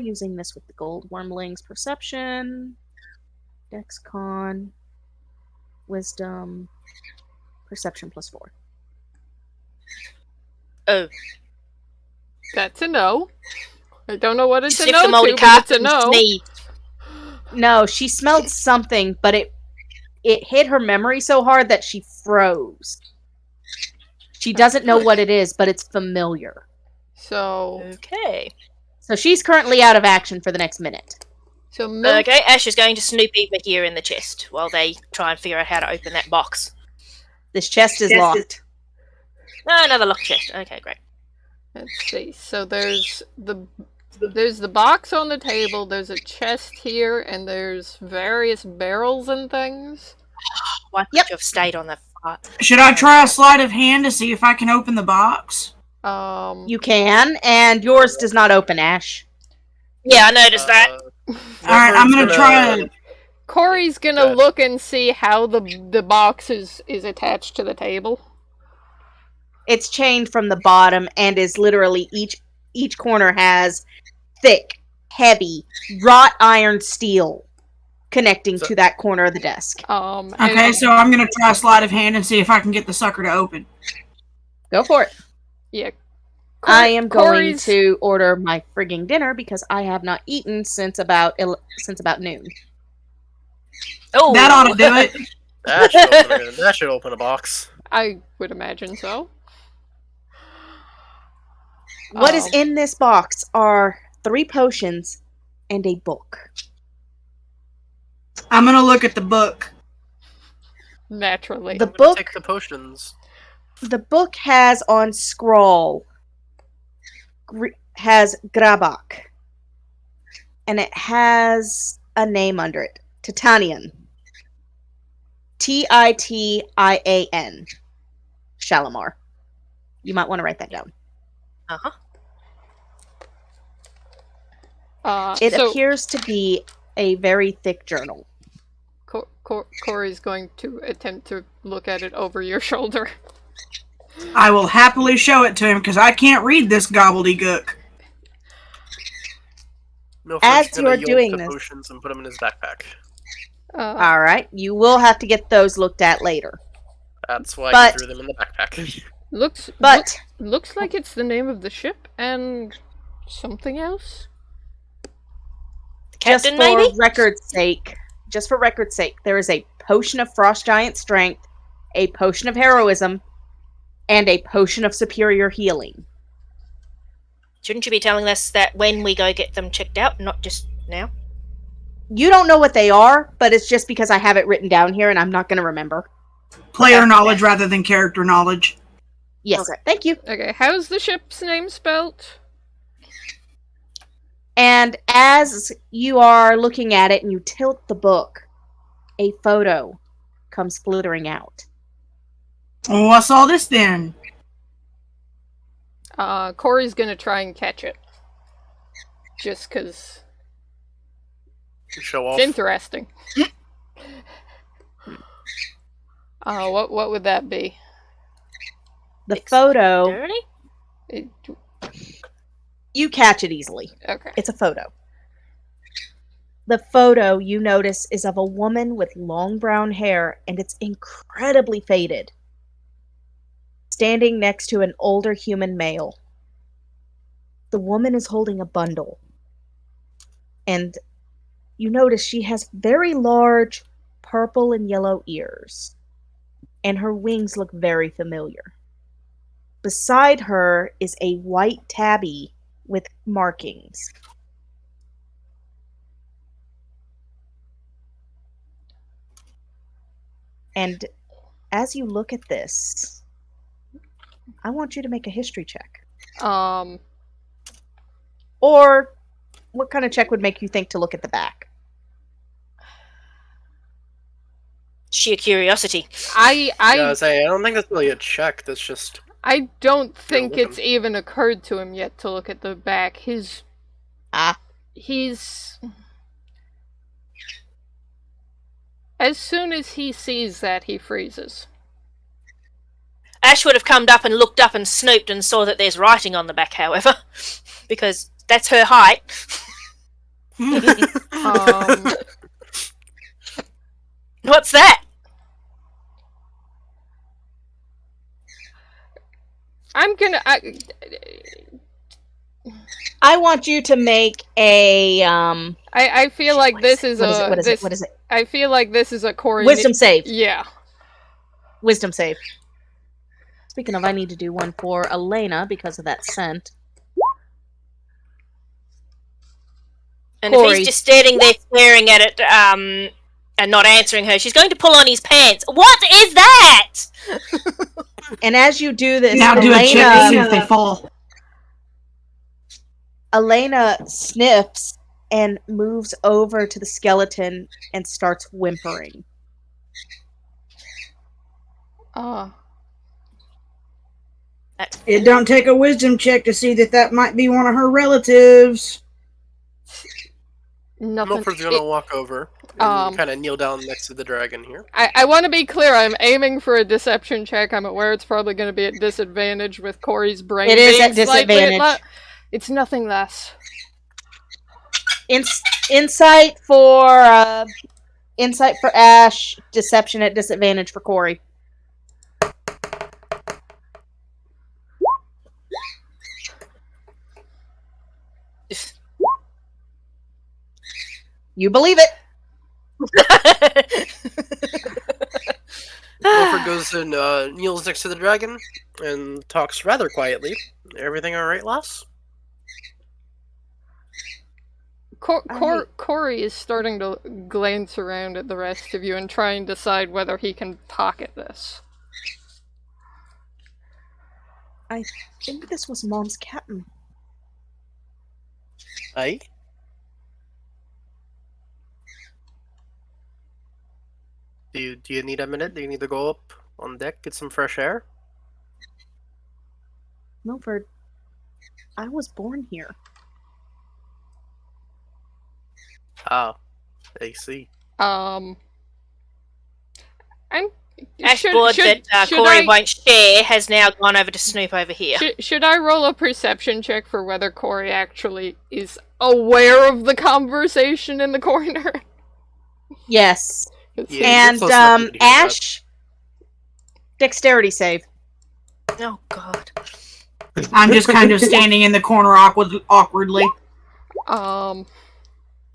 using this with the gold wormling's perception, dex con, wisdom, perception +4. Oh. That's a no. I don't know what it's a Sniff no the moldy to, but it's carpet a and no. sneeze. No, she smelled something, but it hit her memory so hard that she froze. She doesn't know what it is, but it's familiar. So, Okay. So she's currently out of action for the next minute. so Okay, Ash is going to snoop over here in the chest while they try and figure out how to open that box. This chest is locked. Oh, another locked chest. Okay, great. Let's see. So there's the box on the table, there's a chest here, and there's various barrels and things. Why could you have stayed on the part? Should I try a sleight of hand to see if I can open the box? You can, and yours does not open, Ash. Yeah, I noticed that. Alright, I'm gonna try. Corey's gonna look and see how the box is attached to the table. It's chained from the bottom and is literally each corner has thick, heavy, wrought iron steel connecting to that corner of the desk. Okay, so I'm gonna try a sleight of hand and see if I can get the sucker to open. Go for it. Yeah. I am going to order my frigging dinner because I have not eaten since about noon. Oh, that ought to do it. That should open a box. I would imagine so. What is in this box are 3 potions and a book. I'm gonna look at the book. Naturally. The book. Take the potions. The book has on scroll has Grabak, and it has a name under it. Titanian. Titian. Shalamar. You might want to write that down. It appears to be a very thick journal. Corey's going to attempt to look at it over your shoulder. I will happily show it to him because I can't read this gobbledygook. As you are doing this, potions and put them in his backpack. All right, you will have to get those looked at later. That's why he threw them in the backpack. Looks like it's the name of the ship and something else. Captain, maybe? Just for record's sake, there is a potion of frost giant strength, a potion of heroism, and a potion of superior healing. Shouldn't you be telling us that when we go get them checked out, not just now? You don't know what they are, but it's just because I have it written down here and I'm not going to remember. Player knowledge rather than character knowledge. Yes, okay. Thank you. Okay, how's the ship's name spelt? And as you are looking at it and you tilt the book, a photo comes flittering out. What's all this then? Corey's gonna try and catch it. Just because show off. It's interesting. What would that be? The photo... You catch it easily. Okay. It's a photo. The photo, you notice, is of a woman with long brown hair, and it's incredibly faded, standing next to an older human male. The woman is holding a bundle, and you notice she has very large purple and yellow ears, and her wings look very familiar. Beside her is a white tabby with markings. And as you look at this, I want you to make a history check. Or what kind of check would make you think to look at the back? Sheer curiosity. I don't think that's really a check. That's just... I don't think it's even occurred to him yet to look at the back. He's... As soon as he sees that, he freezes. Ash would have come up and looked up and snooped and saw that there's writing on the back, however. Because that's her height. What's that? I'm gonna. I want you to make a I feel like this is what is it? I feel like this is a Corey. Wisdom save. Yeah. Wisdom save. Speaking of, I need to do one for Aleyna because of that scent. And if Corey. he's just standing there staring at it, and not answering her, she's going to pull on his pants. What is that? And as you do this, Now do a check to see if they fall. Aleyna sniffs and moves over to the skeleton and starts whimpering. It don't take a wisdom check to see that might be one of her relatives. Nothing. Milford's gonna walk over and kind of kneel down next to the dragon here. I want to be clear. I'm aiming for a deception check. I'm aware it's probably going to be at disadvantage with Corey's brain. It is being at disadvantage. It's nothing less. Insight for Ash. Deception at disadvantage for Corey. You believe it. Milford goes and kneels next to the dragon and talks rather quietly. Everything all right, lass? Corey is starting to glance around at the rest of you and try and decide whether he can pocket this. I think this was Mom's captain. Aye? Do you need a minute? Do you need to go up on deck, get some fresh air? Milford, I was born here. Ah, I see. I'm Ash board that Corey won't share has now gone over to Snoop over here. Should I roll a perception check for whether Corey actually is aware of the conversation in the corner? Yes. Yeah, and Ash, dexterity save. Oh God. I'm just kind of standing in the corner awkwardly. Oh,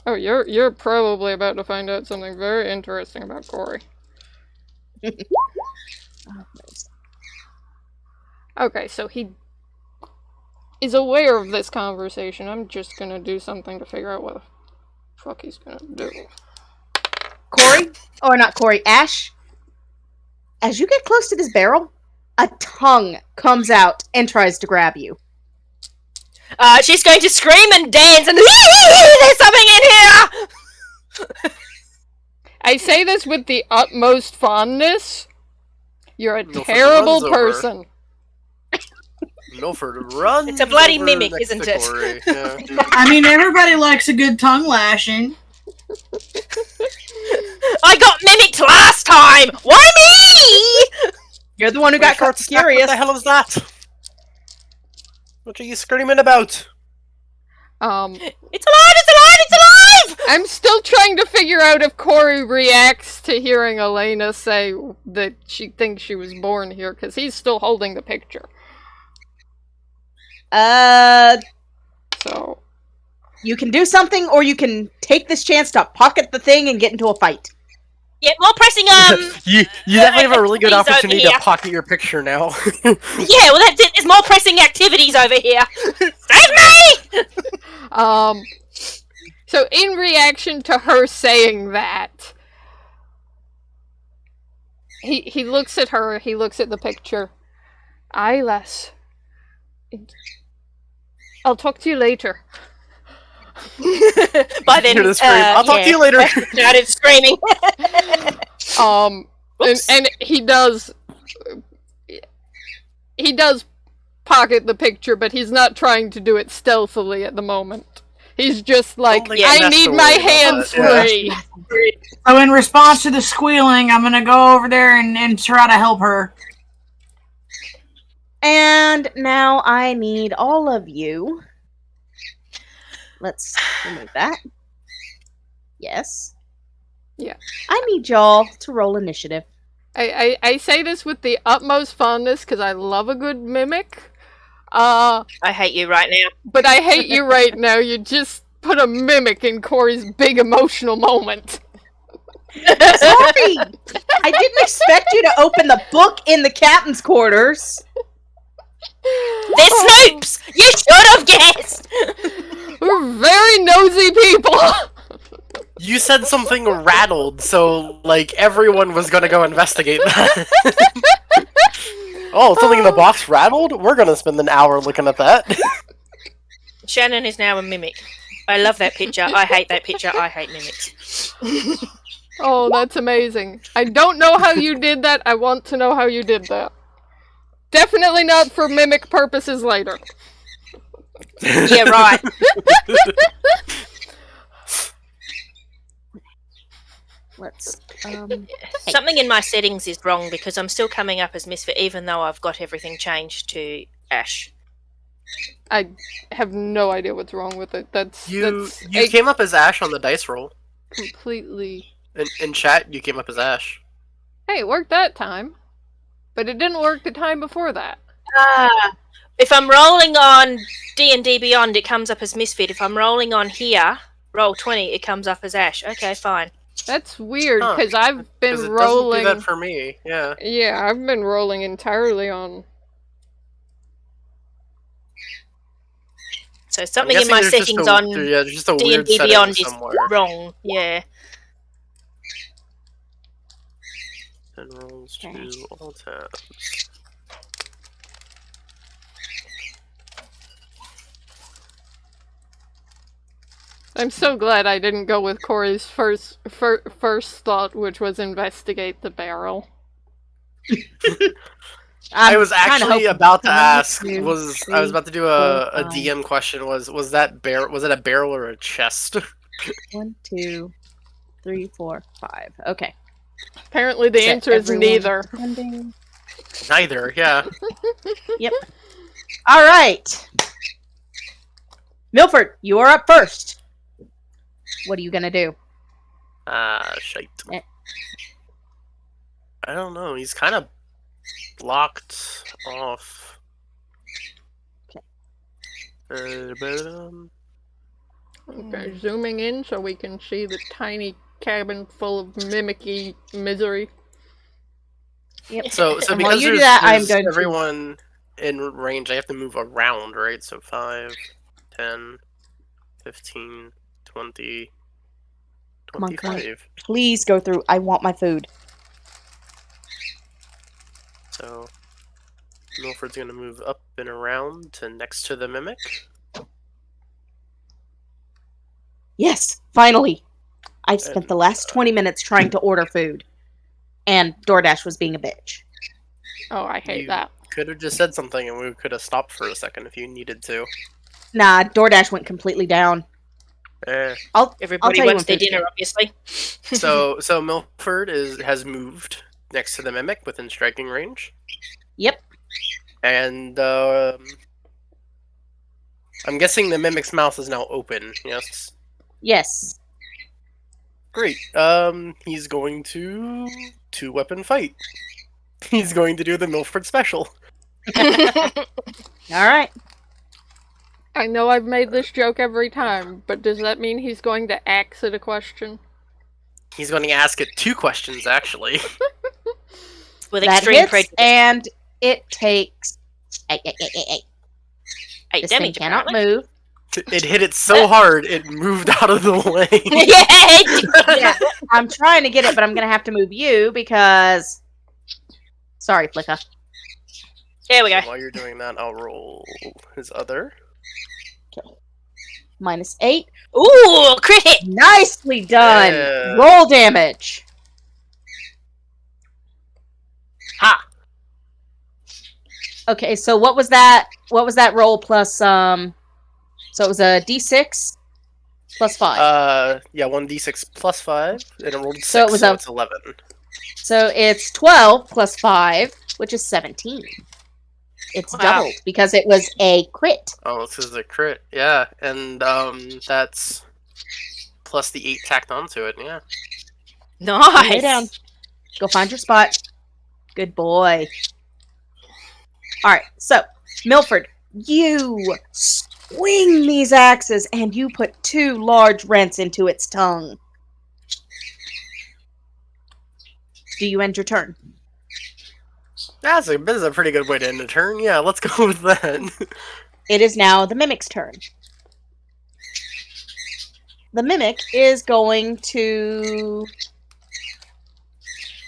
you're probably about to find out something very interesting about Corey. Okay, so he is aware of this conversation. I'm just gonna do something to figure out what the fuck he's gonna do. Corey? Or not Corey, Ash? As you get close to this barrel, a tongue comes out and tries to grab you. She's going to scream and dance and there's something in here! I say this with the utmost fondness. You're a Milford terrible runs over. person. Milford runs. It's a bloody over mimic, next isn't to it? Corey. Yeah. I mean, everybody likes a good tongue lashing. I got mimicked last time! Why me? You're the one who got What curious. the hell is that? What are you screaming about? It's alive! It's alive! It's alive! I'm still trying to figure out if Corey reacts to hearing Aleyna say that she thinks she was born here, because he's still holding the picture. So... You can do something, or you can take this chance to pocket the thing and get into a fight. Yeah, more pressing, You definitely have a really good activities over opportunity here. to pocket your picture now. Yeah, well that's it. There's more pressing activities over here. Save me! So in reaction to her saying that, he looks at her, he looks at the picture. Aye, lass. I'll talk to you later. By then, Hear the scream. I'll talk to you later. Started screaming. And he does pocket the picture, but he's not trying to do it stealthily at the moment. He's just like, I need my hands free. So in response to the squealing, I'm gonna go over there and try to help her. And now I need all of you. Let's remove that. Yes. Yeah. I need y'all to roll initiative. I say this with the utmost fondness because I love a good mimic. Uh, I hate you right now. but I hate you right now. You just put a mimic in Corey's big emotional moment. Sorry! I didn't expect you to open the book in the captain's quarters. They're Snopes! You should have guessed! We're very nosy people. You said something rattled, so, like, everyone was gonna go investigate that. Oh, something in the box rattled? We're gonna spend an hour looking at that. Shannon is now a mimic. I love that picture. I hate that picture. I hate mimics. Oh, that's amazing. I don't know how you did that. I want to know how you did that. Definitely not for mimic purposes later. Yeah, right. Let's, Something in my settings is wrong because I'm still coming up as Mysfytt even though I've got everything changed to Ash. I have no idea what's wrong with it. You that's came up as Ash on the dice roll. completely... In chat, you came up as Ash. Hey, it worked that time. But it didn't work the time before that. If I'm rolling on D&D Beyond, it comes up as Mysfytt. If I'm rolling on here, roll 20, it comes up as Ash. Okay, fine. That's weird, Huh. because I've been 'Cause it rolling... doesn't do that for me, yeah. Yeah, I've been rolling entirely on... So something in my settings on there's just a weird D&D setting Beyond is somewhere. wrong. Yeah. And rolls to all tabs. I'm so glad I didn't go with Corey's first thought, which was investigate the barrel. I was actually about to ask. two, I was about to do a four, DM question. Was that was it a barrel or a chest? 1, 2, 3, 4, 5. Okay. Apparently the Is that answer is everyone neither. attending? Neither. Yeah. Yep. All right. Milford, you are up first. What are you gonna do? Shite. Eh. I don't know. He's kind of blocked off. Okay, zooming in so we can see the tiny cabin full of mimicky misery. Yep. So And while because you do there's, that, I'm there's going to- everyone in range, I have to move around, right? So 5, 10, 15, 20, Come on, come on. 25. Please go through. I want my food. So Milford's gonna move up and around to next to the mimic. Yes, finally. I've spent the last 20 minutes trying to order food, and DoorDash was being a bitch. Oh, I hate that. Could have just said something and we could have stopped for a second if you needed to. Nah, DoorDash went completely down. Everybody tell you wants their when food's dinner, good. obviously. So Milford has moved next to the mimic within striking range. Yep. And I'm guessing the mimic's mouth is now open. Yes. Yes. Great. He's going to 2-weapon fight. He's going to do the Milford special. All right. I know I've made this joke every time, but does that mean he's going to axe it a question? He's going to ask it 2 questions, actually. With That extreme hits, prejudice. and it takes 8. 8 This thing damage, cannot apparently. move. It hit it so hard, it moved out of the way. Yeah! Yeah, I'm trying to get it, but I'm going to have to move you because... Sorry, Flikk'a. There we go. So while you're doing that, I'll roll his other. -8. Ooh, crit hit! Nicely done. Yeah. Roll damage. Ha! Okay, so what was that? What was that roll plus So it was a d6 plus 5. Yeah, 1d6 plus 5, and it rolled 6, So it was it's 11. So it's 12 plus 5, which is 17. It's Wow. doubled because it was a crit. Oh, this is a crit, yeah, and that's plus the 8 tacked onto it, yeah. Nice! Lay down. Go find your spot. Good boy. Alright, so, Milford, You swing these axes, and you put 2 large rents into its tongue. Do you end your turn? This is a pretty good way to end a turn. Yeah, let's go with that. It is now the Mimic's turn. The Mimic is going to...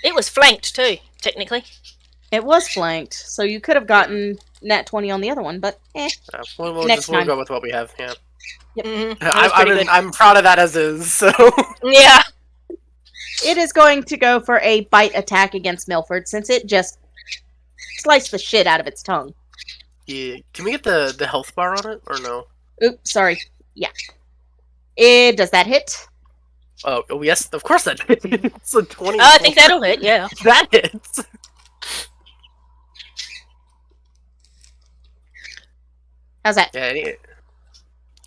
It was flanked too, technically. It was flanked, so you could have gotten nat 20 on the other one, but We'll Next time. go with what we have. Yeah, Mm-hmm. I'm proud of that as is. So Yeah. it is going to go for a bite attack against Milford, since it just sliced the shit out of its tongue. yeah, can we get the health bar on it or no? Oops, sorry. Yeah. Does that hit? Oh yes, of course that hits. It's a 20. I think that'll hit, yeah. That hits. How's that? Yeah.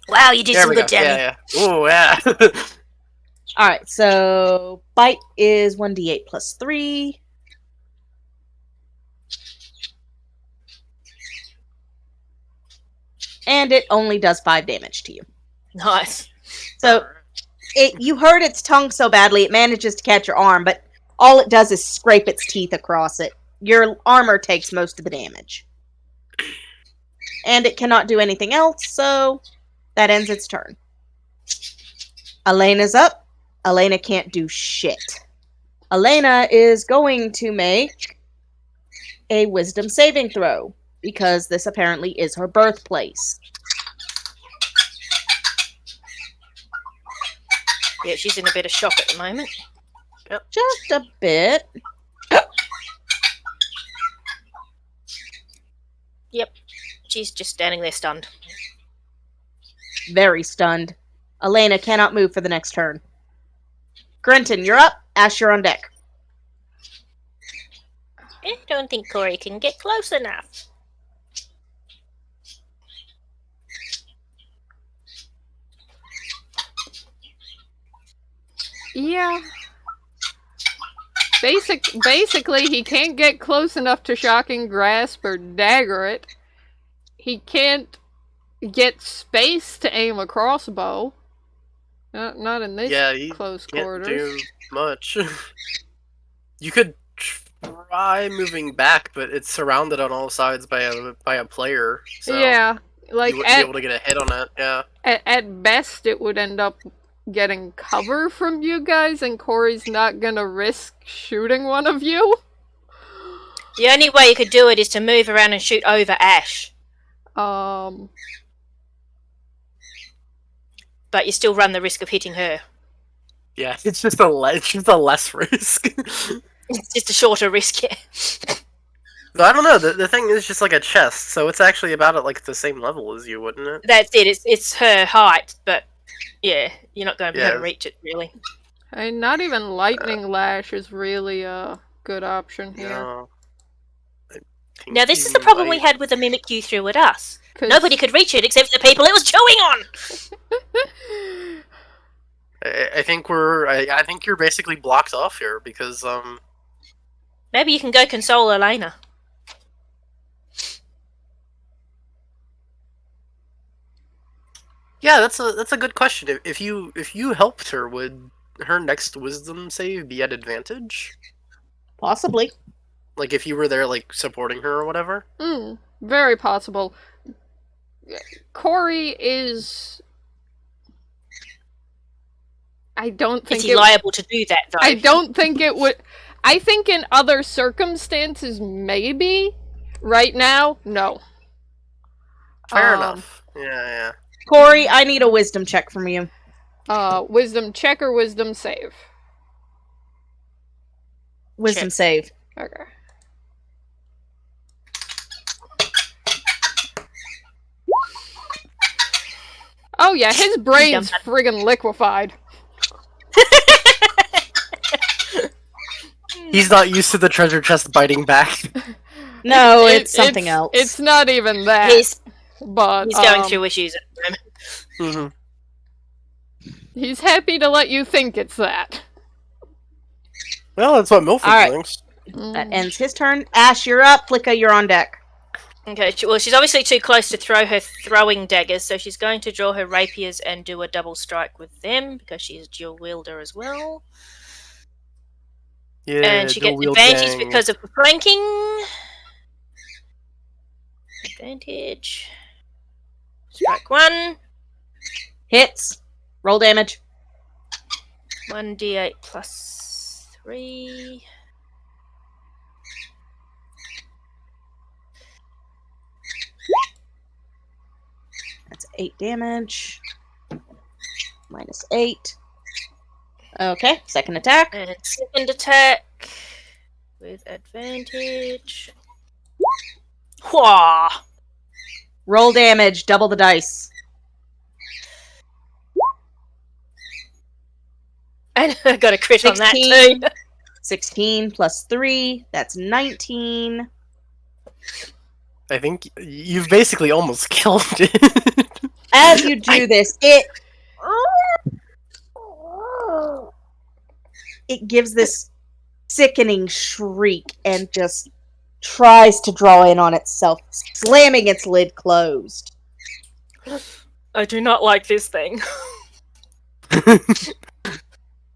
Wow, you did There some we good go. damage. Yeah. Oh yeah. Alright, so bite is 1d8 plus 3. And it only does 5 damage to you. Nice. So you hurt its tongue so badly it manages to catch your arm, but all it does is scrape its teeth across it. Your armor takes most of the damage. And it cannot do anything else, so that ends its turn. Aleyna's up. Aleyna can't do shit. Aleyna is going to make a wisdom saving throw, because this apparently is her birthplace. Yeah, she's in a bit of shock at the moment. Just a bit. Yep. She's just standing there stunned. Very stunned. Aleyna cannot move for the next turn. Corentin, you're up. Ash, you're on deck. I don't think Corey can get close enough. Yeah. Basically, he can't get close enough to Shocking Grasp or dagger it. He can't get space to aim a crossbow. Not in this close quarters. Can't do much. You could try moving back, but it's surrounded on all sides by a player. So yeah, like you wouldn't be able to get a hit on it. Yeah. At best, it would end up getting cover from you guys, and Corey's not gonna risk shooting one of you. The only way you could do it is to move around and shoot over Ash. But you still run the risk of hitting her. Yeah, it's just a less risk. It's just a shorter risk, yeah. I don't know. The thing is just like a chest, so it's actually about at like the same level as you, wouldn't it? That's it. It's her height, but yeah, you're not going to be able to reach it, really. Not even Lightning Lash is really a good option here. No. Now, this is the problem we had with the mimic you threw at us. Nobody could reach it except for the people it was chewing on! I think I think you're basically blocked off here because Maybe you can go console Aleyna. yeah, that's a good question. If you helped her, would her next wisdom save be at advantage? Possibly. Like if you were there, like supporting her or whatever. Very possible. Corey is. I don't think is he liable to do that, though? I don't think it would. I think in other circumstances, maybe. Right now, no. Fair enough. Yeah. Corey, I need a wisdom check from you. Wisdom check or wisdom save? Wisdom Check. save. Okay. Oh yeah, his brain's friggin' liquefied. He's not used to the treasure chest biting back. No, it's something else. It's not even that. He's But going through issues at the moment. He's happy to let you think it's that. Well, that's what Milford All right. thinks. That ends his turn. Ash, you're up. Flikk'a, you're on deck. Okay, well, she's obviously too close to throw her throwing daggers, so she's going to draw her rapiers and do a double strike with them, because she's a dual wielder as well. Yeah, And she dual gets wield advantage gang. because of the flanking. Advantage. Strike 1. Hits. Roll damage. 1d8 plus 3. That's 8 damage. Minus 8. Okay, second attack. And second attack with advantage. Whoa! Roll damage, double the dice. And I got a crit on that 16. too. 16 plus 3, that's 19. I think you've basically almost killed it. As you do this, it gives this sickening shriek and just tries to draw in on itself, slamming its lid closed. I do not like this thing.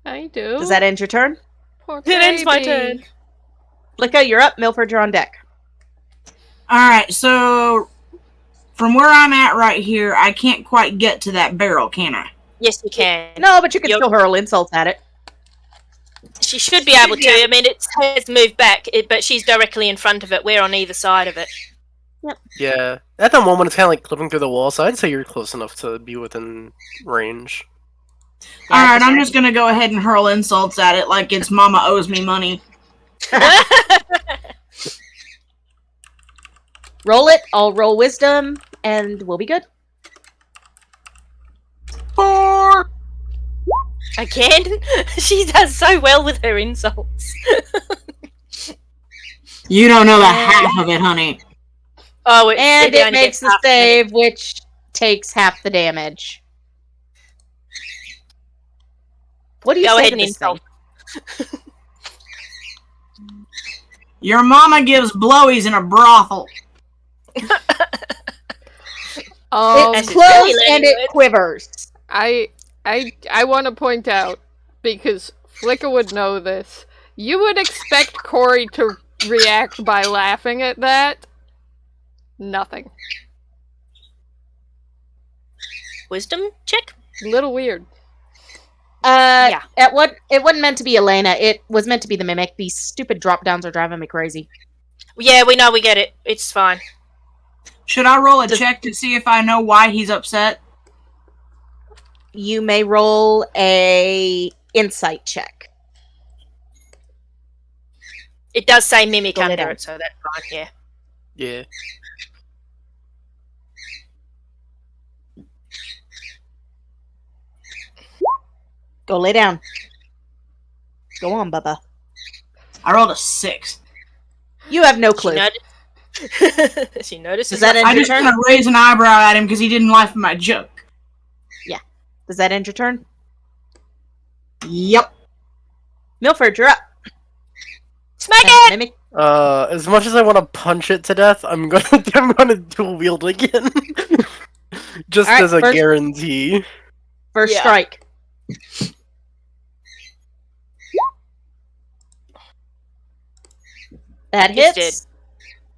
I do. Does that end your turn? Poor It ends my baby. turn. Flikk'a, you're up. Milford, you're on deck. Alright, so from where I'm at right here, I can't quite get to that barrel, can I? Yes, you can. No, but you can Yep. still hurl insults at it. She should be able to. I mean, it has moved back, but she's directly in front of it. We're on either side of it. Yeah, at the moment it's kind of like clipping through the wall, so I'd say you're close enough to be within range. Alright, I'm just gonna go ahead and hurl insults at it like its mama owes me money. Roll it. I'll roll wisdom, and we'll be good. 4! Again? She does so well with her insults. You don't know the half of it, honey. Oh, And it it only makes gets the half save, which takes half the damage. What do you Go say ahead to and this thing? insult. Your mama gives blowies in a brothel. It's That's close very and language. it quivers. I want to point out, because Flikk'a would know this, you would expect Corey to react by laughing at that. Nothing. Wisdom check? Little weird. Yeah. It wasn't meant to be Aleyna. It was meant to be the mimic. These stupid drop downs are driving me crazy. Yeah, we know, we get it. It's fine. Should I roll a check to see if I know why he's upset? You may roll a insight check. It does say mimic Go lay under down. it, so that's fine, yeah. Yeah. Go lay down. Go on, Bubba. I rolled a 6. You have no She clue. noticed. She notices. Does that end I your just turn? gonna raise an eyebrow at him because he didn't laugh at my joke. Does that end your turn? Yep. Milford, you're up. Smack And it! mimic. As much as I want to punch it to death, I'm gonna dual wield again, just Alright, as a first- guarantee. First Yeah. strike. That It's hits.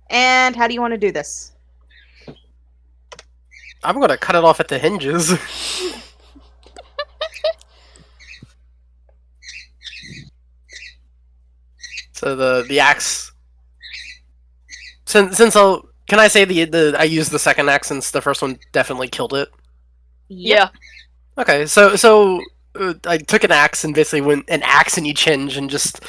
And how do you want to do this? I'm gonna cut it off at the hinges. So the axe. Since can I say the I used the second axe since the first one definitely killed it. Yeah. Okay, so I took an axe and basically went an axe in each hinge and just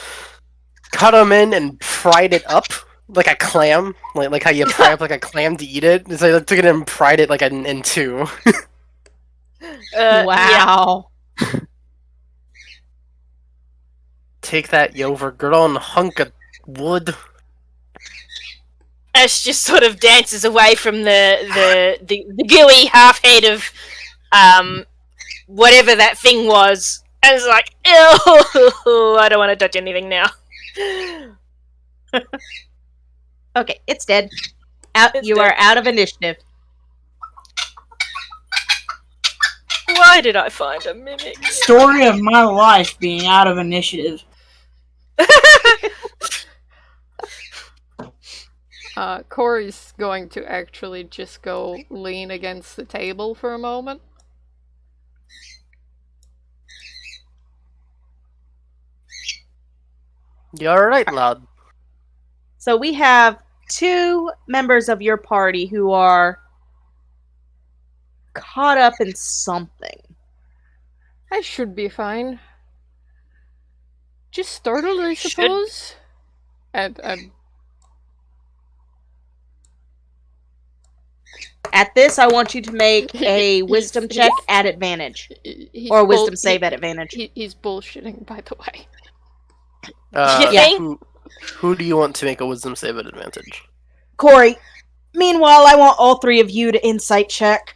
cut them in and fried it up like a clam, like how you fry up like a clam to eat it. So I took it and fried it like in two. Yeah. Wow. Take that, you overgrown hunk of wood. Ash just sort of dances away from the gooey half head of whatever that thing was, and is like, ew, I don't want to touch anything now. Okay, it's dead. You are out of initiative. Why did I find a mimic? Story of my life being out of initiative. Corey's going to actually just go lean against the table for a moment. You alright, lad? So we have 2 members of your party who are caught up in something. I should be fine. Just startled, I suppose. And At this, I want you to make a wisdom check at advantage. Or wisdom save at advantage. He's bullshitting, by the way. Who do you want to make a wisdom save at advantage? Corey, meanwhile, I want all 3 of you to insight check.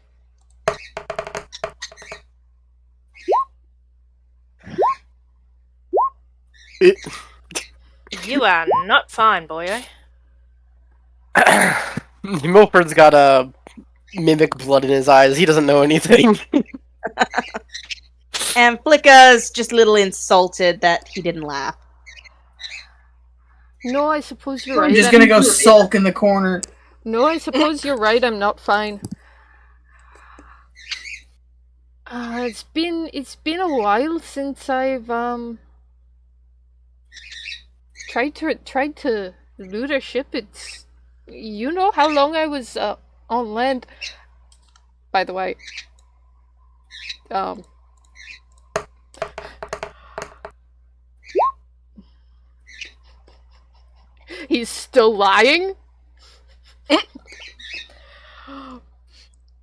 You are not fine, boyo. Milford's got a mimic blood in his eyes. He doesn't know anything. And Flikk'a's just a little insulted that he didn't laugh. No, I suppose you're right. I'm just gonna go sulk in the corner. No, I suppose you're right. I'm not fine. It's been a while since I've tried to loot a ship. It's, you know how long I was on land. By the way, he's still lying.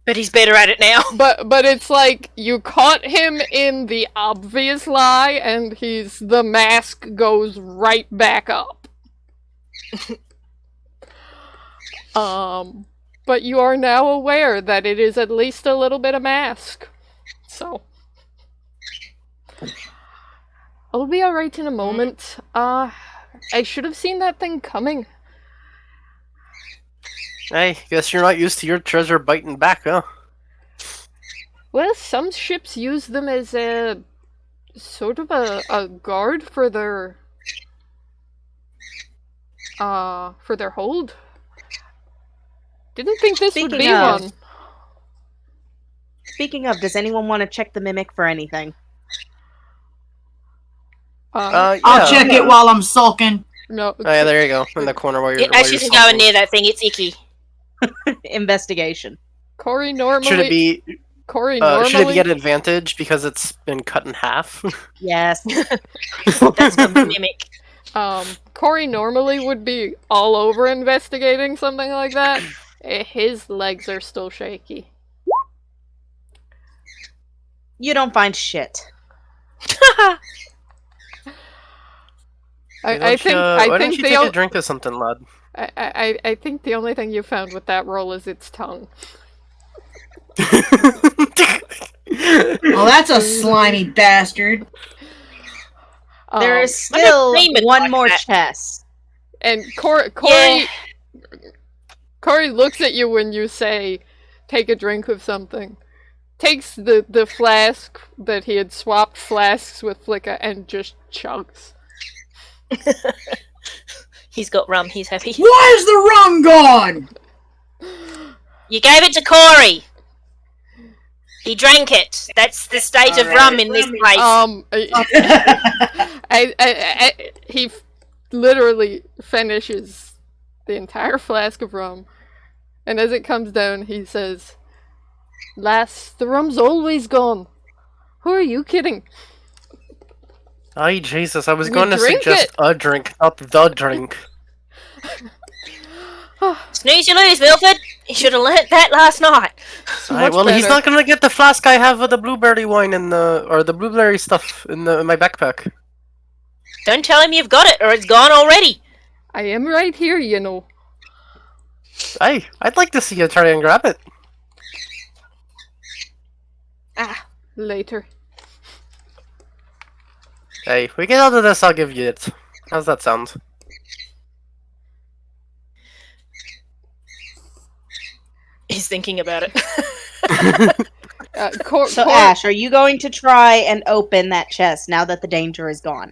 But he's better at it now. But it's like you caught him in the obvious lie, and the mask goes right back up. But you are now aware that it is at least a little bit of mask. So I'll be alright in a moment. I should have seen that thing coming. I guess you're not used to your treasure biting back, huh? Well, some ships use them as a sort of a guard for their hold. Didn't think this would be one. Speaking of, does anyone want to check the mimic for anything? I'll check it while I'm sulking. No. Oh, yeah, there you go. In the corner where you're. As she's going near that thing, it's icky. Investigation. Corey normally. Should it be? Corey normally. Should it be at advantage because it's been cut in half? Yes. That's the mimic. Corey normally would be all over investigating something like that. His legs are still shaky. You don't find shit. I think why don't you the take a drink of something, lad? I think the only thing you found with that roll is its tongue. Well, that's a slimy bastard. There is still one more chest. And Corey looks at you when you say, take a drink of something. Takes the flask that he had swapped flasks with Flikk'a and just chugs. He's got rum, he's happy. Why is the rum gone? You gave it to Corey! He drank it. That's the state of rum in this place. He literally finishes the entire flask of rum. And as it comes down, he says, "Lass, the rum's always gone. Who are you kidding?" Ay, Jesus, I was going to suggest a drink, not the drink. Snooze you lose, Milford. You should have learnt that last night. Right, well, he's not gonna get the flask I have of the blueberry wine or the blueberry stuff in my backpack. Don't tell him you've got it, or it's gone already. I am right here, you know. I'd like to see you try and grab it. Later. Hey, if we get out of this, I'll give you it. How's that sound? thinking about it. So, Ash, are you going to try and open that chest now that the danger is gone?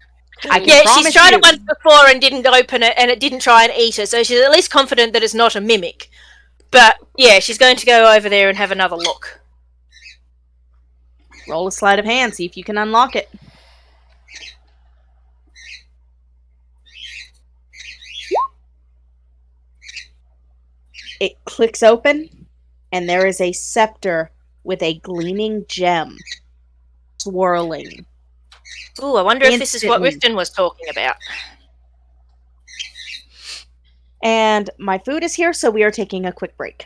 I can Yeah, promise she's tried you- it once before and didn't open it, and it didn't try and eat her, so she's at least confident that it's not a mimic. But, yeah, she's going to go over there and have another look. Roll a sleight of hand, see if you can unlock it. It clicks open, and there is a scepter with a gleaming gem swirling. Ooh, I wonder if this is what Instantly. Riften was talking about. And my food is here, so we are taking a quick break.